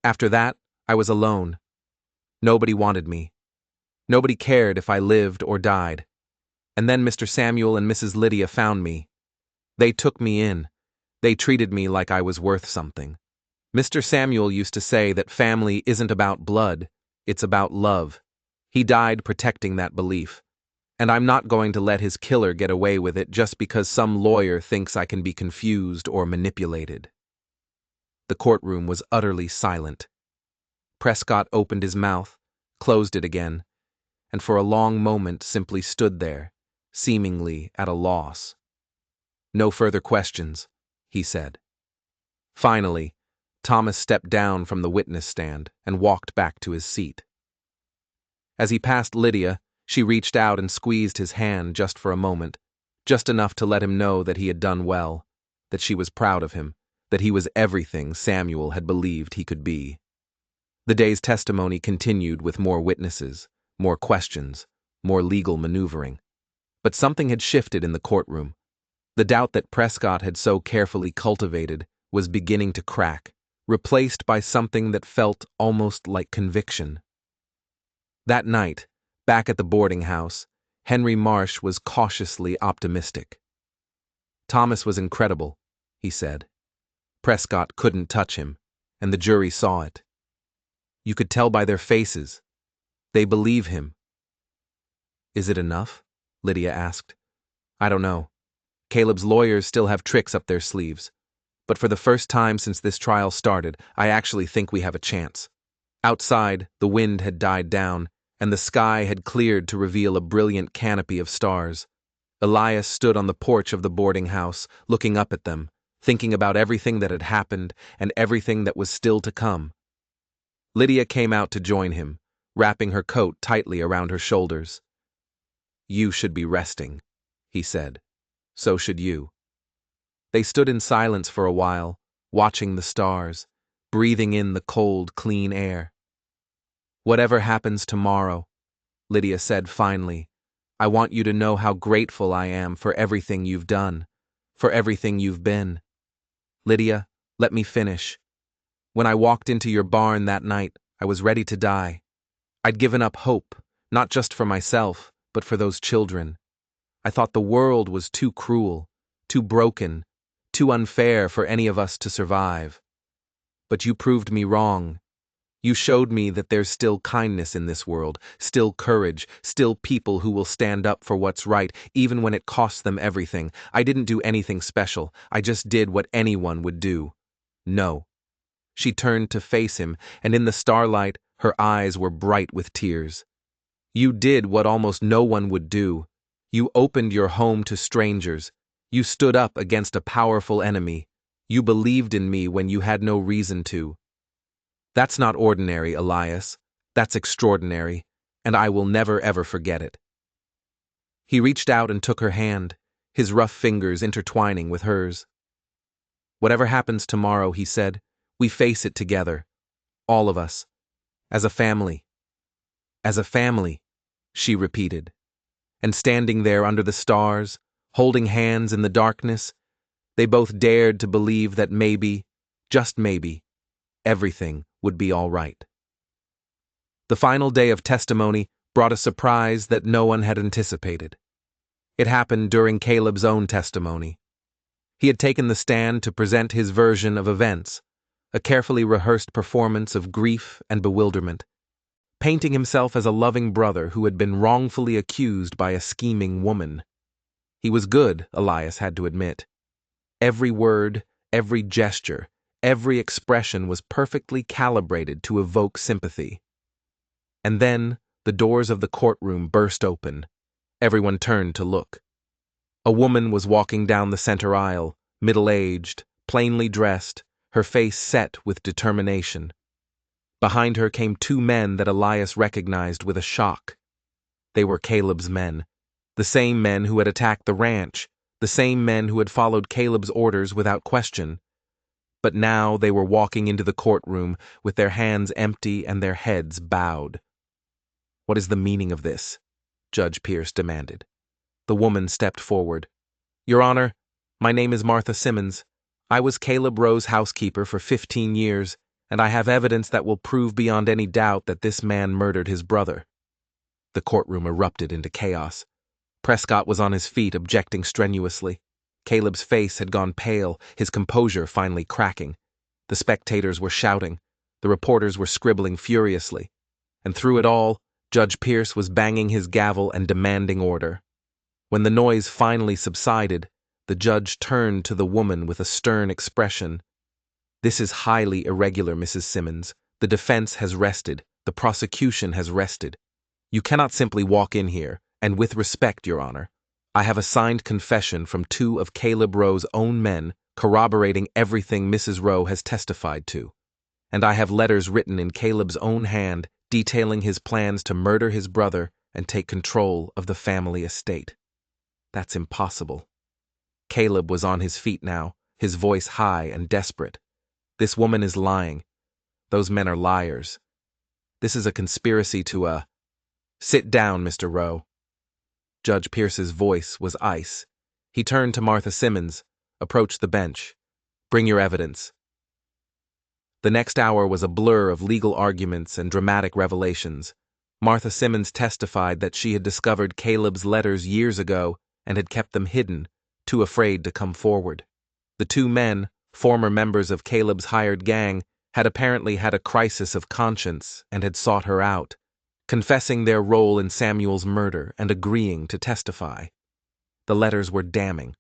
After that, I was alone. Nobody wanted me. Nobody cared if I lived or died. And then Mr. Samuel and Mrs. Lydia found me. They took me in. They treated me like I was worth something. Mr. Samuel used to say that family isn't about blood, it's about love. He died protecting that belief. And I'm not going to let his killer get away with it just because some lawyer thinks I can be confused or manipulated. The courtroom was utterly silent. Prescott opened his mouth, closed it again, and for a long moment simply stood there, seemingly at a loss. No further questions, he said. Finally, Thomas stepped down from the witness stand and walked back to his seat. As he passed Lydia, she reached out and squeezed his hand just for a moment, just enough to let him know that he had done well, that she was proud of him, that he was everything Samuel had believed he could be. The day's testimony continued with more witnesses, more questions, more legal maneuvering. But something had shifted in the courtroom. The doubt that Prescott had so carefully cultivated was beginning to crack, replaced by something that felt almost like conviction. That night, back at the boarding house, Henry Marsh was cautiously optimistic. Thomas was incredible, he said. Prescott couldn't touch him, and the jury saw it. You could tell by their faces. They believe him. Is it enough? Lydia asked. I don't know. Caleb's lawyers still have tricks up their sleeves. But for the first time since this trial started, I actually think we have a chance. Outside, the wind had died down, and the sky had cleared to reveal a brilliant canopy of stars. Elias stood on the porch of the boarding house, looking up at them, thinking about everything that had happened and everything that was still to come. Lydia came out to join him, wrapping her coat tightly around her shoulders. "You should be resting," he said. "So should you." They stood in silence for a while, watching the stars, breathing in the cold, clean air. "Whatever happens tomorrow," Lydia said finally, "I want you to know how grateful I am for everything you've done, for everything you've been. Lydia, let me finish. When I walked into your barn that night, I was ready to die. I'd given up hope, not just for myself, but for those children. I thought the world was too cruel, too broken, too unfair for any of us to survive. But you proved me wrong. You showed me that there's still kindness in this world, still courage, still people who will stand up for what's right, even when it costs them everything. I didn't do anything special. I just did what anyone would do." "No." She turned to face him, and in the starlight, her eyes were bright with tears. "You did what almost no one would do. You opened your home to strangers. You stood up against a powerful enemy. You believed in me when you had no reason to. That's not ordinary, Elias. That's extraordinary, and I will never ever forget it." He reached out and took her hand, his rough fingers intertwining with hers. "Whatever happens tomorrow," he said, "we face it together. All of us. As a family." "As a family," she repeated. And standing there under the stars, holding hands in the darkness, they both dared to believe that maybe, just maybe, everything would be all right. The final day of testimony brought a surprise that no one had anticipated. It happened during Caleb's own testimony. He had taken the stand to present his version of events, a carefully rehearsed performance of grief and bewilderment, painting himself as a loving brother who had been wrongfully accused by a scheming woman. He was good, Elias had to admit. Every word, every gesture, every expression was perfectly calibrated to evoke sympathy. And then the doors of the courtroom burst open. Everyone turned to look. A woman was walking down the center aisle, middle-aged, plainly dressed, her face set with determination. Behind her came two men that Elias recognized with a shock. They were Caleb's men, the same men who had attacked the ranch, the same men who had followed Caleb's orders without question. But now they were walking into the courtroom with their hands empty and their heads bowed. "What is the meaning of this?" Judge Pierce demanded. The woman stepped forward. "Your Honor, my name is Martha Simmons. I was Caleb Rowe's housekeeper for 15 years, and I have evidence that will prove beyond any doubt that this man murdered his brother." The courtroom erupted into chaos. Prescott was on his feet, objecting strenuously. Caleb's face had gone pale, his composure finally cracking. The spectators were shouting. The reporters were scribbling furiously. And through it all, Judge Pierce was banging his gavel and demanding order. When the noise finally subsided, the judge turned to the woman with a stern expression. "This is highly irregular, Mrs. Simmons. The defense has rested. The prosecution has rested. You cannot simply walk in here, and with respect, Your Honor, I have a signed confession from two of Caleb Rowe's own men corroborating everything Mrs. Rowe has testified to. And I have letters written in Caleb's own hand detailing his plans to murder his brother and take control of the family estate." "That's impossible." Caleb was on his feet now, his voice high and desperate. "This woman is lying. Those men are liars. This is a conspiracy to Sit down, Mr. Rowe." Judge Pierce's voice was ice. He turned to Martha Simmons, approached the bench. "Bring your evidence." The next hour was a blur of legal arguments and dramatic revelations. Martha Simmons testified that she had discovered Caleb's letters years ago and had kept them hidden, too afraid to come forward. The two men, former members of Caleb's hired gang, had apparently had a crisis of conscience and had sought her out, confessing their role in Samuel's murder and agreeing to testify. The letters were damning.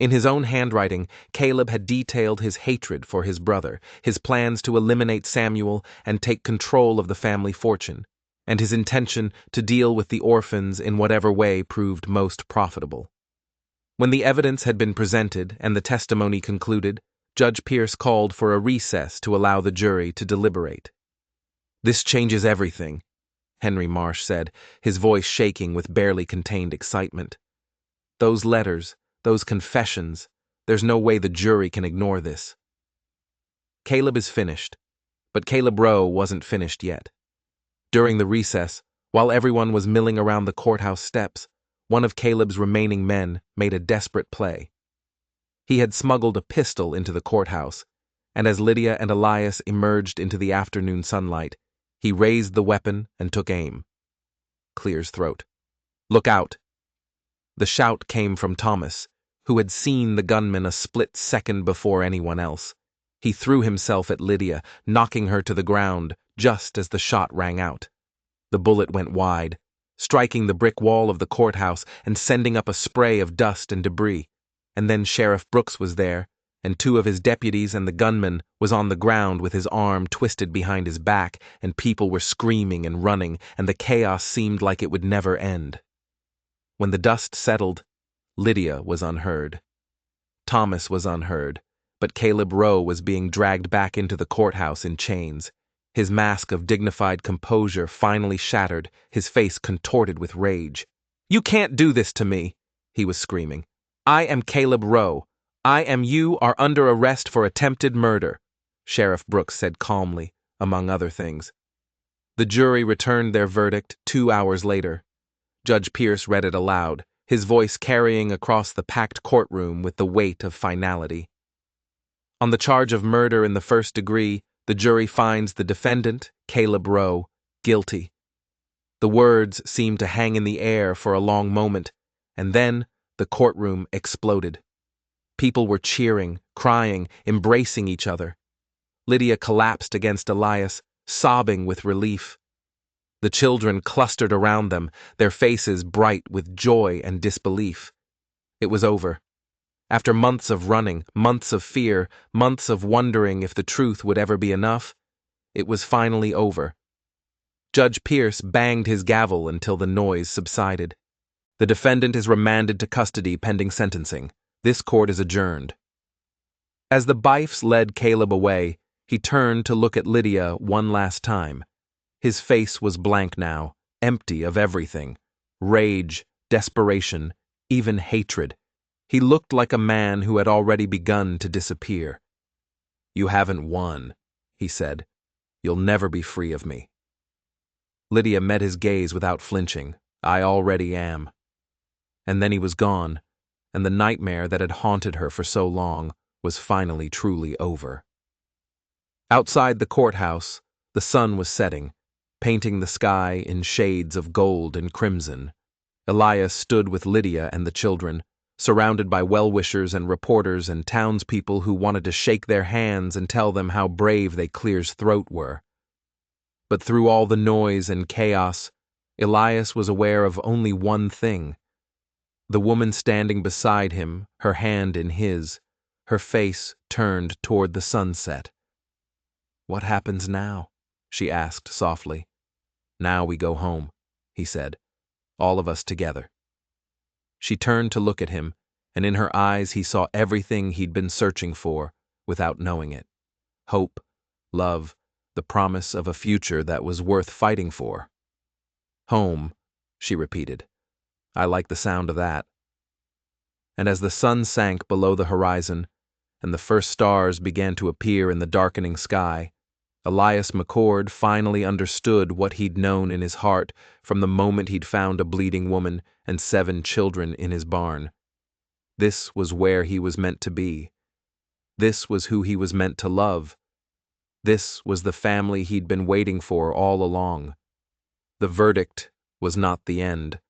In his own handwriting, Caleb had detailed his hatred for his brother, his plans to eliminate Samuel and take control of the family fortune, and his intention to deal with the orphans in whatever way proved most profitable. When the evidence had been presented and the testimony concluded, Judge Pierce called for a recess to allow the jury to deliberate. "This changes everything," Henry Marsh said, his voice shaking with barely contained excitement. "Those letters, those confessions, there's no way the jury can ignore this." Caleb is finished, but Caleb Rowe wasn't finished yet. During the recess, while everyone was milling around the courthouse steps, one of Caleb's remaining men made a desperate play. He had smuggled a pistol into the courthouse, and as Lydia and Elias emerged into the afternoon sunlight, he raised the weapon and took aim. Clear's throat. "Look out!" The shout came from Thomas, who had seen the gunman a split second before anyone else. He threw himself at Lydia, knocking her to the ground just as the shot rang out. The bullet went wide, striking the brick wall of the courthouse and sending up a spray of dust and debris. And then Sheriff Brooks was there, and two of his deputies, and the gunman was on the ground with his arm twisted behind his back, and people were screaming and running, and the chaos seemed like it would never end. When the dust settled, Lydia was unheard. Thomas was unheard, but Caleb Rowe was being dragged back into the courthouse in chains. His mask of dignified composure finally shattered, his face contorted with rage. "You can't do this to me," he was screaming. "I am Caleb Rowe. You are under arrest for attempted murder," Sheriff Brooks said calmly, among other things. The jury returned their verdict 2 hours later. Judge Pierce read it aloud, his voice carrying across the packed courtroom with the weight of finality. On the charge of murder in the first degree, the jury finds the defendant, Caleb Rowe, guilty. The words seemed to hang in the air for a long moment, and then the courtroom exploded. People were cheering, crying, embracing each other. Lydia collapsed against Elias, sobbing with relief. The children clustered around them, their faces bright with joy and disbelief. It was over. After months of running, months of fear, months of wondering if the truth would ever be enough, it was finally over. Judge Pierce banged his gavel until the noise subsided. "The defendant is remanded to custody pending sentencing. This court is adjourned." As the Byfes led Caleb away, he turned to look at Lydia one last time. His face was blank now, empty of everything. Rage, desperation, even hatred. He looked like a man who had already begun to disappear. "You haven't won," he said. "You'll never be free of me." Lydia met his gaze without flinching. "I already am." And then he was gone, and the nightmare that had haunted her for so long was finally truly over. Outside the courthouse, the sun was setting, painting the sky in shades of gold and crimson. Elias stood with Lydia and the children, surrounded by well-wishers and reporters and townspeople who wanted to shake their hands and tell them how brave they Clear's throat were. But through all the noise and chaos, Elias was aware of only one thing. The woman standing beside him, her hand in his, her face turned toward the sunset. "What happens now?" she asked softly. "Now we go home," he said, "all of us together." She turned to look at him, and in her eyes he saw everything he'd been searching for without knowing it. Hope, love, the promise of a future that was worth fighting for. "Home," she repeated. "I like the sound of that." And as the sun sank below the horizon, and the first stars began to appear in the darkening sky, Elias McCord finally understood what he'd known in his heart from the moment he'd found a bleeding woman and 7 children in his barn. This was where he was meant to be. This was who he was meant to love. This was the family he'd been waiting for all along. The verdict was not the end.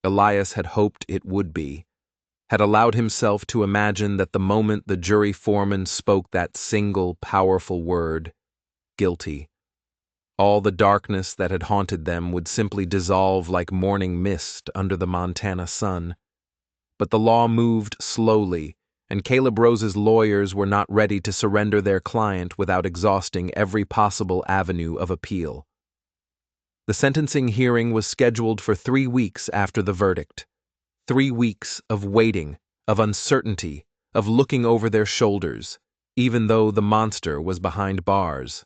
Elias had hoped it would be, had allowed himself to imagine that the moment the jury foreman spoke that single powerful word, guilty, all the darkness that had haunted them would simply dissolve like morning mist under the Montana sun. But the law moved slowly, and Caleb Rose's lawyers were not ready to surrender their client without exhausting every possible avenue of appeal. The sentencing hearing was scheduled for 3 weeks after the verdict. 3 weeks of waiting, of uncertainty, of looking over their shoulders, even though the monster was behind bars.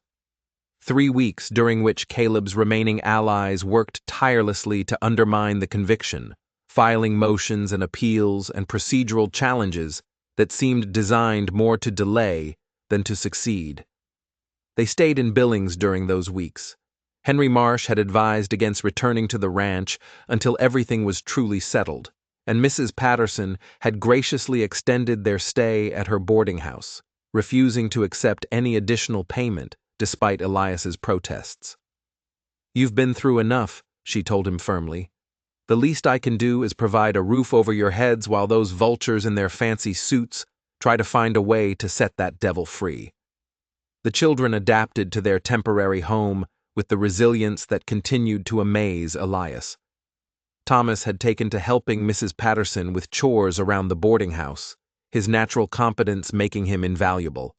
3 weeks during which Caleb's remaining allies worked tirelessly to undermine the conviction, filing motions and appeals and procedural challenges that seemed designed more to delay than to succeed. They stayed in Billings during those weeks. Henry Marsh had advised against returning to the ranch until everything was truly settled, and Mrs. Patterson had graciously extended their stay at her boarding house, refusing to accept any additional payment despite Elias's protests. "You've been through enough," she told him firmly. "The least I can do is provide a roof over your heads while those vultures in their fancy suits try to find a way to set that devil free." The children adapted to their temporary home with the resilience that continued to amaze Elias. Thomas had taken to helping Mrs. Patterson with chores around the boarding house, his natural competence making him invaluable.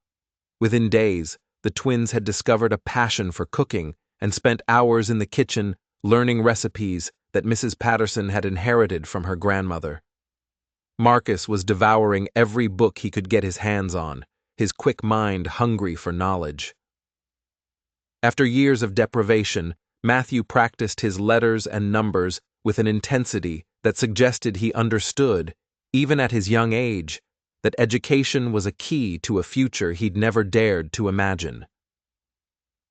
Within days, the twins had discovered a passion for cooking and spent hours in the kitchen learning recipes that Mrs. Patterson had inherited from her grandmother. Marcus was devouring every book he could get his hands on, his quick mind hungry for knowledge. After years of deprivation, Matthew practiced his letters and numbers with an intensity that suggested he understood, even at his young age, that education was a key to a future he'd never dared to imagine.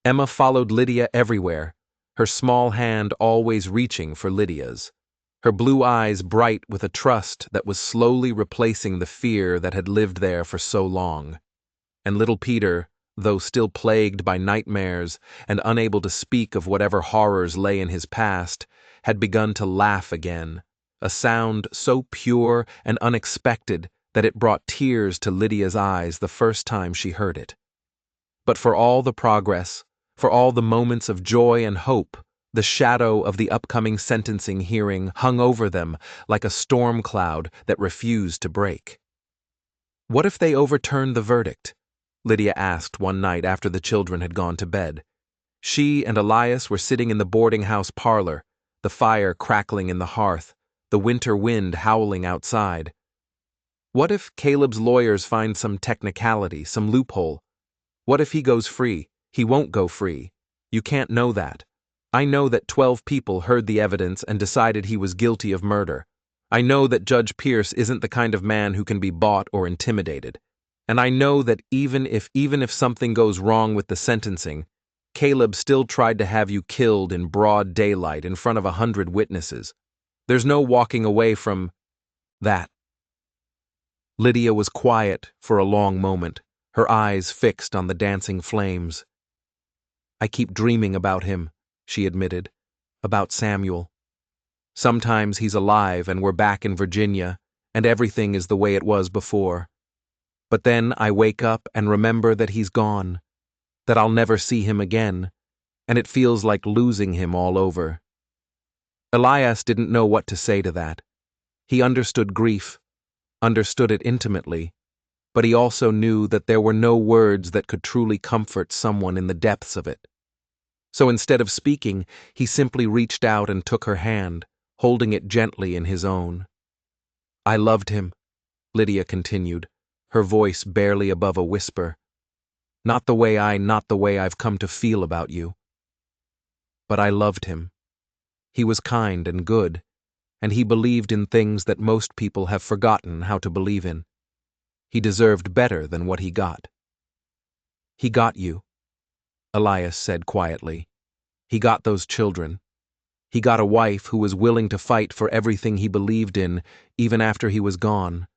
Emma followed Lydia everywhere, her small hand always reaching for Lydia's, her blue eyes bright with a trust that was slowly replacing the fear that had lived there for so long. And little Peter, though still plagued by nightmares and unable to speak of whatever horrors lay in his past, had begun to laugh again, a sound so pure and unexpected that it brought tears to Lydia's eyes the first time she heard it. But for all the progress, for all the moments of joy and hope, the shadow of the upcoming sentencing hearing hung over them like a storm cloud that refused to break. "What if they overturned the verdict?" Lydia asked one night after the children had gone to bed. She and Elias were sitting in the boarding house parlor, the fire crackling in the hearth, the winter wind howling outside. "What if Caleb's lawyers find some technicality, some loophole? What if he goes free? He won't go free. You can't know that. I know that 12 people heard the evidence and decided he was guilty of murder. I know that Judge Pierce isn't the kind of man who can be bought or intimidated. And I know that even if something goes wrong with the sentencing, Caleb still tried to have you killed in broad daylight in front of 100 witnesses. There's no walking away from that." Lydia was quiet for a long moment, her eyes fixed on the dancing flames. "I keep dreaming about him," she admitted, "about Samuel. Sometimes he's alive and we're back in Virginia, and everything is the way it was before. But then I wake up and remember that he's gone, that I'll never see him again, and it feels like losing him all over." Elias didn't know what to say to that. He understood grief, understood it intimately, but he also knew that there were no words that could truly comfort someone in the depths of it. So instead of speaking, he simply reached out and took her hand, holding it gently in his own. "I loved him," Lydia continued, her voice barely above a whisper. Not the way I've come to feel about you. But I loved him. He was kind and good, and he believed in things that most people have forgotten how to believe in. He deserved better than what he got." "He got you," Elias said quietly. "He got those children. He got a wife who was willing to fight for everything he believed in, even after he was gone.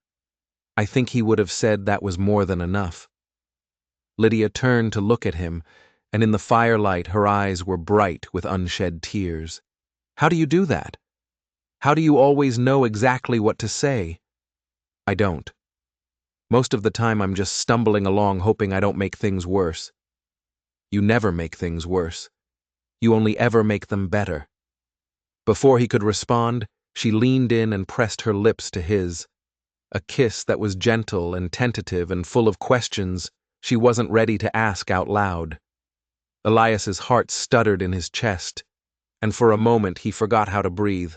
I think he would have said that was more than enough." Lydia turned to look at him, and in the firelight her eyes were bright with unshed tears. "How do you do that? How do you always know exactly what to say?" "I don't. Most of the time I'm just stumbling along hoping I don't make things worse." "You never make things worse. You only ever make them better." Before he could respond, she leaned in and pressed her lips to his. A kiss that was gentle and tentative and full of questions she wasn't ready to ask out loud. Elias's heart stuttered in his chest, and for a moment he forgot how to breathe,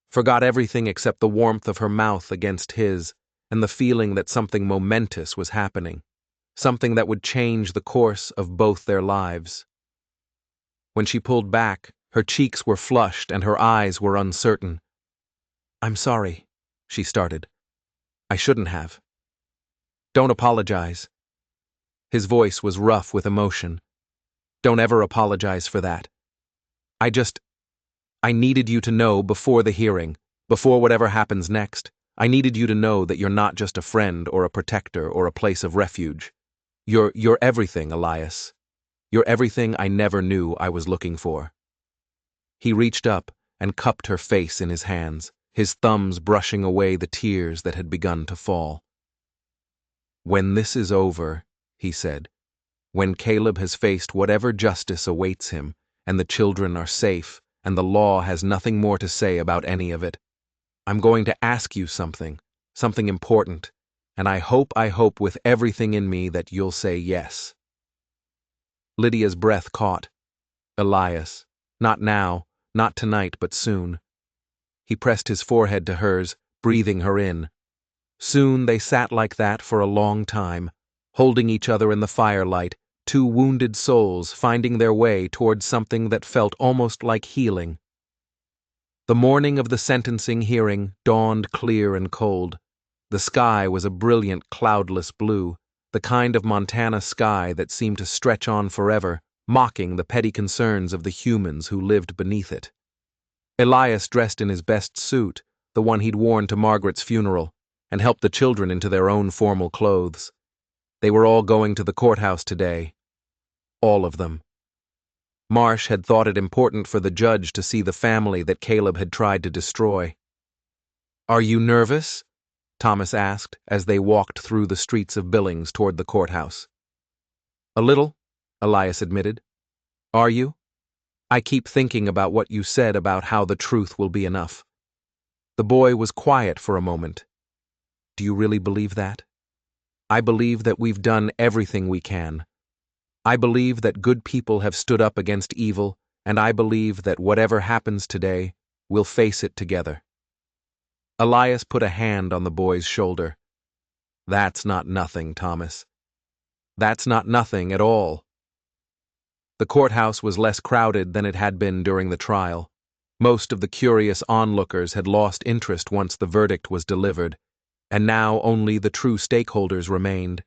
forgot everything except the warmth of her mouth against his, and the feeling that something momentous was happening, something that would change the course of both their lives. When she pulled back, her cheeks were flushed and her eyes were uncertain. "I'm sorry," she started. "I shouldn't have." "Don't apologize." His voice was rough with emotion. "Don't ever apologize for that. I needed you to know before the hearing, before whatever happens next. I needed you to know that you're not just a friend or a protector or a place of refuge. You're everything, Elias. You're everything I never knew I was looking for." He reached up and cupped her face in his hands, his thumbs brushing away the tears that had begun to fall. "When this is over," he said, "when Caleb has faced whatever justice awaits him, and the children are safe, and the law has nothing more to say about any of it, I'm going to ask you something important, and I hope with everything in me that you'll say yes." Lydia's breath caught. Elias, not now, not tonight, but soon. He pressed his forehead to hers, breathing her in. Soon they sat like that for a long time, holding each other in the firelight, two wounded souls finding their way towards something that felt almost like healing. The morning of the sentencing hearing dawned clear and cold. The sky was a brilliant cloudless blue, the kind of Montana sky that seemed to stretch on forever, mocking the petty concerns of the humans who lived beneath it. Elias dressed in his best suit, the one he'd worn to Margaret's funeral, and helped the children into their own formal clothes. They were all going to the courthouse today. All of them. Marsh had thought it important for the judge to see the family that Caleb had tried to destroy. "Are you nervous?" Thomas asked as they walked through the streets of Billings toward the courthouse. "A little," Elias admitted. "Are you? I keep thinking about what you said about how the truth will be enough." The boy was quiet for a moment. "Do you really believe that?" "I believe that we've done everything we can. I believe that good people have stood up against evil, and I believe that whatever happens today, we'll face it together." Elias put a hand on the boy's shoulder. "That's not nothing, Thomas. That's not nothing at all." The courthouse was less crowded than it had been during the trial. Most of the curious onlookers had lost interest once the verdict was delivered, and now only the true stakeholders remained.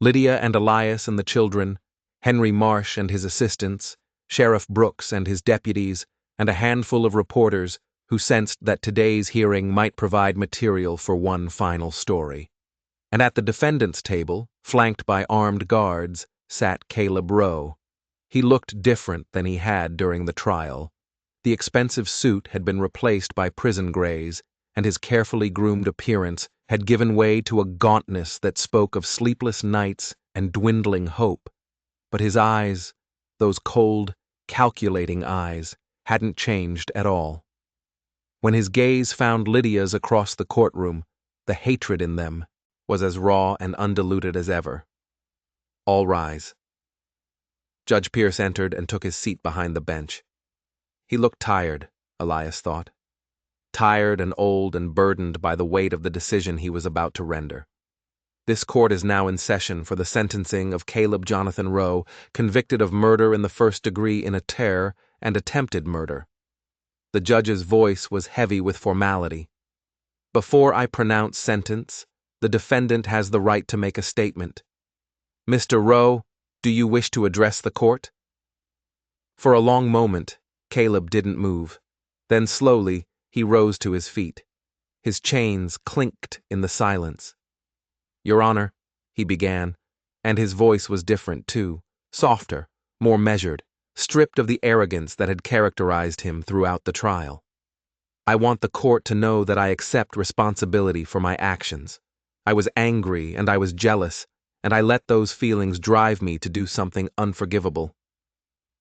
Lydia and Elias and the children, Henry Marsh and his assistants, Sheriff Brooks and his deputies, and a handful of reporters who sensed that today's hearing might provide material for one final story. And at the defendant's table, flanked by armed guards, sat Caleb Rowe. He looked different than he had during the trial. The expensive suit had been replaced by prison grays, and his carefully groomed appearance had given way to a gauntness that spoke of sleepless nights and dwindling hope. But his eyes, those cold, calculating eyes, hadn't changed at all. When his gaze found Lydia's across the courtroom, the hatred in them was as raw and undiluted as ever. "All rise." Judge Pierce entered and took his seat behind the bench. He looked tired, Elias thought. Tired and old and burdened by the weight of the decision he was about to render. This court is now in session for the sentencing of Caleb Jonathan Rowe, convicted of murder in the first degree in a tear and attempted murder. The judge's voice was heavy with formality. "Before I pronounce sentence, the defendant has the right to make a statement. Mr. Rowe, do you wish to address the court?" For a long moment, Caleb didn't move. Then slowly, he rose to his feet. His chains clinked in the silence. "Your Honor," he began, and his voice was different too, softer, more measured, stripped of the arrogance that had characterized him throughout the trial. "I want the court to know that I accept responsibility for my actions. I was angry and I was jealous, and I let those feelings drive me to do something unforgivable.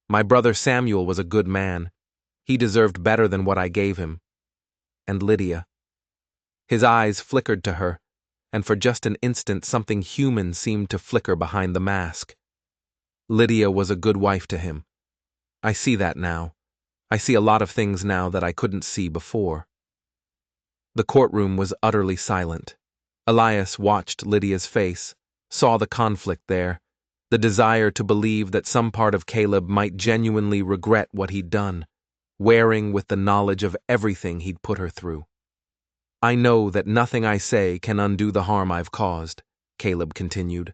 My brother Samuel was a good man. He deserved better than what I gave him. And Lydia." His eyes flickered to her, and for just an instant something human seemed to flicker behind the mask. "Lydia was a good wife to him. I see that now. I see a lot of things now that I couldn't see before." The courtroom was utterly silent. Elias watched Lydia's face, saw the conflict there, the desire to believe that some part of Caleb might genuinely regret what he'd done, wearing with the knowledge of everything he'd put her through. "I know that nothing I say can undo the harm I've caused," Caleb continued.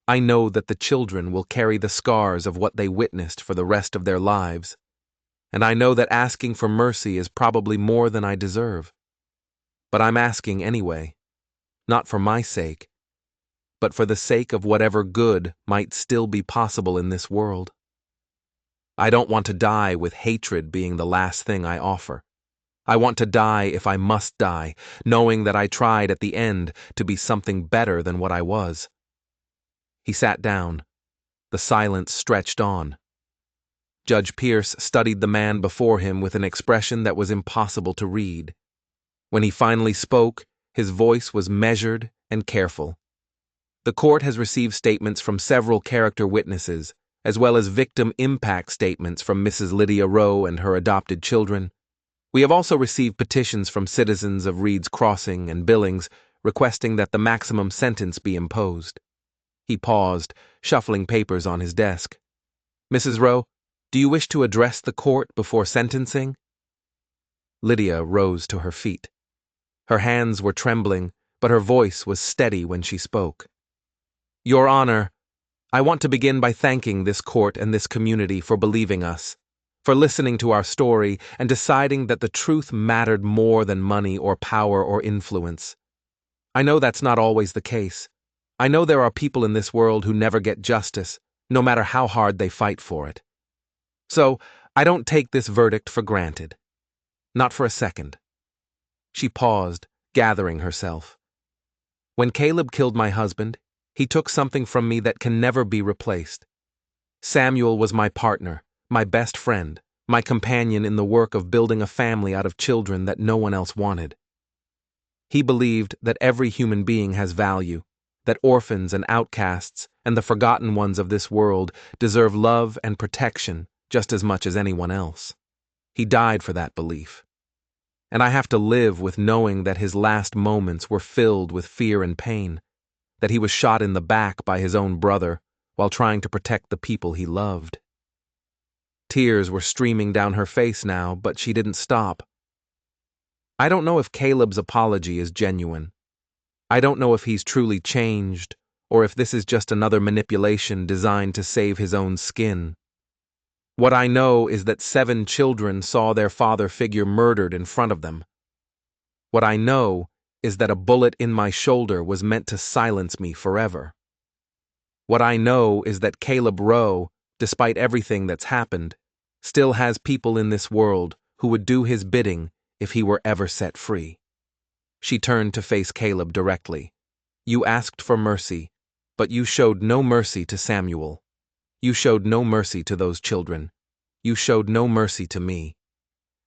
"I know that the children will carry the scars of what they witnessed for the rest of their lives. And I know that asking for mercy is probably more than I deserve. But I'm asking anyway, not for my sake, but for the sake of whatever good might still be possible in this world. I don't want to die with hatred being the last thing I offer. I want to die if I must die, knowing that I tried at the end to be something better than what I was." He sat down. The silence stretched on. Judge Pierce studied the man before him with an expression that was impossible to read. When he finally spoke, his voice was measured and careful. "The court has received statements from several character witnesses, as well as victim impact statements from Mrs. Lydia Rowe and her adopted children. We have also received petitions from citizens of Reed's Crossing and Billings requesting that the maximum sentence be imposed." He paused, shuffling papers on his desk. "Mrs. Rowe, do you wish to address the court before sentencing?" Lydia rose to her feet. Her hands were trembling, but her voice was steady when she spoke. "Your Honor, I want to begin by thanking this court and this community for believing us, for listening to our story and deciding that the truth mattered more than money or power or influence. I know that's not always the case. I know there are people in this world who never get justice, no matter how hard they fight for it. So, I don't take this verdict for granted. Not for a second." She paused, gathering herself. "When Caleb killed my husband, he took something from me that can never be replaced. Samuel was my partner, my best friend, my companion in the work of building a family out of children that no one else wanted. He believed that every human being has value, that orphans and outcasts and the forgotten ones of this world deserve love and protection just as much as anyone else. He died for that belief. And I have to live with knowing that his last moments were filled with fear and pain, that he was shot in the back by his own brother while trying to protect the people he loved." Tears were streaming down her face now, but she didn't stop. "I don't know if Caleb's apology is genuine. I don't know if he's truly changed, or if this is just another manipulation designed to save his own skin. What I know is that 7 children saw their father figure murdered in front of them. What I know is that a bullet in my shoulder was meant to silence me forever. What I know is that Caleb Rowe, despite everything that's happened, still has people in this world who would do his bidding if he were ever set free." She turned to face Caleb directly. "You asked for mercy, but you showed no mercy to Samuel. You showed no mercy to those children. You showed no mercy to me.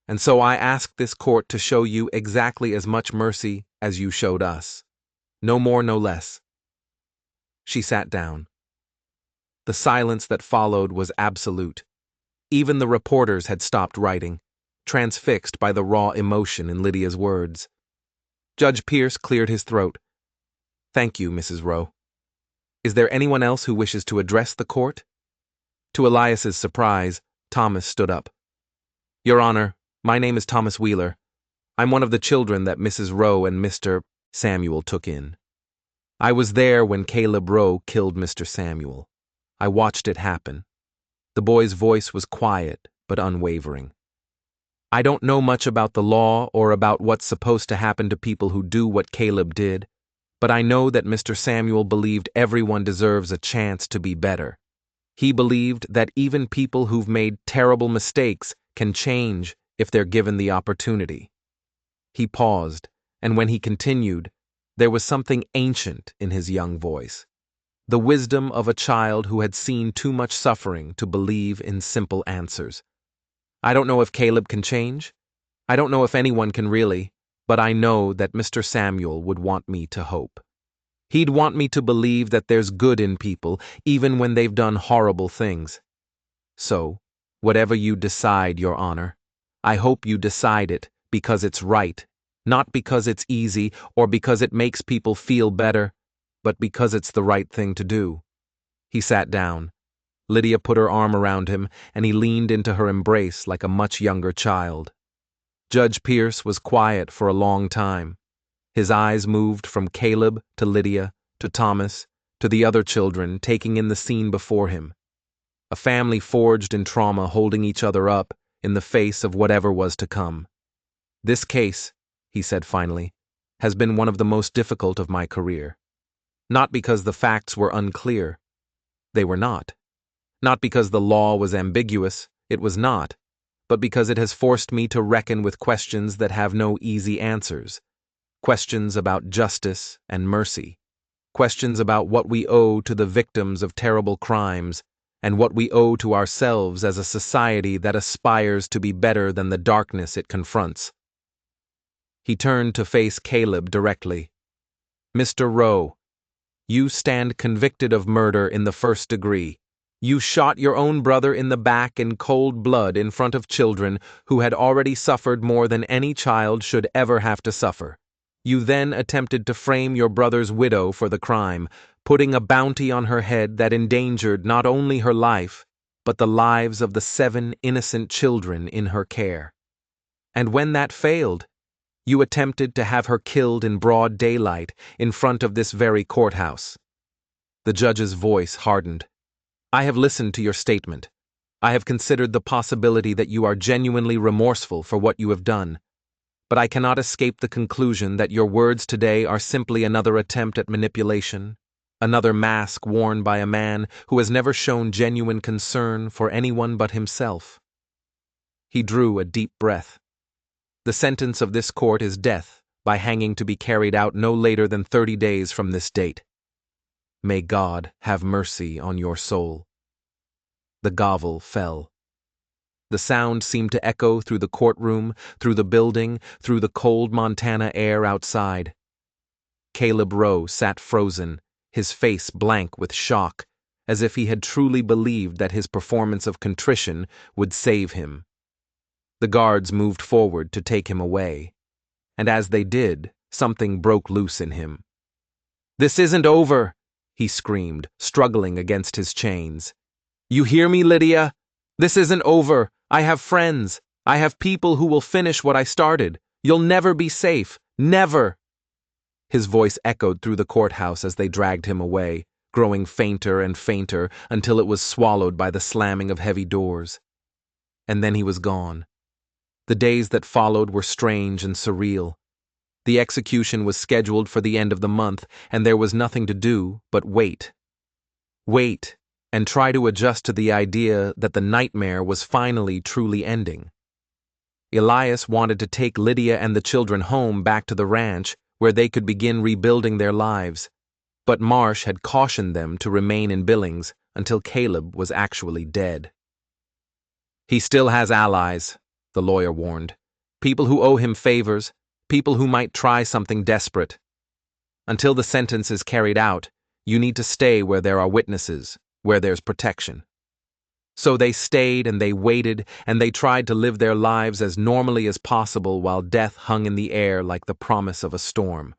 And so I ask this court to show you exactly as much mercy as you showed us. No more, no less." She sat down. The silence that followed was absolute. Even the reporters had stopped writing, transfixed by the raw emotion in Lydia's words. Judge Pierce cleared his throat. "Thank you, Mrs. Rowe. Is there anyone else who wishes to address the court?" To Elias's surprise, Thomas stood up. "Your Honor, my name is Thomas Wheeler. I'm one of the children that Mrs. Rowe and Mr. Samuel took in. I was there when Caleb Rowe killed Mr. Samuel. I watched it happen." The boy's voice was quiet but unwavering. "I don't know much about the law or about what's supposed to happen to people who do what Caleb did, but I know that Mr. Samuel believed everyone deserves a chance to be better. He believed that even people who've made terrible mistakes can change if they're given the opportunity." He paused, and when he continued, there was something ancient in his young voice, the wisdom of a child who had seen too much suffering to believe in simple answers. "I don't know if Caleb can change. I don't know if anyone can really, but I know that Mr. Samuel would want me to hope. He'd want me to believe that there's good in people, even when they've done horrible things. So, whatever you decide, Your Honor, I hope you decide it because it's right, not because it's easy or because it makes people feel better, but because it's the right thing to do." He sat down. Lydia put her arm around him, and he leaned into her embrace like a much younger child. Judge Pierce was quiet for a long time. His eyes moved from Caleb to Lydia to Thomas to the other children, taking in the scene before him. A family forged in trauma, holding each other up in the face of whatever was to come. "This case," he said finally, "has been one of the most difficult of my career. Not because the facts were unclear. They were not. Not because the law was ambiguous. It was not. But because it has forced me to reckon with questions that have no easy answers. Questions about justice and mercy. Questions about what we owe to the victims of terrible crimes and what we owe to ourselves as a society that aspires to be better than the darkness it confronts." He turned to face Caleb directly. "Mr. Rowe, you stand convicted of murder in the first degree. You shot your own brother in the back in cold blood in front of children who had already suffered more than any child should ever have to suffer. You then attempted to frame your brother's widow for the crime, putting a bounty on her head that endangered not only her life, but the lives of the 7 innocent children in her care. And when that failed, you attempted to have her killed in broad daylight in front of this very courthouse." The judge's voice hardened. "I have listened to your statement. I have considered the possibility that you are genuinely remorseful for what you have done. But I cannot escape the conclusion that your words today are simply another attempt at manipulation, another mask worn by a man who has never shown genuine concern for anyone but himself." He drew a deep breath. "The sentence of this court is death by hanging, to be carried out no later than 30 days from this date. May God have mercy on your soul." The gavel fell. The sound seemed to echo through the courtroom, through the building, through the cold Montana air outside. Caleb Rowe sat frozen, his face blank with shock, as if he had truly believed that his performance of contrition would save him. The guards moved forward to take him away, and as they did, something broke loose in him. "This isn't over," he screamed, struggling against his chains. "You hear me, Lydia? This isn't over. I have friends. I have people who will finish what I started. You'll never be safe. Never." His voice echoed through the courthouse as they dragged him away, growing fainter and fainter until it was swallowed by the slamming of heavy doors. And then he was gone. The days that followed were strange and surreal. The execution was scheduled for the end of the month, and there was nothing to do but wait. Wait, and try to adjust to the idea that the nightmare was finally truly ending. Elias wanted to take Lydia and the children home back to the ranch, where they could begin rebuilding their lives, but Marsh had cautioned them to remain in Billings until Caleb was actually dead. "He still has allies," the lawyer warned. "People who owe him favors, people who might try something desperate. Until the sentence is carried out, you need to stay where there are witnesses, where there's protection." So they stayed and they waited and they tried to live their lives as normally as possible while death hung in the air like the promise of a storm.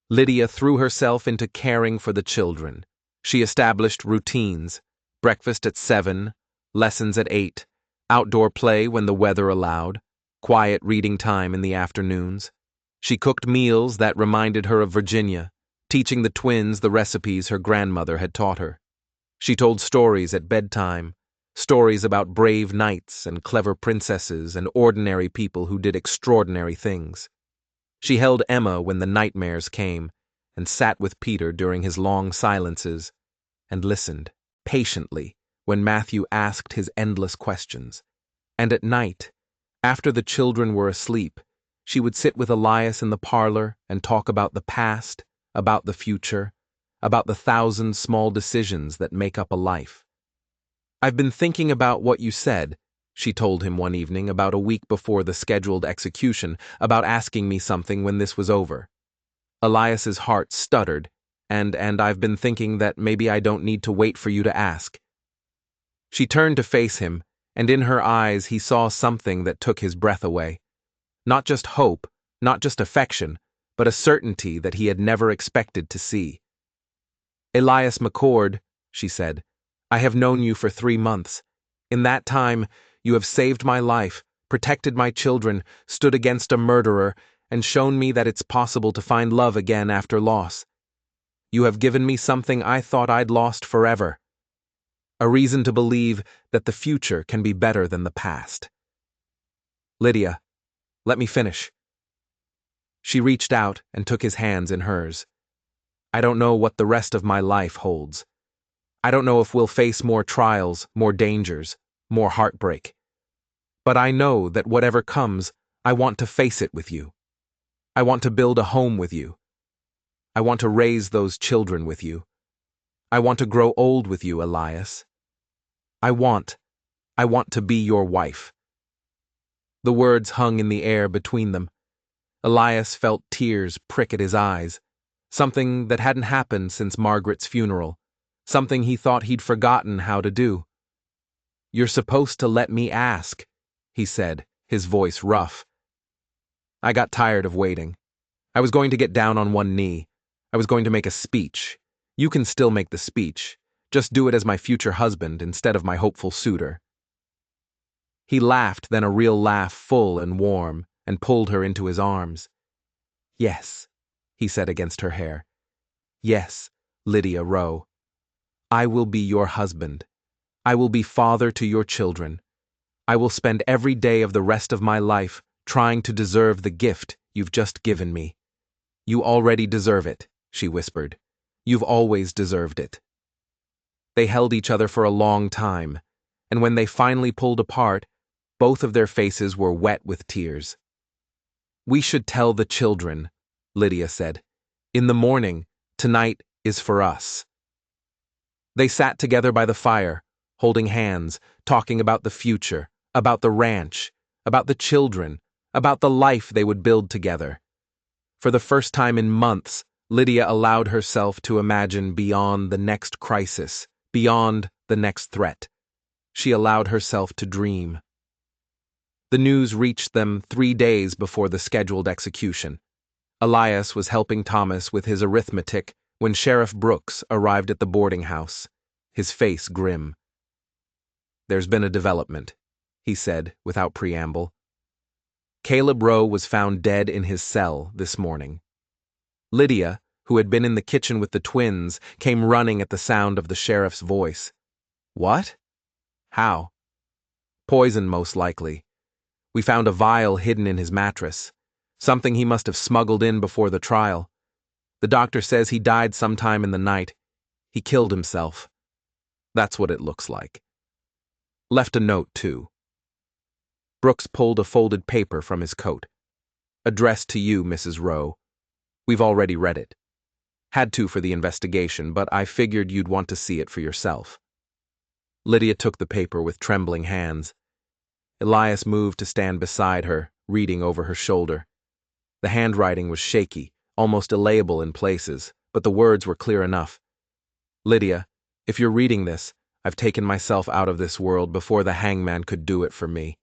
Lydia threw herself into caring for the children. She established routines: breakfast at 7, lessons at 8, outdoor play when the weather allowed, quiet reading time in the afternoons. She cooked meals that reminded her of Virginia, teaching the twins the recipes her grandmother had taught her. She told stories at bedtime, stories about brave knights and clever princesses and ordinary people who did extraordinary things. She held Emma when the nightmares came, and sat with Peter during his long silences, and listened, patiently, when Matthew asked his endless questions. And at night, after the children were asleep, she would sit with Elias in the parlor and talk about the past, about the future, about the 1,000 small decisions that make up a life. "I've been thinking about what you said," she told him one evening about a week before the scheduled execution, "about asking me something when this was over." Elias's heart stuttered, and I've been thinking that maybe I don't need to wait for you to ask." She turned to face him, and in her eyes he saw something that took his breath away. Not just hope, not just affection, but a certainty that he had never expected to see. "Elias McCord," she said, "I have known you for 3 months. In that time, you have saved my life, protected my children, stood against a murderer, and shown me that it's possible to find love again after loss. You have given me something I thought I'd lost forever. A reason to believe that the future can be better than the past." "Lydia, let me finish." She reached out and took his hands in hers. "I don't know what the rest of my life holds. I don't know if we'll face more trials, more dangers, more heartbreak. But I know that whatever comes, I want to face it with you. I want to build a home with you. I want to raise those children with you. I want to grow old with you, Elias. I want to be your wife." The words hung in the air between them. Elias felt tears prick at his eyes, something that hadn't happened since Margaret's funeral, something he thought he'd forgotten how to do. "You're supposed to let me ask," he said, his voice rough. "I got tired of waiting. I was going to get down on one knee. I was going to make a speech. You can still make the speech. Just do it as my future husband instead of my hopeful suitor." He laughed, then a real laugh, full and warm, and pulled her into his arms. "Yes," he said against her hair. "Yes, Lydia Rowe. I will be your husband. I will be father to your children. I will spend every day of the rest of my life trying to deserve the gift you've just given me. You already deserve it," she whispered. "You've always deserved it." They held each other for a long time, and when they finally pulled apart, both of their faces were wet with tears. "We should tell the children," Lydia said. "In the morning, tonight is for us." They sat together by the fire, holding hands, talking about the future, about the ranch, about the children, about the life they would build together. For the first time in months, Lydia allowed herself to imagine beyond the next crisis, beyond the next threat. She allowed herself to dream. The news reached them 3 days before the scheduled execution. Elias was helping Thomas with his arithmetic when Sheriff Brooks arrived at the boarding house, his face grim. "There's been a development," he said without preamble. "Caleb Rowe was found dead in his cell this morning." Lydia, who had been in the kitchen with the twins, came running at the sound of the sheriff's voice. "What? How?" "Poison, most likely. We found a vial hidden in his mattress, something he must have smuggled in before the trial. The doctor says he died sometime in the night. He killed himself. That's what it looks like. Left a note, too." Brooks pulled a folded paper from his coat. "Addressed to you, Mrs. Rowe. We've already read it. Had to for the investigation, but I figured you'd want to see it for yourself." Lydia took the paper with trembling hands. Elias moved to stand beside her, reading over her shoulder. The handwriting was shaky, almost illegible in places, but the words were clear enough. "Lydia, if you're reading this, I've taken myself out of this world before the hangman could do it for me.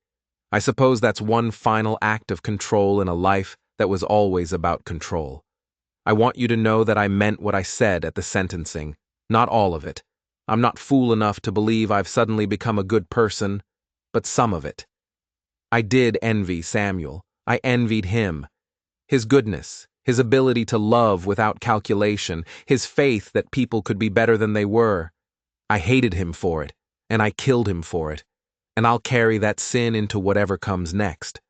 I suppose that's one final act of control in a life that was always about control. I want you to know that I meant what I said at the sentencing, not all of it. I'm not fool enough to believe I've suddenly become a good person, but some of it. I did envy Samuel. I envied him. His goodness, his ability to love without calculation, his faith that people could be better than they were. I hated him for it, and I killed him for it, and I'll carry that sin into whatever comes next.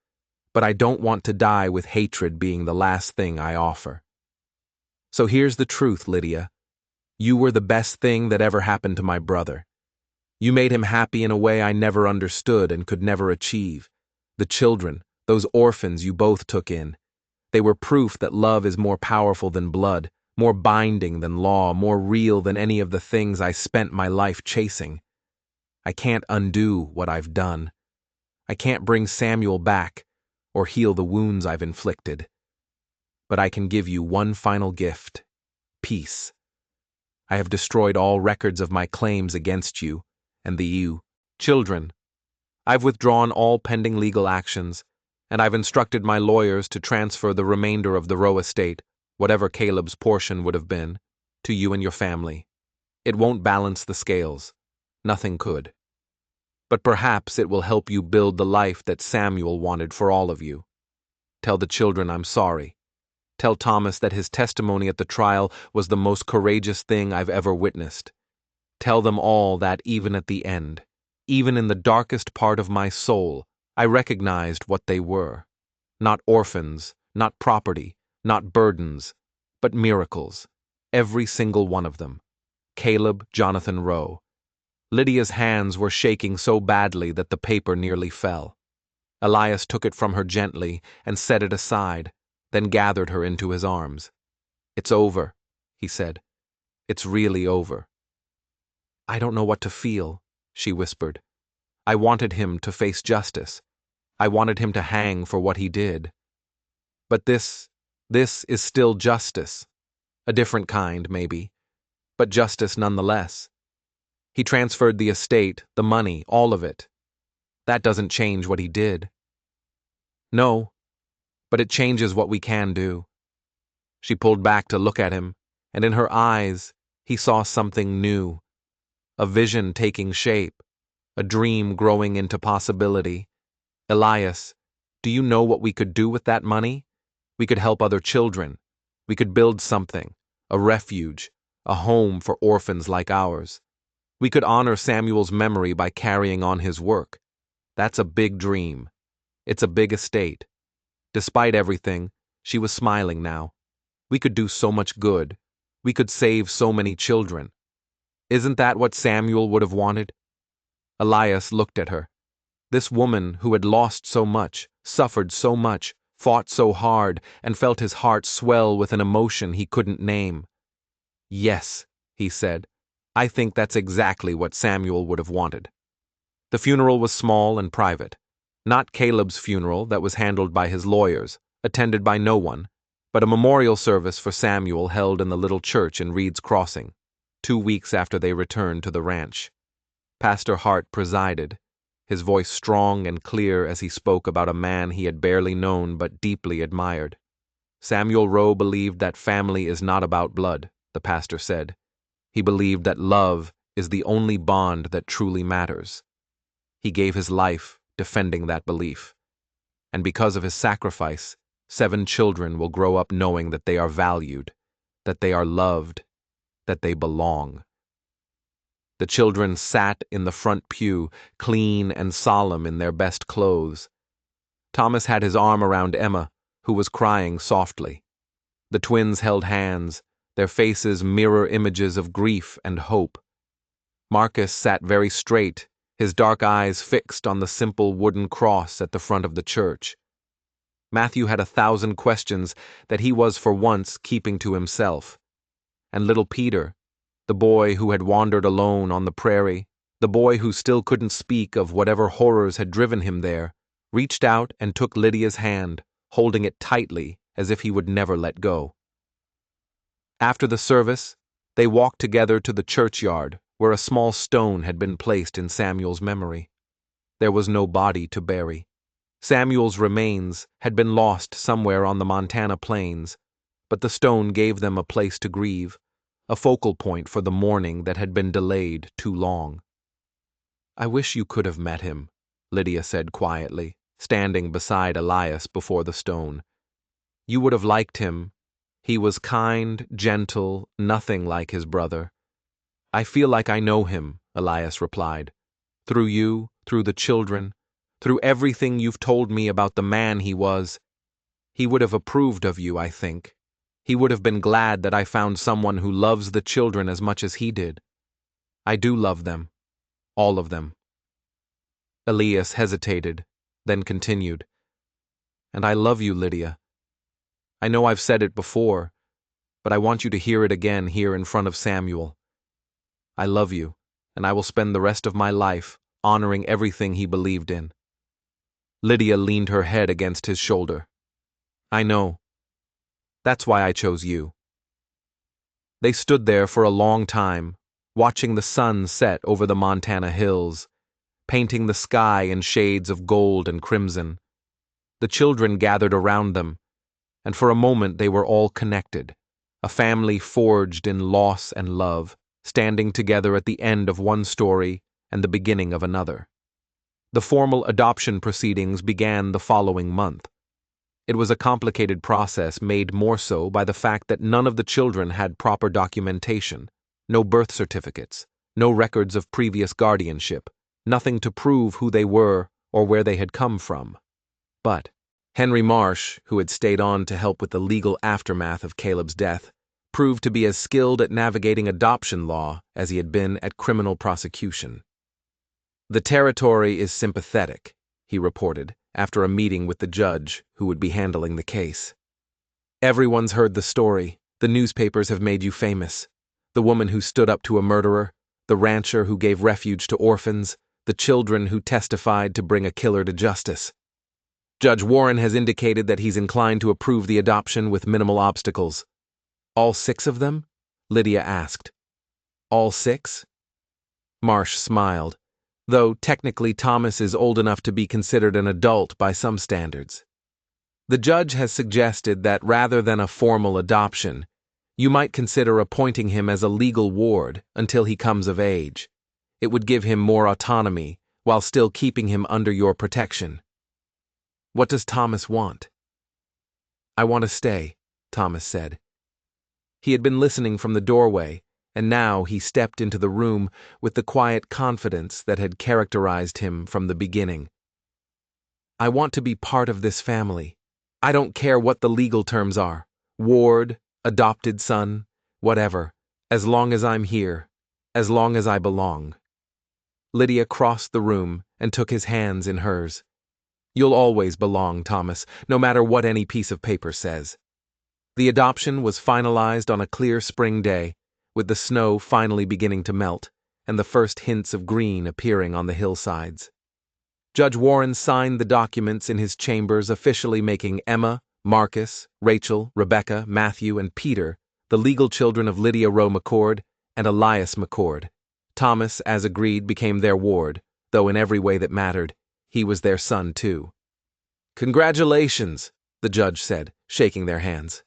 But I don't want to die with hatred being the last thing I offer. So here's the truth, Lydia. You were the best thing that ever happened to my brother. You made him happy in a way I never understood and could never achieve. The children, those orphans you both took in, they were proof that love is more powerful than blood, more binding than law, more real than any of the things I spent my life chasing. I can't undo what I've done. I can't bring Samuel back or heal the wounds I've inflicted. But I can give you one final gift: peace. I have destroyed all records of my claims against you and the children. I've withdrawn all pending legal actions, and I've instructed my lawyers to transfer the remainder of the Rowe estate, whatever Caleb's portion would have been, to you and your family. It won't balance the scales. Nothing could. But perhaps it will help you build the life that Samuel wanted for all of you. Tell the children I'm sorry. Tell Thomas that his testimony at the trial was the most courageous thing I've ever witnessed. Tell them all that even at the end, even in the darkest part of my soul, I recognized what they were. Not orphans, not property, not burdens, but miracles. Every single one of them. Caleb Jonathan Rowe. Lydia's hands were shaking so badly that the paper nearly fell. Elias took it from her gently and set it aside, then gathered her into his arms. "It's over," he said. "It's really over." "I don't know what to feel," she whispered. "I wanted him to face justice. I wanted him to hang for what he did. But this is still justice. A different kind, maybe, but justice nonetheless. He transferred the estate, the money, all of it. That doesn't change what he did." "No, but it changes what we can do." She pulled back to look at him, and in her eyes he saw something new. A vision taking shape, a dream growing into possibility. "Elias, do you know what we could do with that money? We could help other children. We could build something, a refuge, a home for orphans like ours. We could honor Samuel's memory by carrying on his work. That's a big dream. It's a big estate." Despite everything, she was smiling now. "We could do so much good. We could save so many children. Isn't that what Samuel would have wanted?" Elias looked at her. This woman who had lost so much, suffered so much, fought so hard, and felt his heart swell with an emotion he couldn't name. "Yes," he said, "I think that's exactly what Samuel would have wanted." The funeral was small and private. Not Caleb's funeral that was handled by his lawyers, attended by no one, but a memorial service for Samuel held in the little church in Reed's Crossing, 2 weeks after they returned to the ranch. Pastor Hart presided, his voice strong and clear as he spoke about a man he had barely known but deeply admired. Samuel Rowe believed that family is not about blood, the pastor said. He believed that love is the only bond that truly matters. He gave his life defending that belief. And because of his sacrifice, 7 children will grow up knowing that they are valued, that they are loved, that they belong. The children sat in the front pew, clean and solemn in their best clothes. Thomas had his arm around Emma, who was crying softly. The twins held hands, their faces mirror images of grief and hope. Marcus sat very straight, his dark eyes fixed on the simple wooden cross at the front of the church. Matthew had 1,000 questions that he was for once keeping to himself. And little Peter, the boy who had wandered alone on the prairie, the boy who still couldn't speak of whatever horrors had driven him there, reached out and took Lydia's hand, holding it tightly as if he would never let go. After the service, they walked together to the churchyard where a small stone had been placed in Samuel's memory. There was no body to bury. Samuel's remains had been lost somewhere on the Montana plains, but the stone gave them a place to grieve, a focal point for the mourning that had been delayed too long. "I wish you could have met him," Lydia said quietly, standing beside Elias before the stone. "You would have liked him. He was kind, gentle, nothing like his brother." "I feel like I know him," Elias replied. "Through you, through the children, through everything you've told me about the man he was. He would have approved of you, I think. He would have been glad that I found someone who loves the children as much as he did. I do love them. All of them." Elias hesitated, then continued. "And I love you, Lydia. I know I've said it before, but I want you to hear it again here in front of Samuel. I love you, and I will spend the rest of my life honoring everything he believed in." Lydia leaned her head against his shoulder. "I know. That's why I chose you." They stood there for a long time, watching the sun set over the Montana hills. painting the sky in shades of gold and crimson. The children gathered around them, and for a moment they were all connected, a family forged in loss and love, standing together at the end of one story and the beginning of another. The formal adoption proceedings began the following month. It was a complicated process made more so by the fact that none of the children had proper documentation, no birth certificates, no records of previous guardianship, nothing to prove who they were or where they had come from. But Henry Marsh, who had stayed on to help with the legal aftermath of Caleb's death, proved to be as skilled at navigating adoption law as he had been at criminal prosecution. "The territory is sympathetic," he reported, after a meeting with the judge who would be handling the case. "Everyone's heard the story. The newspapers have made you famous. The woman who stood up to a murderer, the rancher who gave refuge to orphans, the children who testified to bring a killer to justice. Judge Warren has indicated that he's inclined to approve the adoption with minimal obstacles." "All 6 of them?" Lydia asked. "All 6?" Marsh smiled, though technically Thomas is old enough to be considered an adult by some standards. "The judge has suggested that rather than a formal adoption, you might consider appointing him as a legal ward until he comes of age. It would give him more autonomy while still keeping him under your protection." "What does Thomas want?" "I want to stay," Thomas said. He had been listening from the doorway, and now he stepped into the room with the quiet confidence that had characterized him from the beginning. "I want to be part of this family. I don't care what the legal terms are, ward, adopted son, whatever, as long as I'm here, as long as I belong." Lydia crossed the room and took his hands in hers. "You'll always belong, Thomas, no matter what any piece of paper says." The adoption was finalized on a clear spring day, with the snow finally beginning to melt, and the first hints of green appearing on the hillsides. Judge Warren signed the documents in his chambers, officially making Emma, Marcus, Rachel, Rebecca, Matthew, and Peter the legal children of Lydia Rowe McCord and Elias McCord. Thomas, as agreed, became their ward, though in every way that mattered, he was their son too. "Congratulations," the judge said, shaking their hands.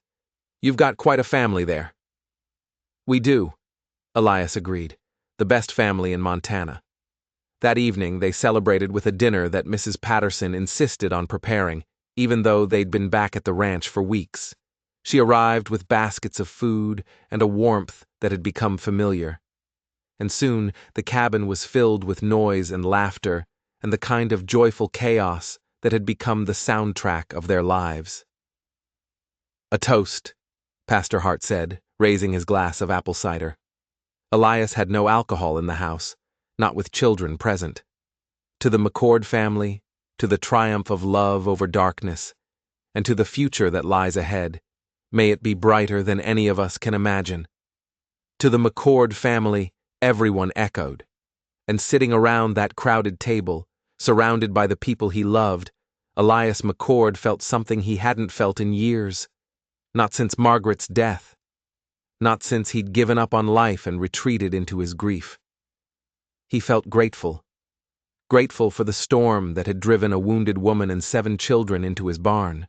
"You've got quite a family there." "We do," Elias agreed, "the best family in Montana." That evening they celebrated with a dinner that Mrs. Patterson insisted on preparing, even though they'd been back at the ranch for weeks. She arrived with baskets of food and a warmth that had become familiar. And soon the cabin was filled with noise and laughter and the kind of joyful chaos that had become the soundtrack of their lives. "A toast," Pastor Hart said, raising his glass of apple cider. Elias had no alcohol in the house, not with children present. "To the McCord family, to the triumph of love over darkness, and to the future that lies ahead. May it be brighter than any of us can imagine." "To the McCord family," everyone echoed. And sitting around that crowded table, surrounded by the people he loved, Elias McCord felt something he hadn't felt in years. Not since Margaret's death. Not since he'd given up on life and retreated into his grief. He felt grateful. Grateful for the storm that had driven a wounded woman and 7 children into his barn.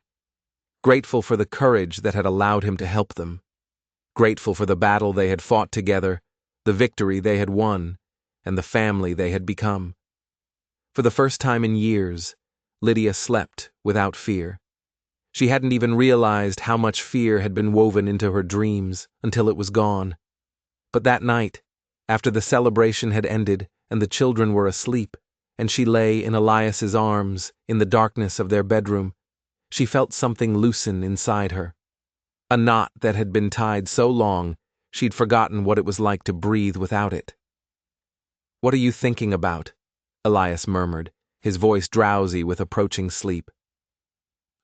Grateful for the courage that had allowed him to help them. Grateful for the battle they had fought together, the victory they had won, and the family they had become. For the first time in years, Lydia slept without fear. She hadn't even realized how much fear had been woven into her dreams until it was gone. But that night, after the celebration had ended and the children were asleep, and she lay in Elias's arms in the darkness of their bedroom, she felt something loosen inside her. A knot that had been tied so long, she'd forgotten what it was like to breathe without it. "What are you thinking about?" Elias murmured, his voice drowsy with approaching sleep.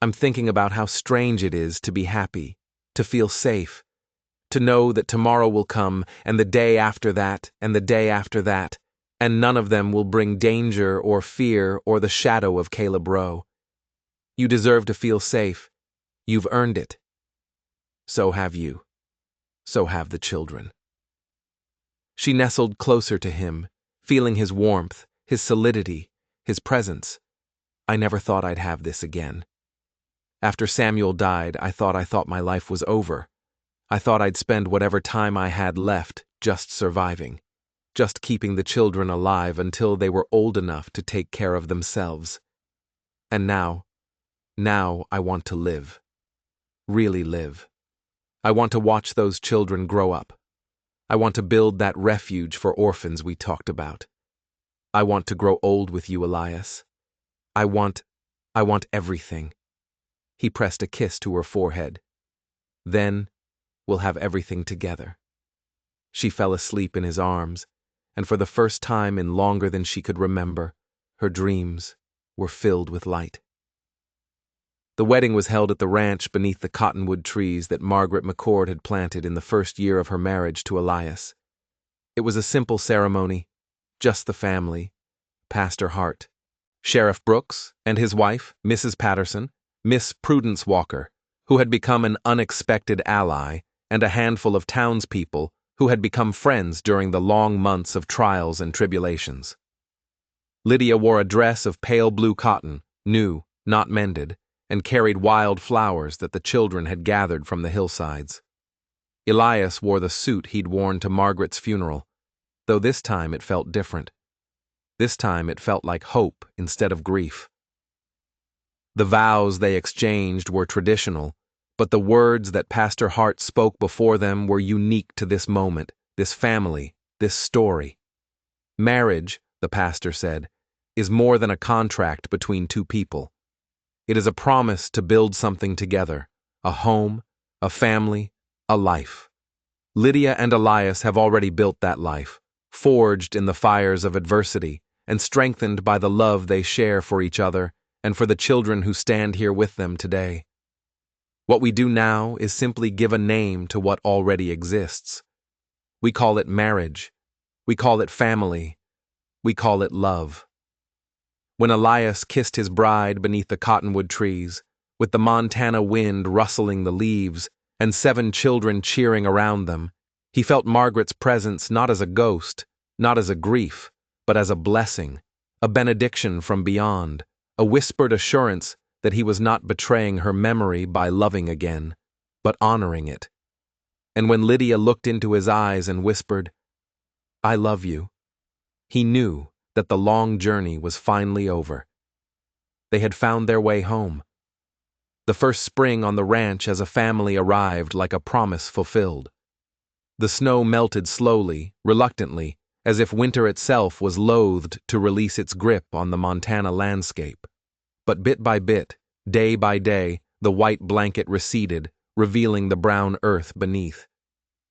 "I'm thinking about how strange it is to be happy, to feel safe, to know that tomorrow will come, and the day after that, and the day after that, and none of them will bring danger or fear or the shadow of Caleb Rowe. You deserve to feel safe. You've earned it. So have you. So have the children." She nestled closer to him, feeling his warmth, his solidity, his presence. I never thought I'd have this again. After Samuel died, I thought my life was over. I thought I'd spend whatever time I had left just surviving, just keeping the children alive until they were old enough to take care of themselves. And now I want to live. Really live. I want to watch those children grow up. I want to build that refuge for orphans we talked about. I want to grow old with you, Elias. I want everything. He pressed a kiss to her forehead. Then we'll have everything together. She fell asleep in his arms, and for the first time in longer than she could remember, her dreams were filled with light. The wedding was held at the ranch beneath the cottonwood trees that Margaret McCord had planted in the first year of her marriage to Elias. It was a simple ceremony, just the family, Pastor Hart, Sheriff Brooks, and his wife, Mrs. Patterson, Miss Prudence Walker, who had become an unexpected ally, and a handful of townspeople who had become friends during the long months of trials and tribulations. Lydia wore a dress of pale blue cotton, new, not mended, and carried wild flowers that the children had gathered from the hillsides. Elias wore the suit he'd worn to Margaret's funeral, though this time it felt different. This time it felt like hope instead of grief. The vows they exchanged were traditional, but the words that Pastor Hart spoke before them were unique to this moment, this family, this story. Marriage, the pastor said, is more than a contract between two people. It is a promise to build something together, a home, a family, a life. Lydia and Elias have already built that life, forged in the fires of adversity and strengthened by the love they share for each other and for the children who stand here with them today. What we do now is simply give a name to what already exists. We call it marriage. We call it family. We call it love. When Elias kissed his bride beneath the cottonwood trees, with the Montana wind rustling the leaves and 7 children cheering around them, he felt Margaret's presence not as a ghost, not as a grief, but as a blessing, a benediction from beyond, a whispered assurance that he was not betraying her memory by loving again, but honoring it. And when Lydia looked into his eyes and whispered, "I love you," he knew that the long journey was finally over. They had found their way home. The first spring on the ranch as a family arrived like a promise fulfilled. The snow melted slowly, reluctantly, as if winter itself was loathed to release its grip on the Montana landscape. But bit by bit, day by day, the white blanket receded, revealing the brown earth beneath.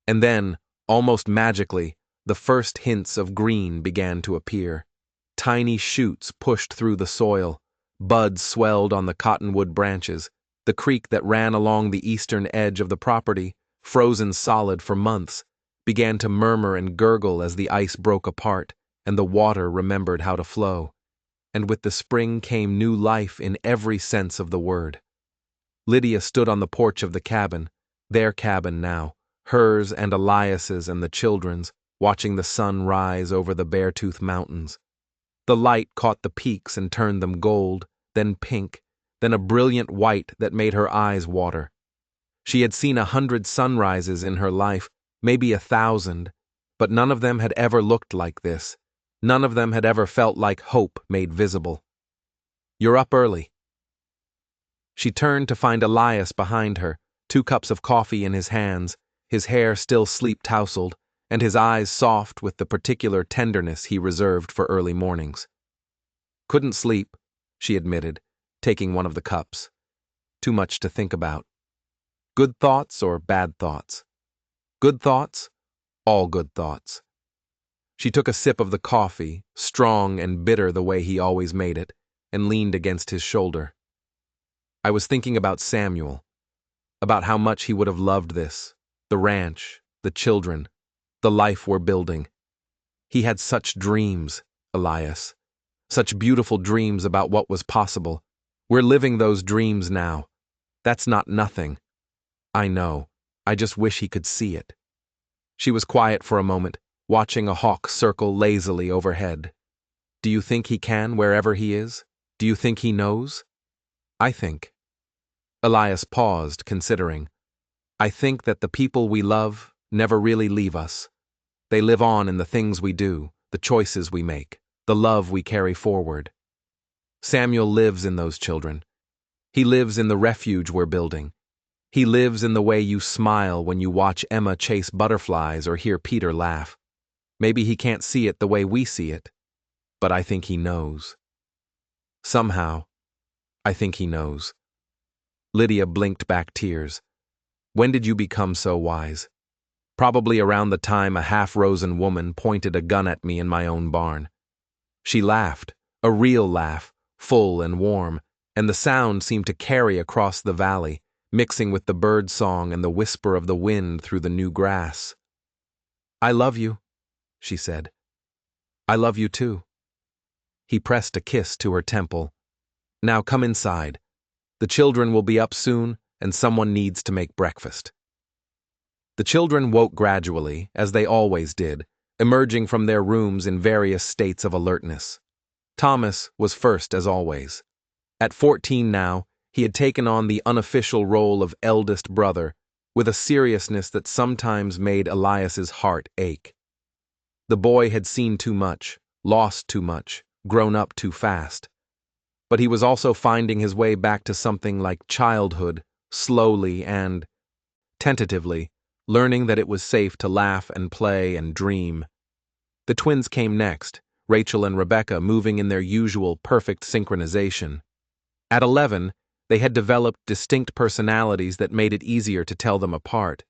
And then, almost magically, the first hints of green began to appear. Tiny shoots pushed through the soil, buds swelled on the cottonwood branches. The creek that ran along the eastern edge of the property, frozen solid for months, began to murmur and gurgle as the ice broke apart, and the water remembered how to flow. And with the spring came new life in every sense of the word. Lydia stood on the porch of the cabin, their cabin now, hers and Elias's and the children's, watching the sun rise over the Beartooth Mountains. The light caught the peaks and turned them gold, then pink, then a brilliant white that made her eyes water. She had seen 100 sunrises in her life, maybe 1,000, but none of them had ever looked like this. None of them had ever felt like hope made visible. "You're up early." She turned to find Elias behind her, 2 cups of coffee in his hands, his hair still sleep-tousled, and his eyes soft with the particular tenderness he reserved for early mornings. "Couldn't sleep," she admitted, taking one of the cups. "Too much to think about." "Good thoughts or bad thoughts?" "Good thoughts, all good thoughts." She took a sip of the coffee, strong and bitter the way he always made it, and leaned against his shoulder. "I was thinking about Samuel, about how much he would have loved this, the ranch, the children, the life we're building. He had such dreams, Elias, such beautiful dreams about what was possible. We're living those dreams now. That's not nothing. I know. I just wish he could see it." She was quiet for a moment, watching a hawk circle lazily overhead. Do you think he can wherever he is? Do you think he knows? I think. Elias paused, considering. I think that the people we love never really leave us. They live on in the things we do, the choices we make, the love we carry forward. Samuel lives in those children. He lives in the refuge we're building. He lives in the way you smile when you watch Emma chase butterflies or hear Peter laugh. Maybe he can't see it the way we see it, but I think he knows. Somehow, I think he knows. Lydia blinked back tears. When did you become so wise? Probably around the time a half-frozen woman pointed a gun at me in my own barn. She laughed, a real laugh, full and warm, and the sound seemed to carry across the valley, mixing with the bird song and the whisper of the wind through the new grass. I love you, she said. I love you too. He pressed a kiss to her temple. Now come inside. The children will be up soon, and someone needs to make breakfast. The children woke gradually, as they always did, emerging from their rooms in various states of alertness. Thomas was first as always. At 14 now, he had taken on the unofficial role of eldest brother, with a seriousness that sometimes made Elias's heart ache. The boy had seen too much, lost too much, grown up too fast. But he was also finding his way back to something like childhood, slowly and tentatively, learning that it was safe to laugh and play and dream. The twins came next, Rachel and Rebecca moving in their usual perfect synchronization. At 11, they had developed distinct personalities that made it easier to tell them apart.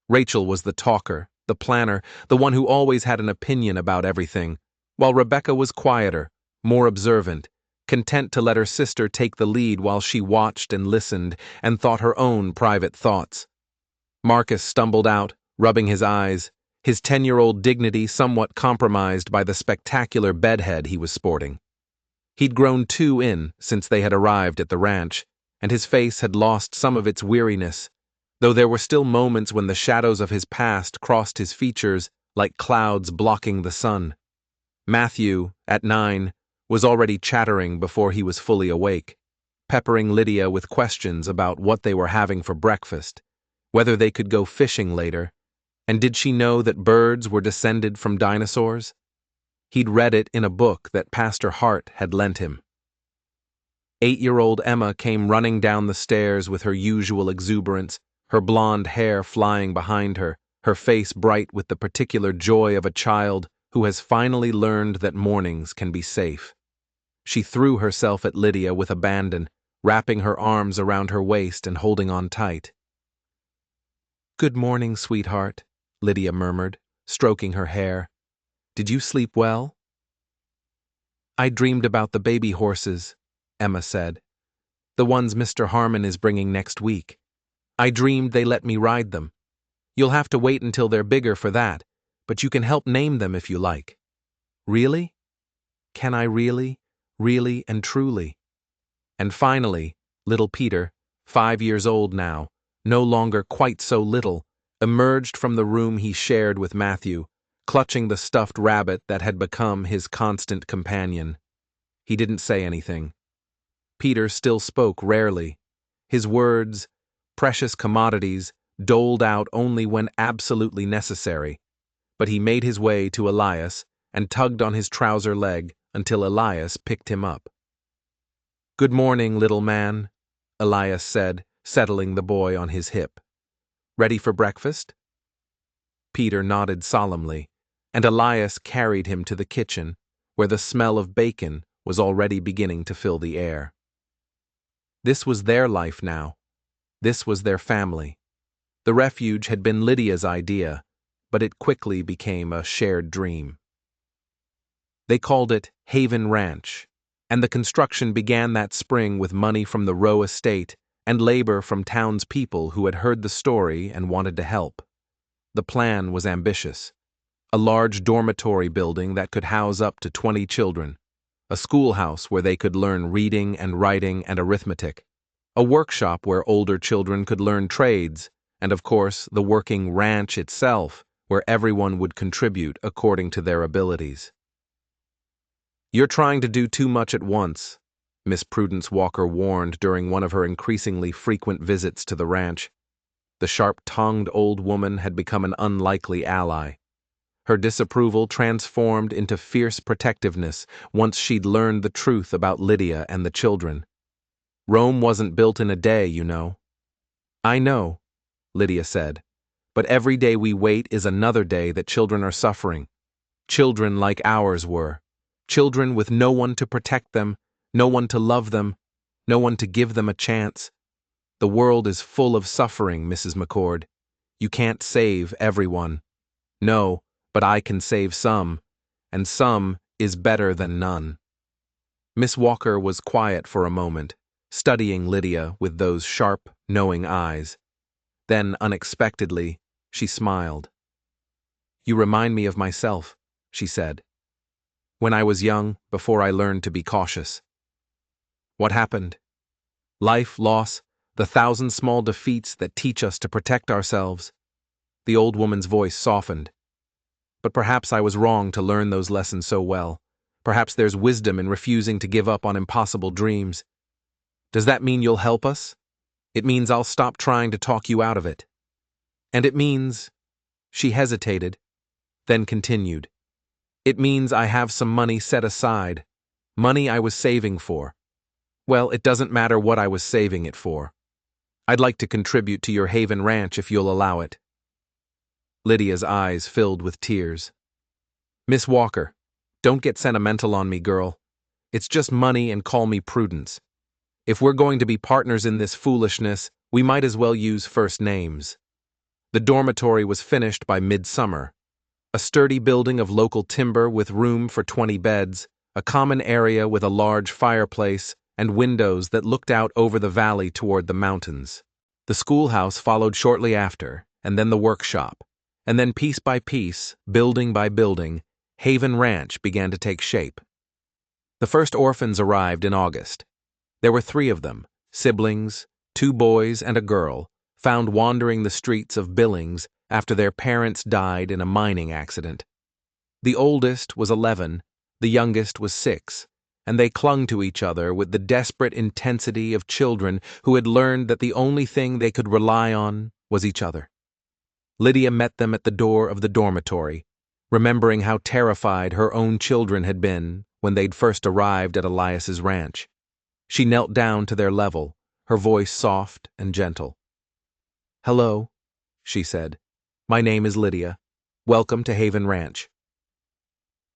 Rachel was the talker, the planner, the one who always had an opinion about everything, while Rebecca was quieter, more observant, content to let her sister take the lead while she watched and listened and thought her own private thoughts. Marcus stumbled out, rubbing his eyes, his 10-year-old dignity somewhat compromised by the spectacular bedhead he was sporting. He'd grown 2 in since they had arrived at the ranch, and his face had lost some of its weariness, though there were still moments when the shadows of his past crossed his features like clouds blocking the sun. Matthew, at 9, was already chattering before he was fully awake, peppering Lydia with questions about what they were having for breakfast, whether they could go fishing later, and did she know that birds were descended from dinosaurs? He'd read it in a book that Pastor Hart had lent him. 8-year-old Emma came running down the stairs with her usual exuberance, her blonde hair flying behind her, her face bright with the particular joy of a child who has finally learned that mornings can be safe. She threw herself at Lydia with abandon, wrapping her arms around her waist and holding on tight. "Good morning, sweetheart," Lydia murmured, stroking her hair. "Did you sleep well?" "I dreamed about the baby horses," Emma said. "The ones Mr. Harmon is bringing next week. I dreamed they let me ride them. You'll have to wait until they're bigger for that, but you can help name them if you like." "Really? Can I really, really and truly?" And finally, little Peter, 5 years old now, no longer quite so little, emerged from the room he shared with Matthew, clutching the stuffed rabbit that had become his constant companion. He didn't say anything. Peter still spoke rarely. His words, precious commodities, doled out only when absolutely necessary, but he made his way to Elias and tugged on his trouser leg until Elias picked him up. "Good morning, little man," Elias said, settling the boy on his hip. "Ready for breakfast?" Peter nodded solemnly, and Elias carried him to the kitchen, where the smell of bacon was already beginning to fill the air. This was their life now. This was their family. The refuge had been Lydia's idea, but it quickly became a shared dream. They called it Haven Ranch, and the construction began that spring with money from the Rowe estate and labor from townspeople who had heard the story and wanted to help. The plan was ambitious. A large dormitory building that could house up to 20 children, a schoolhouse where they could learn reading and writing and arithmetic, a workshop where older children could learn trades, and of course the working ranch itself, where everyone would contribute according to their abilities. You're trying to do too much at once, Miss Prudence Walker warned during one of her increasingly frequent visits to the ranch. The sharp-tongued old woman had become an unlikely ally. Her disapproval transformed into fierce protectiveness once she'd learned the truth about Lydia and the children. Rome wasn't built in a day, you know. I know, Lydia said, but every day we wait is another day that children are suffering. Children like ours were. Children with no one to protect them, no one to love them, no one to give them a chance. The world is full of suffering, Mrs. McCord. You can't save everyone. No, but I can save some, and some is better than none. Miss Walker was quiet for a moment, studying Lydia with those sharp, knowing eyes. Then, unexpectedly, she smiled. You remind me of myself, she said. When I was young, before I learned to be cautious. What happened? Life, loss, the thousand small defeats that teach us to protect ourselves. The old woman's voice softened. But perhaps I was wrong to learn those lessons so well. Perhaps there's wisdom in refusing to give up on impossible dreams. Does that mean you'll help us? It means I'll stop trying to talk you out of it. And it means... She hesitated, then continued. It means I have some money set aside. Money I was saving for. Well, it doesn't matter what I was saving it for. I'd like to contribute to your Haven Ranch if you'll allow it. Lydia's eyes filled with tears. Miss Walker, don't get sentimental on me, girl. It's just money and call me Prudence. If we're going to be partners in this foolishness, we might as well use first names. The dormitory was finished by midsummer. A sturdy building of local timber with room for 20 beds, a common area with a large fireplace, and windows that looked out over the valley toward the mountains. The schoolhouse followed shortly after, and then the workshop, and then piece by piece, building by building, Haven Ranch began to take shape. The first orphans arrived in August. There were 3 of them, siblings, 2 boys and a girl, found wandering the streets of Billings after their parents died in a mining accident. The oldest was 11, the youngest was 6, and they clung to each other with the desperate intensity of children who had learned that the only thing they could rely on was each other. Lydia met them at the door of the dormitory, remembering how terrified her own children had been when they'd first arrived at Elias's ranch. She knelt down to their level, her voice soft and gentle. Hello, she said. My name is Lydia. Welcome to Haven Ranch.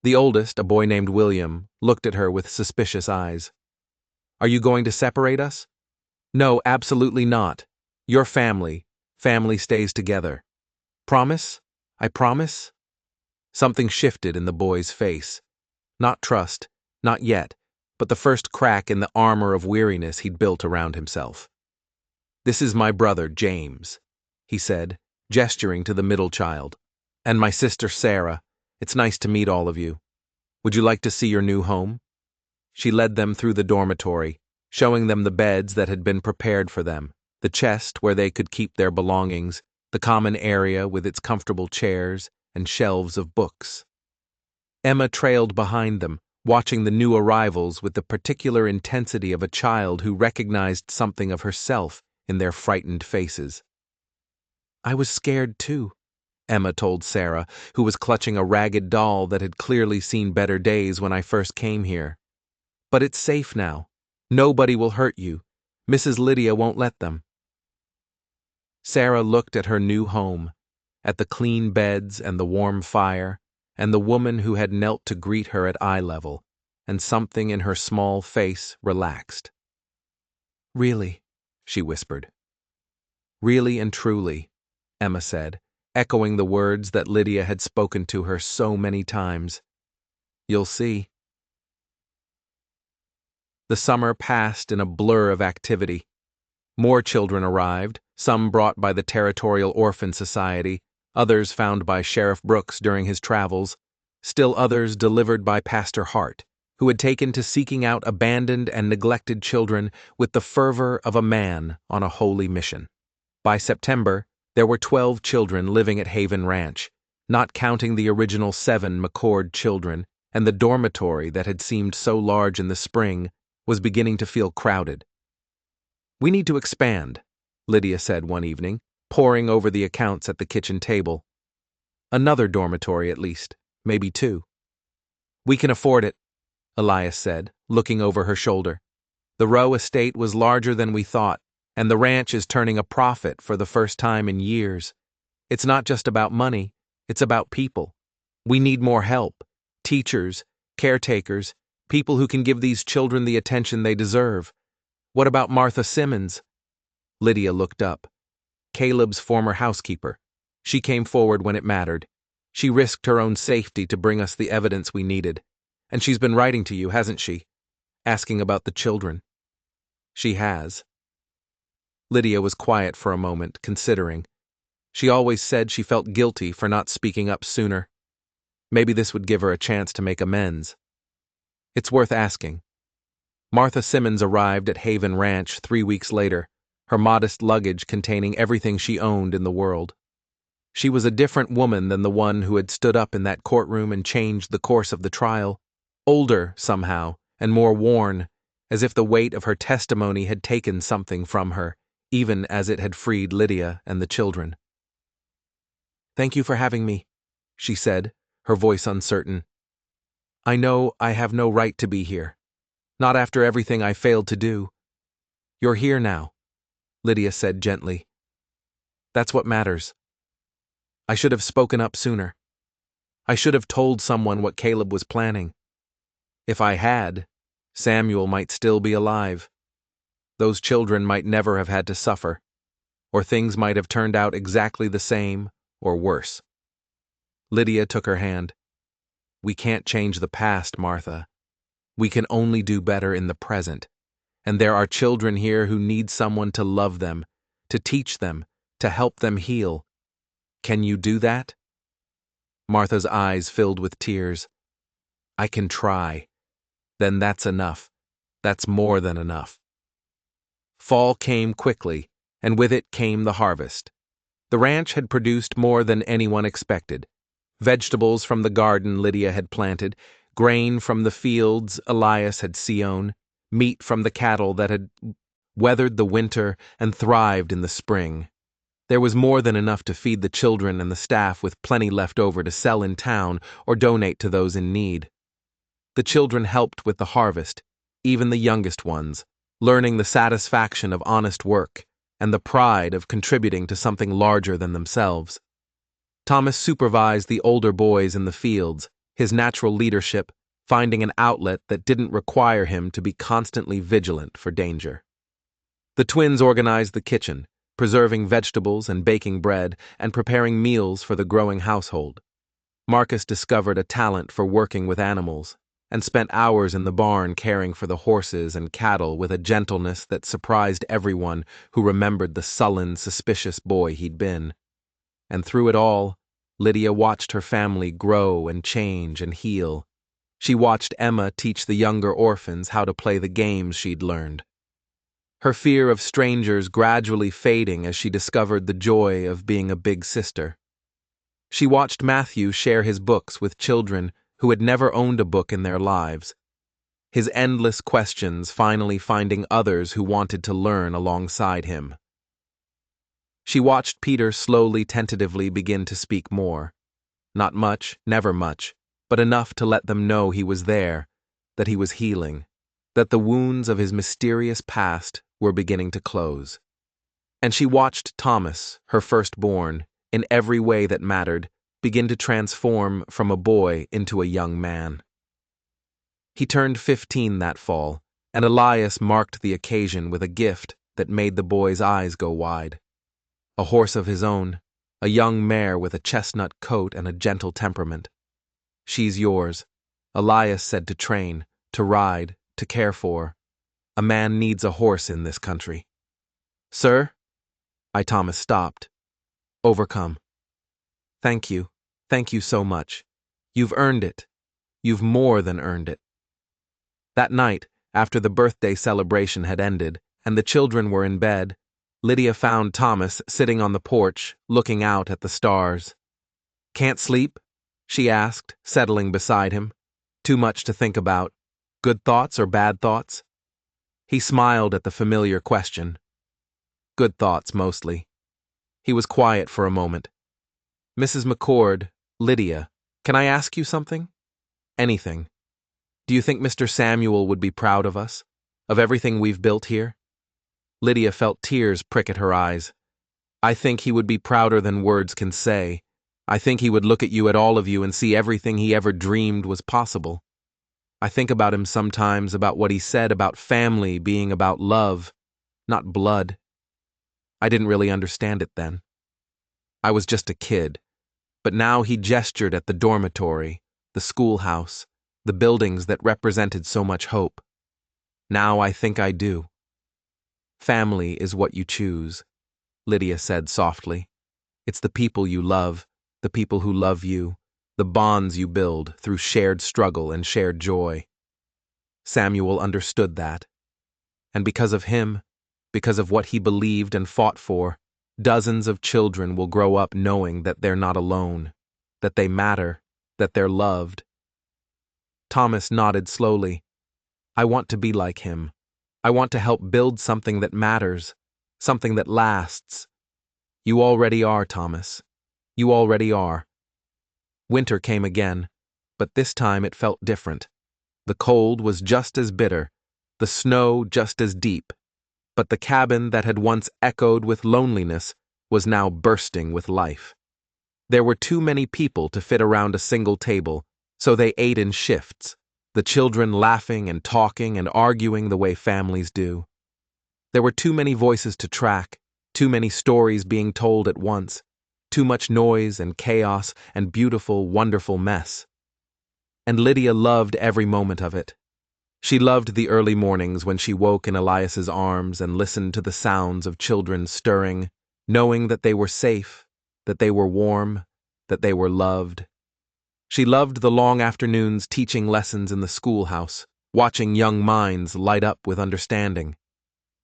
The oldest, a boy named William, looked at her with suspicious eyes. Are you going to separate us? No, absolutely not. Your family. Family stays together. Promise? I promise? Something shifted in the boy's face. Not trust, not yet, but the first crack in the armor of weariness he'd built around himself. This is my brother, James, he said, gesturing to the middle child. And my sister, Sarah. It's nice to meet all of you. Would you like to see your new home? She led them through the dormitory, showing them the beds that had been prepared for them, the chest where they could keep their belongings, the common area with its comfortable chairs and shelves of books. Emma trailed behind them, watching the new arrivals with the particular intensity of a child who recognized something of herself in their frightened faces. I was scared too, Emma told Sarah, who was clutching a ragged doll that had clearly seen better days when I first came here. But it's safe now. Nobody will hurt you. Mrs. Lydia won't let them. Sarah looked at her new home, at the clean beds and the warm fire, and the woman who had knelt to greet her at eye level, and something in her small face relaxed. Really, she whispered. Really and truly, Emma said, echoing the words that Lydia had spoken to her so many times. You'll see. The summer passed in a blur of activity. More children arrived, some brought by the Territorial Orphan Society, others found by Sheriff Brooks during his travels, still others delivered by Pastor Hart, who had taken to seeking out abandoned and neglected children with the fervor of a man on a holy mission. By September, there were 12 children living at Haven Ranch, not counting the original 7 McCord children, and the dormitory that had seemed so large in the spring was beginning to feel crowded. "We need to expand," Lydia said one evening, poring over the accounts at the kitchen table. "Another dormitory at least, maybe two." "We can afford it," Elias said, looking over her shoulder. "The Rowe estate was larger than we thought, and the ranch is turning a profit for the first time in years. It's not just about money, it's about people. We need more help. Teachers, caretakers, people who can give these children the attention they deserve. What about Martha Simmons?" Lydia looked up. Caleb's former housekeeper. She came forward when it mattered. She risked her own safety to bring us the evidence we needed. And she's been writing to you, hasn't she? Asking about the children. She has. Lydia was quiet for a moment, considering. She always said she felt guilty for not speaking up sooner. Maybe this would give her a chance to make amends. It's worth asking. Martha Simmons arrived at Haven Ranch 3 weeks later, her modest luggage containing everything she owned in the world. She was a different woman than the one who had stood up in that courtroom and changed the course of the trial. Older, somehow, and more worn, as if the weight of her testimony had taken something from her, even as it had freed Lydia and the children. "Thank you for having me," she said, her voice uncertain. "I know I have no right to be here. Not after everything I failed to do. You're here now," Lydia said gently. "That's what matters. I should have spoken up sooner. I should have told someone what Caleb was planning. If I had, Samuel might still be alive. Those children might never have had to suffer, or things might have turned out exactly the same or worse." Lydia took her hand. "We can't change the past, Martha. We can only do better in the present. And there are children here who need someone to love them, to teach them, to help them heal. Can you do that?" Martha's eyes filled with tears. "I can try. Then that's enough. That's more than enough." Fall came quickly, and with it came the harvest. The ranch had produced more than anyone expected. Vegetables from the garden Lydia had planted, grain from the fields Elias had sown, meat from the cattle that had weathered the winter and thrived in the spring. There was more than enough to feed the children and the staff, with plenty left over to sell in town or donate to those in need. The children helped with the harvest, even the youngest ones, learning the satisfaction of honest work and the pride of contributing to something larger than themselves. Thomas supervised the older boys in the fields, his natural leadership finding an outlet that didn't require him to be constantly vigilant for danger. The twins organized the kitchen, preserving vegetables and baking bread and preparing meals for the growing household. Marcus discovered a talent for working with animals and spent hours in the barn caring for the horses and cattle with a gentleness that surprised everyone who remembered the sullen, suspicious boy he'd been. And through it all, Lydia watched her family grow and change and heal. She watched Emma teach the younger orphans how to play the games she'd learned. Her fear of strangers gradually fading as she discovered the joy of being a big sister. She watched Matthew share his books with children who had never owned a book in their lives, his endless questions finally finding others who wanted to learn alongside him. She watched Peter slowly, tentatively begin to speak more. Not much, never much, but enough to let them know he was there, that he was healing, that the wounds of his mysterious past were beginning to close. And she watched Thomas, her firstborn, in every way that mattered, begin to transform from a boy into a young man. He turned 15 that fall, and Elias marked the occasion with a gift that made the boy's eyes go wide. A horse of his own, a young mare with a chestnut coat and a gentle temperament. "She's yours," Elias said, "to train, to ride, to care for. A man needs a horse in this country." "Sir?" Thomas stopped, overcome. Thank you so much. You've earned it. You've more than earned it." That night, after the birthday celebration had ended and the children were in bed, Lydia found Thomas sitting on the porch, looking out at the stars. "Can't sleep?" she asked, settling beside him. Too much to think about. Good thoughts or bad thoughts? He smiled at the familiar question. Good thoughts, mostly. He was quiet for a moment. Mrs. McCord, Lydia, can I ask you something? Anything. Do you think Mr. Samuel would be proud of us? Of everything we've built here? Lydia felt tears prick at her eyes. I think he would be prouder than words can say. I think he would look at you, at all of you, and see everything he ever dreamed was possible. I think about him sometimes, about what he said about family being about love, not blood. I didn't really understand it then. I was just a kid. But now he gestured at the dormitory, the schoolhouse, the buildings that represented so much hope. Now I think I do. Family is what you choose, Lydia said softly. It's the people you love, the people who love you, the bonds you build through shared struggle and shared joy. Samuel understood that. And because of him, because of what he believed and fought for, dozens of children will grow up knowing that they're not alone, that they matter, that they're loved. Thomas nodded slowly. I want to be like him. I want to help build something that matters, something that lasts. You already are, Thomas. You already are. Winter came again, but this time it felt different. The cold was just as bitter, the snow just as deep, but the cabin that had once echoed with loneliness was now bursting with life. There were too many people to fit around a single table, so they ate in shifts, the children laughing and talking and arguing the way families do. There were too many voices to track, too many stories being told at once, too much noise and chaos and beautiful, wonderful mess. And Lydia loved every moment of it. She loved the early mornings when she woke in Elias's arms and listened to the sounds of children stirring, knowing that they were safe, that they were warm, that they were loved. She loved the long afternoons teaching lessons in the schoolhouse, watching young minds light up with understanding.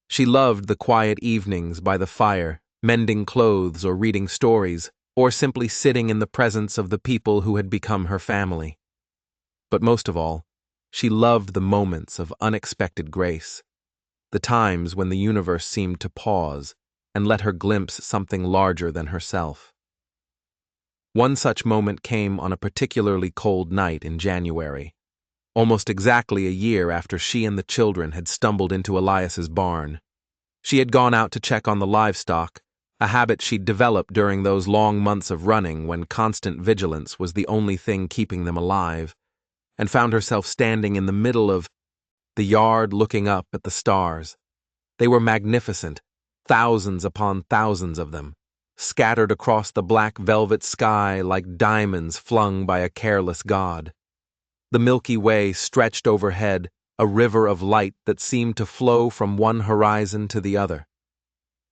She loved the quiet evenings by the fire, mending clothes or reading stories, or simply sitting in the presence of the people who had become her family. But most of all, she loved the moments of unexpected grace, the times when the universe seemed to pause and let her glimpse something larger than herself. One such moment came on a particularly cold night in January, almost exactly a year after she and the children had stumbled into Elias's barn. She had gone out to check on the livestock, a habit she'd developed during those long months of running when constant vigilance was the only thing keeping them alive, and found herself standing in the middle of the yard looking up at the stars. They were magnificent, thousands upon thousands of them, scattered across the black velvet sky like diamonds flung by a careless god. The Milky Way stretched overhead, a river of light that seemed to flow from one horizon to the other.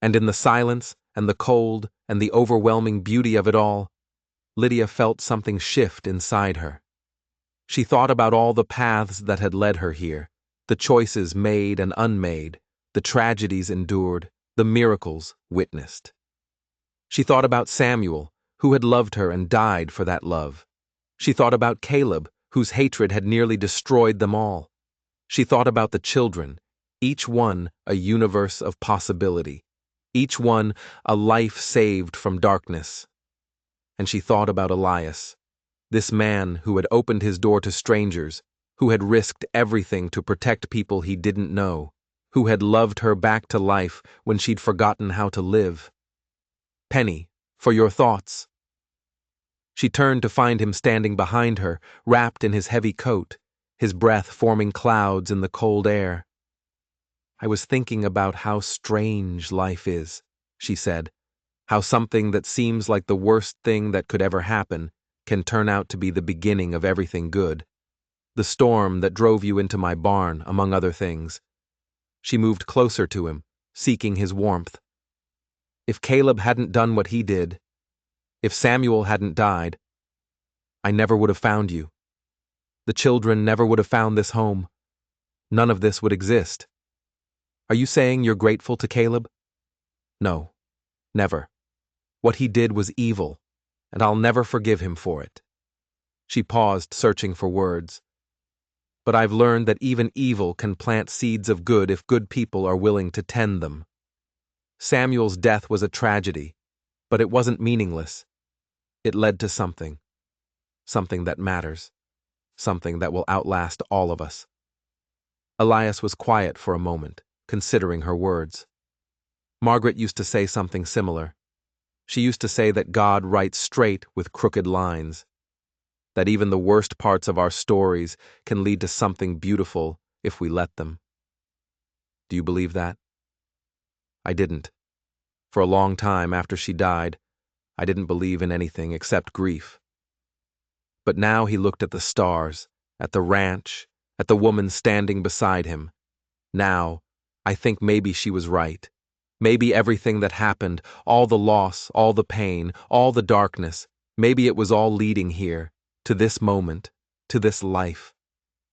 And in the silence and the cold and the overwhelming beauty of it all, Lydia felt something shift inside her. She thought about all the paths that had led her here, the choices made and unmade, the tragedies endured, the miracles witnessed. She thought about Samuel, who had loved her and died for that love. She thought about Caleb, whose hatred had nearly destroyed them all. She thought about the children, each one a universe of possibility, each one a life saved from darkness. And she thought about Elias, this man who had opened his door to strangers, who had risked everything to protect people he didn't know, who had loved her back to life when she'd forgotten how to live. Penny, for your thoughts. She turned to find him standing behind her, wrapped in his heavy coat, his breath forming clouds in the cold air. I was thinking about how strange life is, she said, how something that seems like the worst thing that could ever happen can turn out to be the beginning of everything good. The storm that drove you into my barn, among other things. She moved closer to him, seeking his warmth. If Caleb hadn't done what he did, if Samuel hadn't died, I never would have found you. The children never would have found this home. None of this would exist. Are you saying you're grateful to Caleb? No, never. What he did was evil, and I'll never forgive him for it. She paused, searching for words. but I've learned that even evil can plant seeds of good if good people are willing to tend them. Samuel's death was a tragedy, but it wasn't meaningless. It led to something that matters, something that will outlast all of us. Elias was quiet for a moment, considering her words. Margaret used to say something similar. She used to say that God writes straight with crooked lines, that even the worst parts of our stories can lead to something beautiful if we let them. Do you believe that? I didn't. For a long time after she died, I didn't believe in anything except grief. But now he looked at the stars, at the ranch, at the woman standing beside him. Now, I think maybe she was right. Maybe everything that happened, all the loss, all the pain, all the darkness, maybe it was all leading here, to this moment, to this life,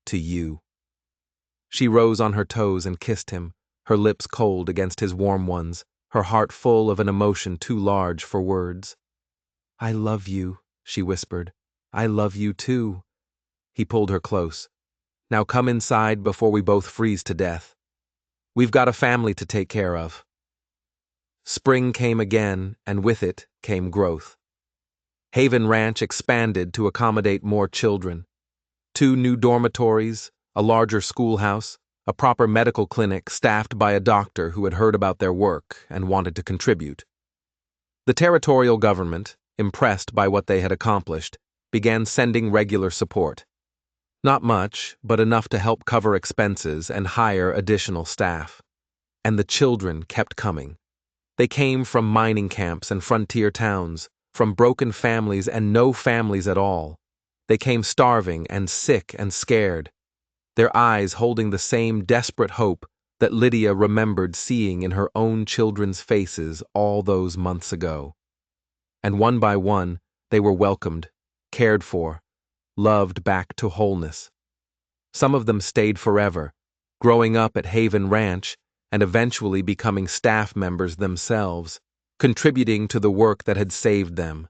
to you. She rose on her toes and kissed him, her lips cold against his warm ones, her heart full of an emotion too large for words. I love you, she whispered. I love you too. He pulled her close. Now come inside before we both freeze to death. We've got a family to take care of. Spring came again, and with it came growth. Haven Ranch expanded to accommodate more children. 2 new dormitories, a larger schoolhouse, a proper medical clinic staffed by a doctor who had heard about their work and wanted to contribute. The territorial government, impressed by what they had accomplished, began sending regular support. Not much, but enough to help cover expenses and hire additional staff. And the children kept coming. They came from mining camps and frontier towns, from broken families and no families at all. They came starving and sick and scared, their eyes holding the same desperate hope that Lydia remembered seeing in her own children's faces all those months ago. And one by one, they were welcomed, cared for, loved back to wholeness. Some of them stayed forever, growing up at Haven Ranch and eventually becoming staff members themselves, contributing to the work that had saved them.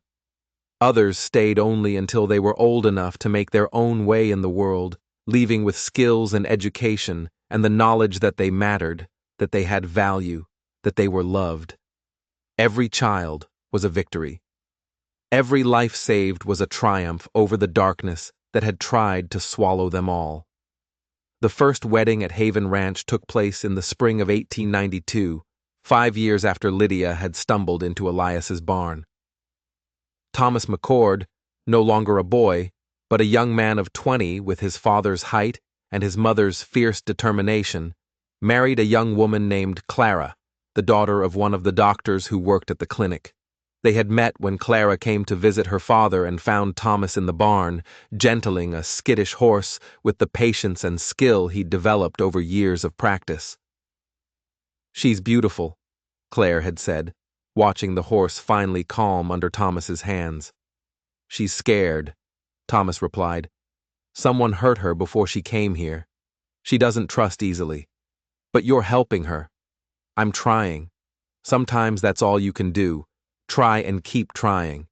Others stayed only until they were old enough to make their own way in the world, leaving with skills and education and the knowledge that they mattered, that they had value, that they were loved. Every child was a victory. Every life saved was a triumph over the darkness that had tried to swallow them all. The first wedding at Haven Ranch took place in the spring of 1892, 5 years after Lydia had stumbled into Elias's barn. Thomas McCord, no longer a boy, but a young man of 20 with his father's height and his mother's fierce determination, married a young woman named Clara, the daughter of one of the doctors who worked at the clinic. They had met when Clara came to visit her father and found Thomas in the barn, gentling a skittish horse with the patience and skill he'd developed over years of practice. She's beautiful, Claire had said, watching the horse finally calm under Thomas's hands. She's scared, Thomas replied. Someone hurt her before she came here. She doesn't trust easily. But you're helping her. I'm trying. Sometimes that's all you can do. Try and keep trying,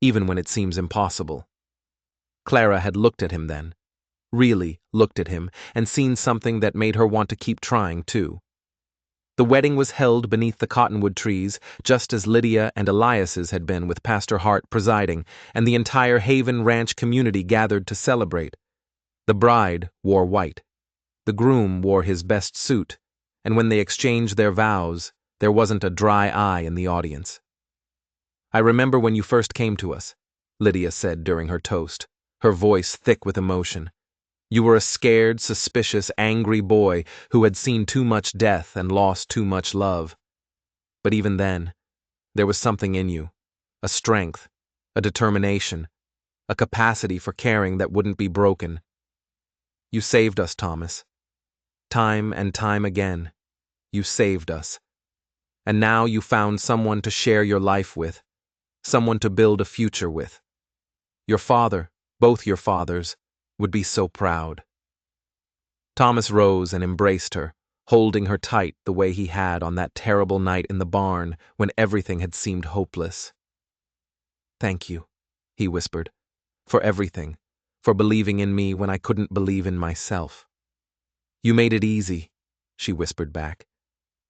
even when it seems impossible. Clara had looked at him then, really looked at him, and seen something that made her want to keep trying too. The wedding was held beneath the cottonwood trees, just as Lydia and Elias's had been, with Pastor Hart presiding, and the entire Haven Ranch community gathered to celebrate. The bride wore white. The groom wore his best suit, and when they exchanged their vows, there wasn't a dry eye in the audience. I remember when you first came to us, Lydia said during her toast, her voice thick with emotion. You were a scared, suspicious, angry boy who had seen too much death and lost too much love. But even then, there was something in you, a strength, a determination, a capacity for caring that wouldn't be broken. You saved us, Thomas. Time and time again, you saved us. And now you found someone to share your life with, someone to build a future with. Your father, both your fathers, would be so proud. Thomas rose and embraced her, holding her tight the way he had on that terrible night in the barn when everything had seemed hopeless. Thank you, he whispered, for everything, for believing in me when I couldn't believe in myself. You made it easy, she whispered back.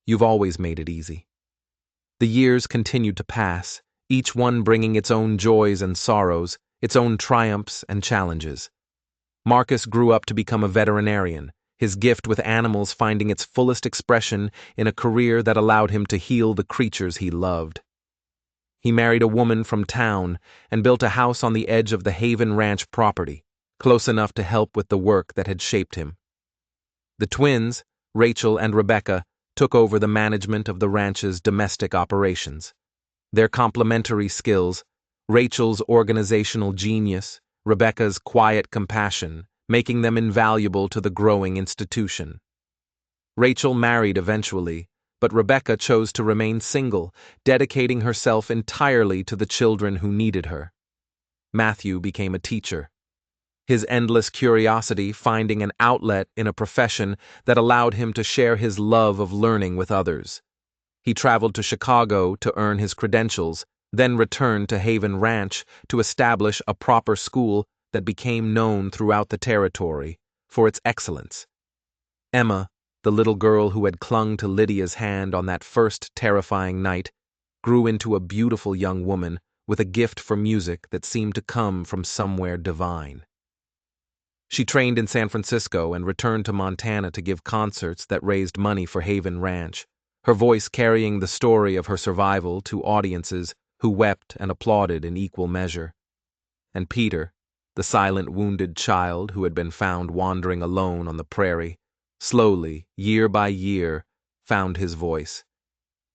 You've always made it easy. The years continued to pass, each one bringing its own joys and sorrows, its own triumphs and challenges. Marcus grew up to become a veterinarian, his gift with animals finding its fullest expression in a career that allowed him to heal the creatures he loved. He married a woman from town and built a house on the edge of the Haven Ranch property, close enough to help with the work that had shaped him. The twins, Rachel and Rebecca, took over the management of the ranch's domestic operations. Their complementary skills, Rachel's organizational genius, Rebecca's quiet compassion, making them invaluable to the growing institution. Rachel married eventually, but Rebecca chose to remain single, dedicating herself entirely to the children who needed her. Matthew became a teacher, his endless curiosity finding an outlet in a profession that allowed him to share his love of learning with others. He traveled to Chicago to earn his credentials, then returned to Haven Ranch to establish a proper school that became known throughout the territory for its excellence. Emma, the little girl who had clung to Lydia's hand on that first terrifying night, grew into a beautiful young woman with a gift for music that seemed to come from somewhere divine. She trained in San Francisco and returned to Montana to give concerts that raised money for Haven Ranch, her voice carrying the story of her survival to audiences who wept and applauded in equal measure. And Peter, the silent wounded child who had been found wandering alone on the prairie, slowly, year by year, found his voice.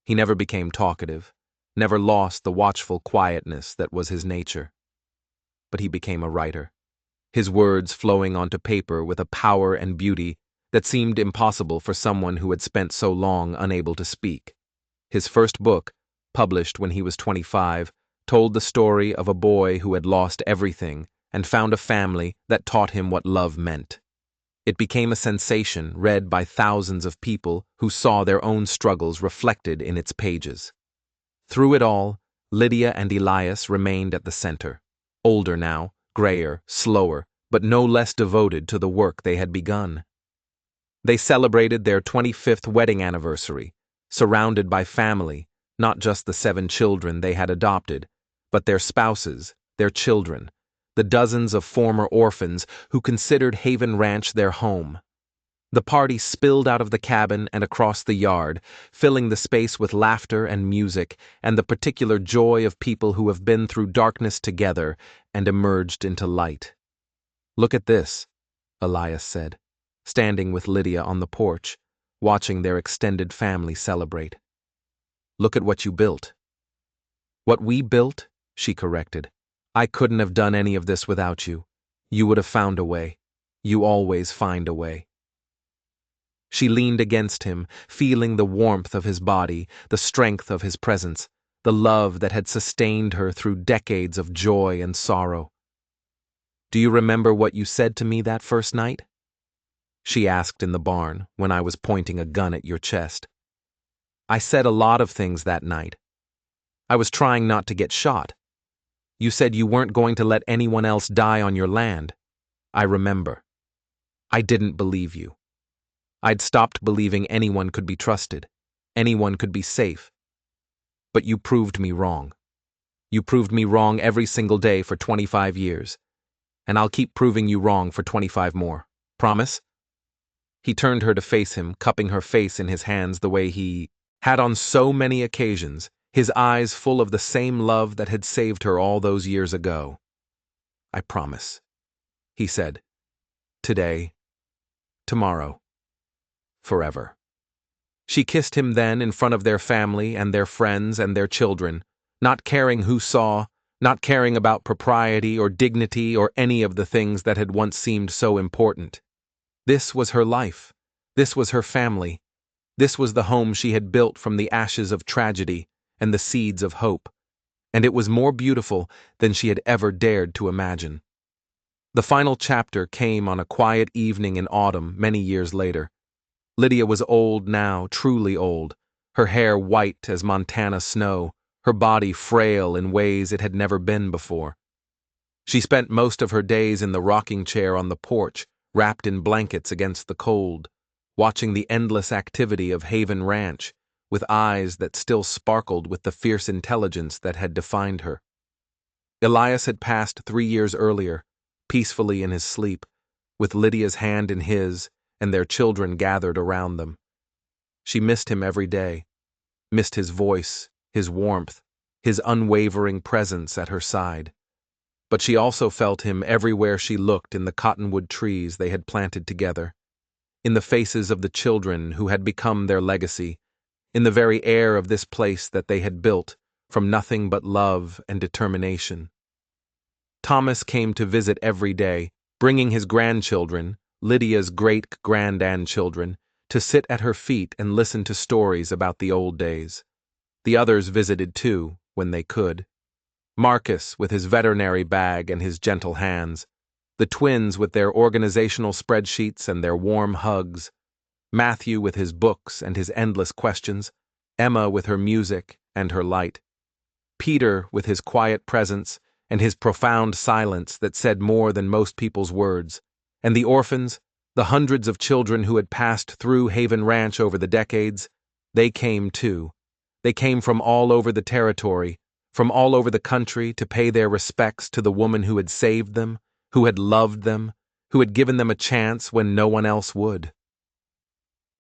He never became talkative, never lost the watchful quietness that was his nature. But he became a writer, his words flowing onto paper with a power and beauty that seemed impossible for someone who had spent so long unable to speak. His first book, published when he was 25, told the story of a boy who had lost everything and found a family that taught him what love meant. It became a sensation read by thousands of people who saw their own struggles reflected in its pages. Through it all, Lydia and Elias remained at the center, older now, grayer, slower, but no less devoted to the work they had begun. They celebrated their 25th wedding anniversary, surrounded by family, not just the 7 children they had adopted, but their spouses, their children, the dozens of former orphans who considered Haven Ranch their home. The party spilled out of the cabin and across the yard, filling the space with laughter and music and the particular joy of people who have been through darkness together and emerged into light. "Look at this," Elias said, standing with Lydia on the porch, watching their extended family celebrate. "Look at what you built." "What we built," she corrected. "I couldn't have done any of this without you. You would have found a way. You always find a way." She leaned against him, feeling the warmth of his body, the strength of his presence, the love that had sustained her through decades of joy and sorrow. "Do you remember what you said to me that first night?" she asked in the barn when I was pointing a gun at your chest. "I said a lot of things that night. I was trying not to get shot. You said you weren't going to let anyone else die on your land. I remember. I didn't believe you. I'd stopped believing anyone could be trusted, anyone could be safe. But you proved me wrong. You proved me wrong every single day for 25 years. And I'll keep proving you wrong for 25 more. Promise?" He turned her to face him, cupping her face in his hands the way he had on so many occasions, his eyes full of the same love that had saved her all those years ago. "I promise," he said. "Today, tomorrow, forever." She kissed him then in front of their family and their friends and their children, not caring who saw, not caring about propriety or dignity or any of the things that had once seemed so important. This was her life. This was her family. This was the home she had built from the ashes of tragedy and the seeds of hope, and it was more beautiful than she had ever dared to imagine. The final chapter came on a quiet evening in autumn many years later. Lydia was old now, truly old, her hair white as Montana snow, her body frail in ways it had never been before. She spent most of her days in the rocking chair on the porch, wrapped in blankets against the cold, watching the endless activity of Haven Ranch, with eyes that still sparkled with the fierce intelligence that had defined her. Elias had passed 3 years earlier, peacefully in his sleep, with Lydia's hand in his and their children gathered around them. She missed him every day, missed his voice, his warmth, his unwavering presence at her side. But she also felt him everywhere she looked in the cottonwood trees they had planted together, in the faces of the children who had become their legacy, in the very air of this place that they had built from nothing but love and determination. Thomas came to visit every day, bringing his grandchildren, Lydia's great-grandchildren, to sit at her feet and listen to stories about the old days. The others visited too, when they could. Marcus with his veterinary bag and his gentle hands, the twins with their organizational spreadsheets and their warm hugs, Matthew with his books and his endless questions, Emma with her music and her light, Peter with his quiet presence and his profound silence that said more than most people's words, and the orphans, the hundreds of children who had passed through Haven Ranch over the decades, they came too. They came from all over the territory, from all over the country to pay their respects to the woman who had saved them, who had loved them, who had given them a chance when no one else would.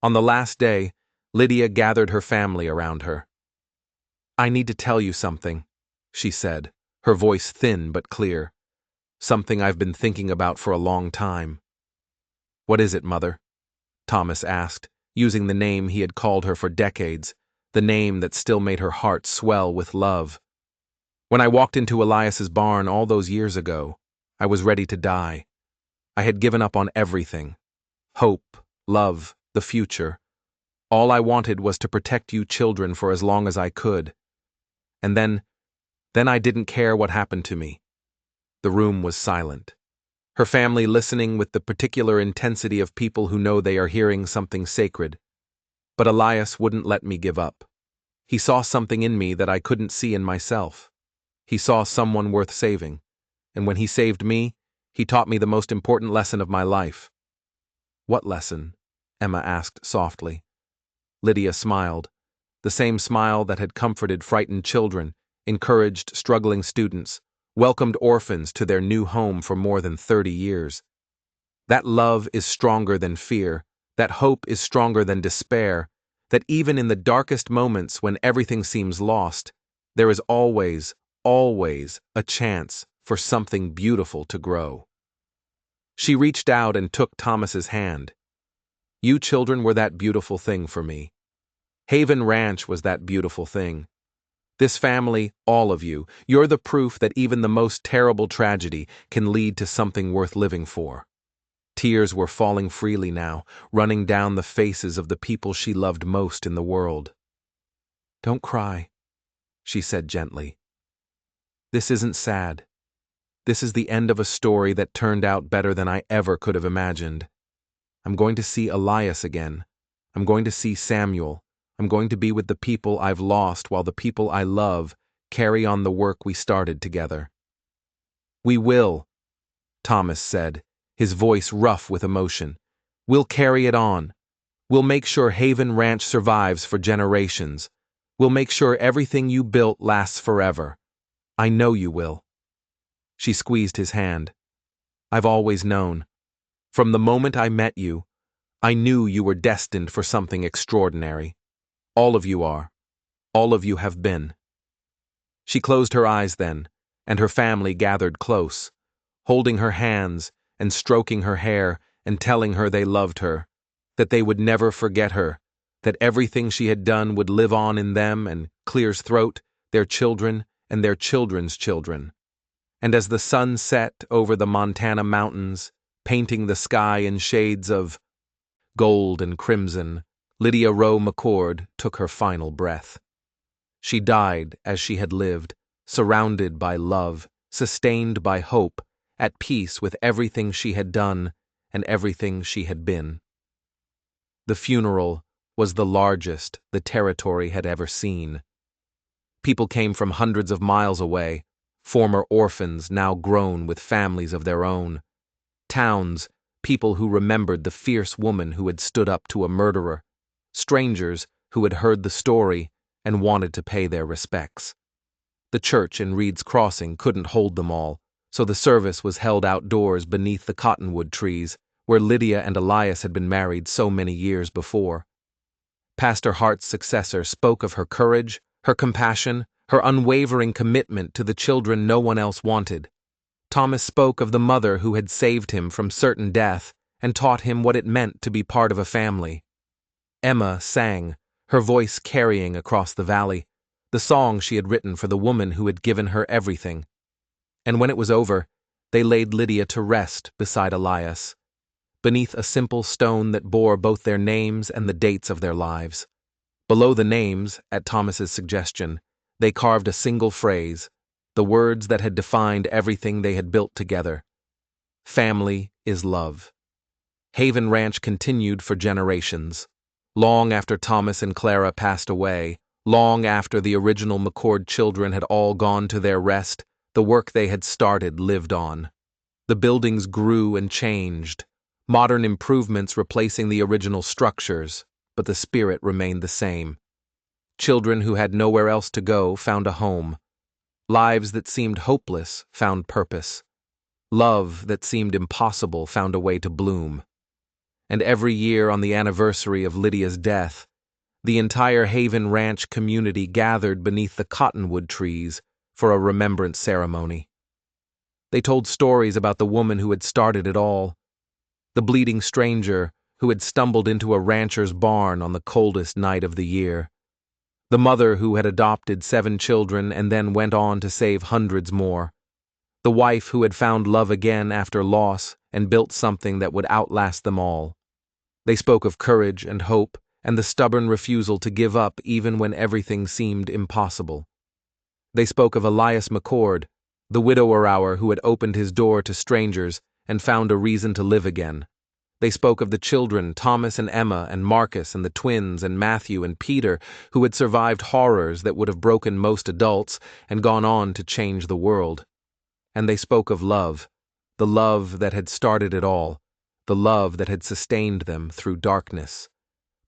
On the last day, Lydia gathered her family around her. "I need to tell you something," she said, her voice thin but clear. "Something I've been thinking about for a long time." "What is it, Mother?" Thomas asked, using the name he had called her for decades, the name that still made her heart swell with love. "When I walked into Elias's barn all those years ago, I was ready to die. I had given up on everything. Hope, love, the future. All I wanted was to protect you children for as long as I could. And then I didn't care what happened to me." The room was silent, her family listening with the particular intensity of people who know they are hearing something sacred. But Elias wouldn't let me give up. He saw something in me that I couldn't see in myself. He saw someone worth saving, and when he saved me, he taught me the most important lesson of my life. "What lesson?" Emma asked softly. Lydia smiled, the same smile that had comforted frightened children, encouraged struggling students, welcomed orphans to their new home for more than 30 years. That love is stronger than fear, that hope is stronger than despair, that even in the darkest moments when everything seems lost, there is always, always a chance for something beautiful to grow. She reached out and took Thomas's hand. "You children were that beautiful thing for me. Haven Ranch was that beautiful thing. This family, all of you, you're the proof that even the most terrible tragedy can lead to something worth living for." Tears were falling freely now, running down the faces of the people she loved most in the world. "Don't cry," she said gently. "This isn't sad. This is the end of a story that turned out better than I ever could have imagined. I'm going to see Elias again. I'm going to see Samuel. I'm going to be with the people I've lost while the people I love carry on the work we started together." "We will," Thomas said, his voice rough with emotion. "We'll carry it on. We'll make sure Haven Ranch survives for generations. We'll make sure everything you built lasts forever. I know you will." She squeezed his hand. "I've always known. From the moment I met you, I knew you were destined for something extraordinary. All of you are. All of you have been." She closed her eyes then, and her family gathered close, holding her hands and stroking her hair and telling her they loved her, that they would never forget her, that everything she had done would live on in them and Clear's throat, their children, and their children's children. And as the sun set over the Montana mountains, painting the sky in shades of gold and crimson, Lydia Rowe McCord took her final breath. She died as she had lived, surrounded by love, sustained by hope, at peace with everything she had done and everything she had been. The funeral was the largest the territory had ever seen. People came from hundreds of miles away, former orphans now grown with families of their own. Towns, people who remembered the fierce woman who had stood up to a murderer. Strangers who had heard the story and wanted to pay their respects. The church in Reed's Crossing couldn't hold them all, so the service was held outdoors beneath the cottonwood trees, where Lydia and Elias had been married so many years before. Pastor Hart's successor spoke of her courage, her compassion, her unwavering commitment to the children no one else wanted. Thomas spoke of the mother who had saved him from certain death and taught him what it meant to be part of a family. Emma sang, her voice carrying across the valley, the song she had written for the woman who had given her everything. And when it was over, they laid Lydia to rest beside Elias, beneath a simple stone that bore both their names and the dates of their lives. Below the names, at Thomas's suggestion, they carved a single phrase, the words that had defined everything they had built together. Family is love. Haven Ranch continued for generations. Long after Thomas and Clara passed away, long after the original McCord children had all gone to their rest, the work they had started lived on. The buildings grew and changed, modern improvements replacing the original structures, but the spirit remained the same. Children who had nowhere else to go found a home. Lives that seemed hopeless found purpose. Love that seemed impossible found a way to bloom. And every year on the anniversary of Lydia's death, the entire Haven Ranch community gathered beneath the cottonwood trees for a remembrance ceremony. They told stories about the woman who had started it all, the bleeding stranger who had stumbled into a rancher's barn on the coldest night of the year, the mother who had adopted 7 children and then went on to save hundreds more, the wife who had found love again after loss and built something that would outlast them all. They spoke of courage and hope and the stubborn refusal to give up even when everything seemed impossible. They spoke of Elias McCord, the widower who had opened his door to strangers and found a reason to live again. They spoke of the children, Thomas and Emma and Marcus and the twins and Matthew and Peter, who had survived horrors that would have broken most adults and gone on to change the world. And they spoke of love, the love that had started it all, the love that had sustained them through darkness,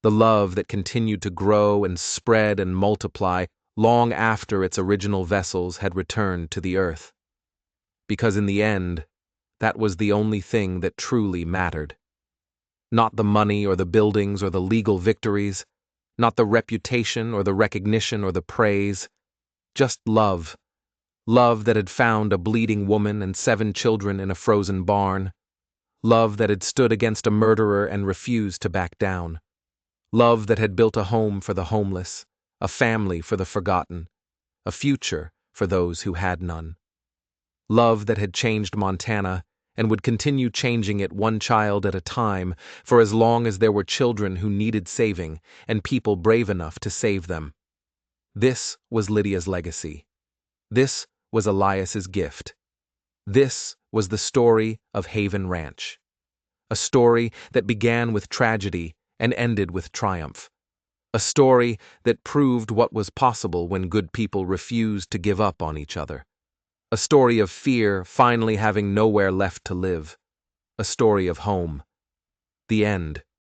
the love that continued to grow and spread and multiply long after its original vessels had returned to the earth. Because in the end, that was the only thing that truly mattered. Not the money or the buildings or the legal victories, not the reputation or the recognition or the praise, just love. Love that had found a bleeding woman and 7 children in a frozen barn. Love that had stood against a murderer and refused to back down. Love that had built a home for the homeless, a family for the forgotten, a future for those who had none. Love that had changed Montana and would continue changing it one child at a time for as long as there were children who needed saving and people brave enough to save them. This was Lydia's legacy. This was Elias's gift. This was the story of Haven Ranch. A story that began with tragedy and ended with triumph. A story that proved what was possible when good people refused to give up on each other. A story of fear finally having nowhere left to live. A story of home. The end.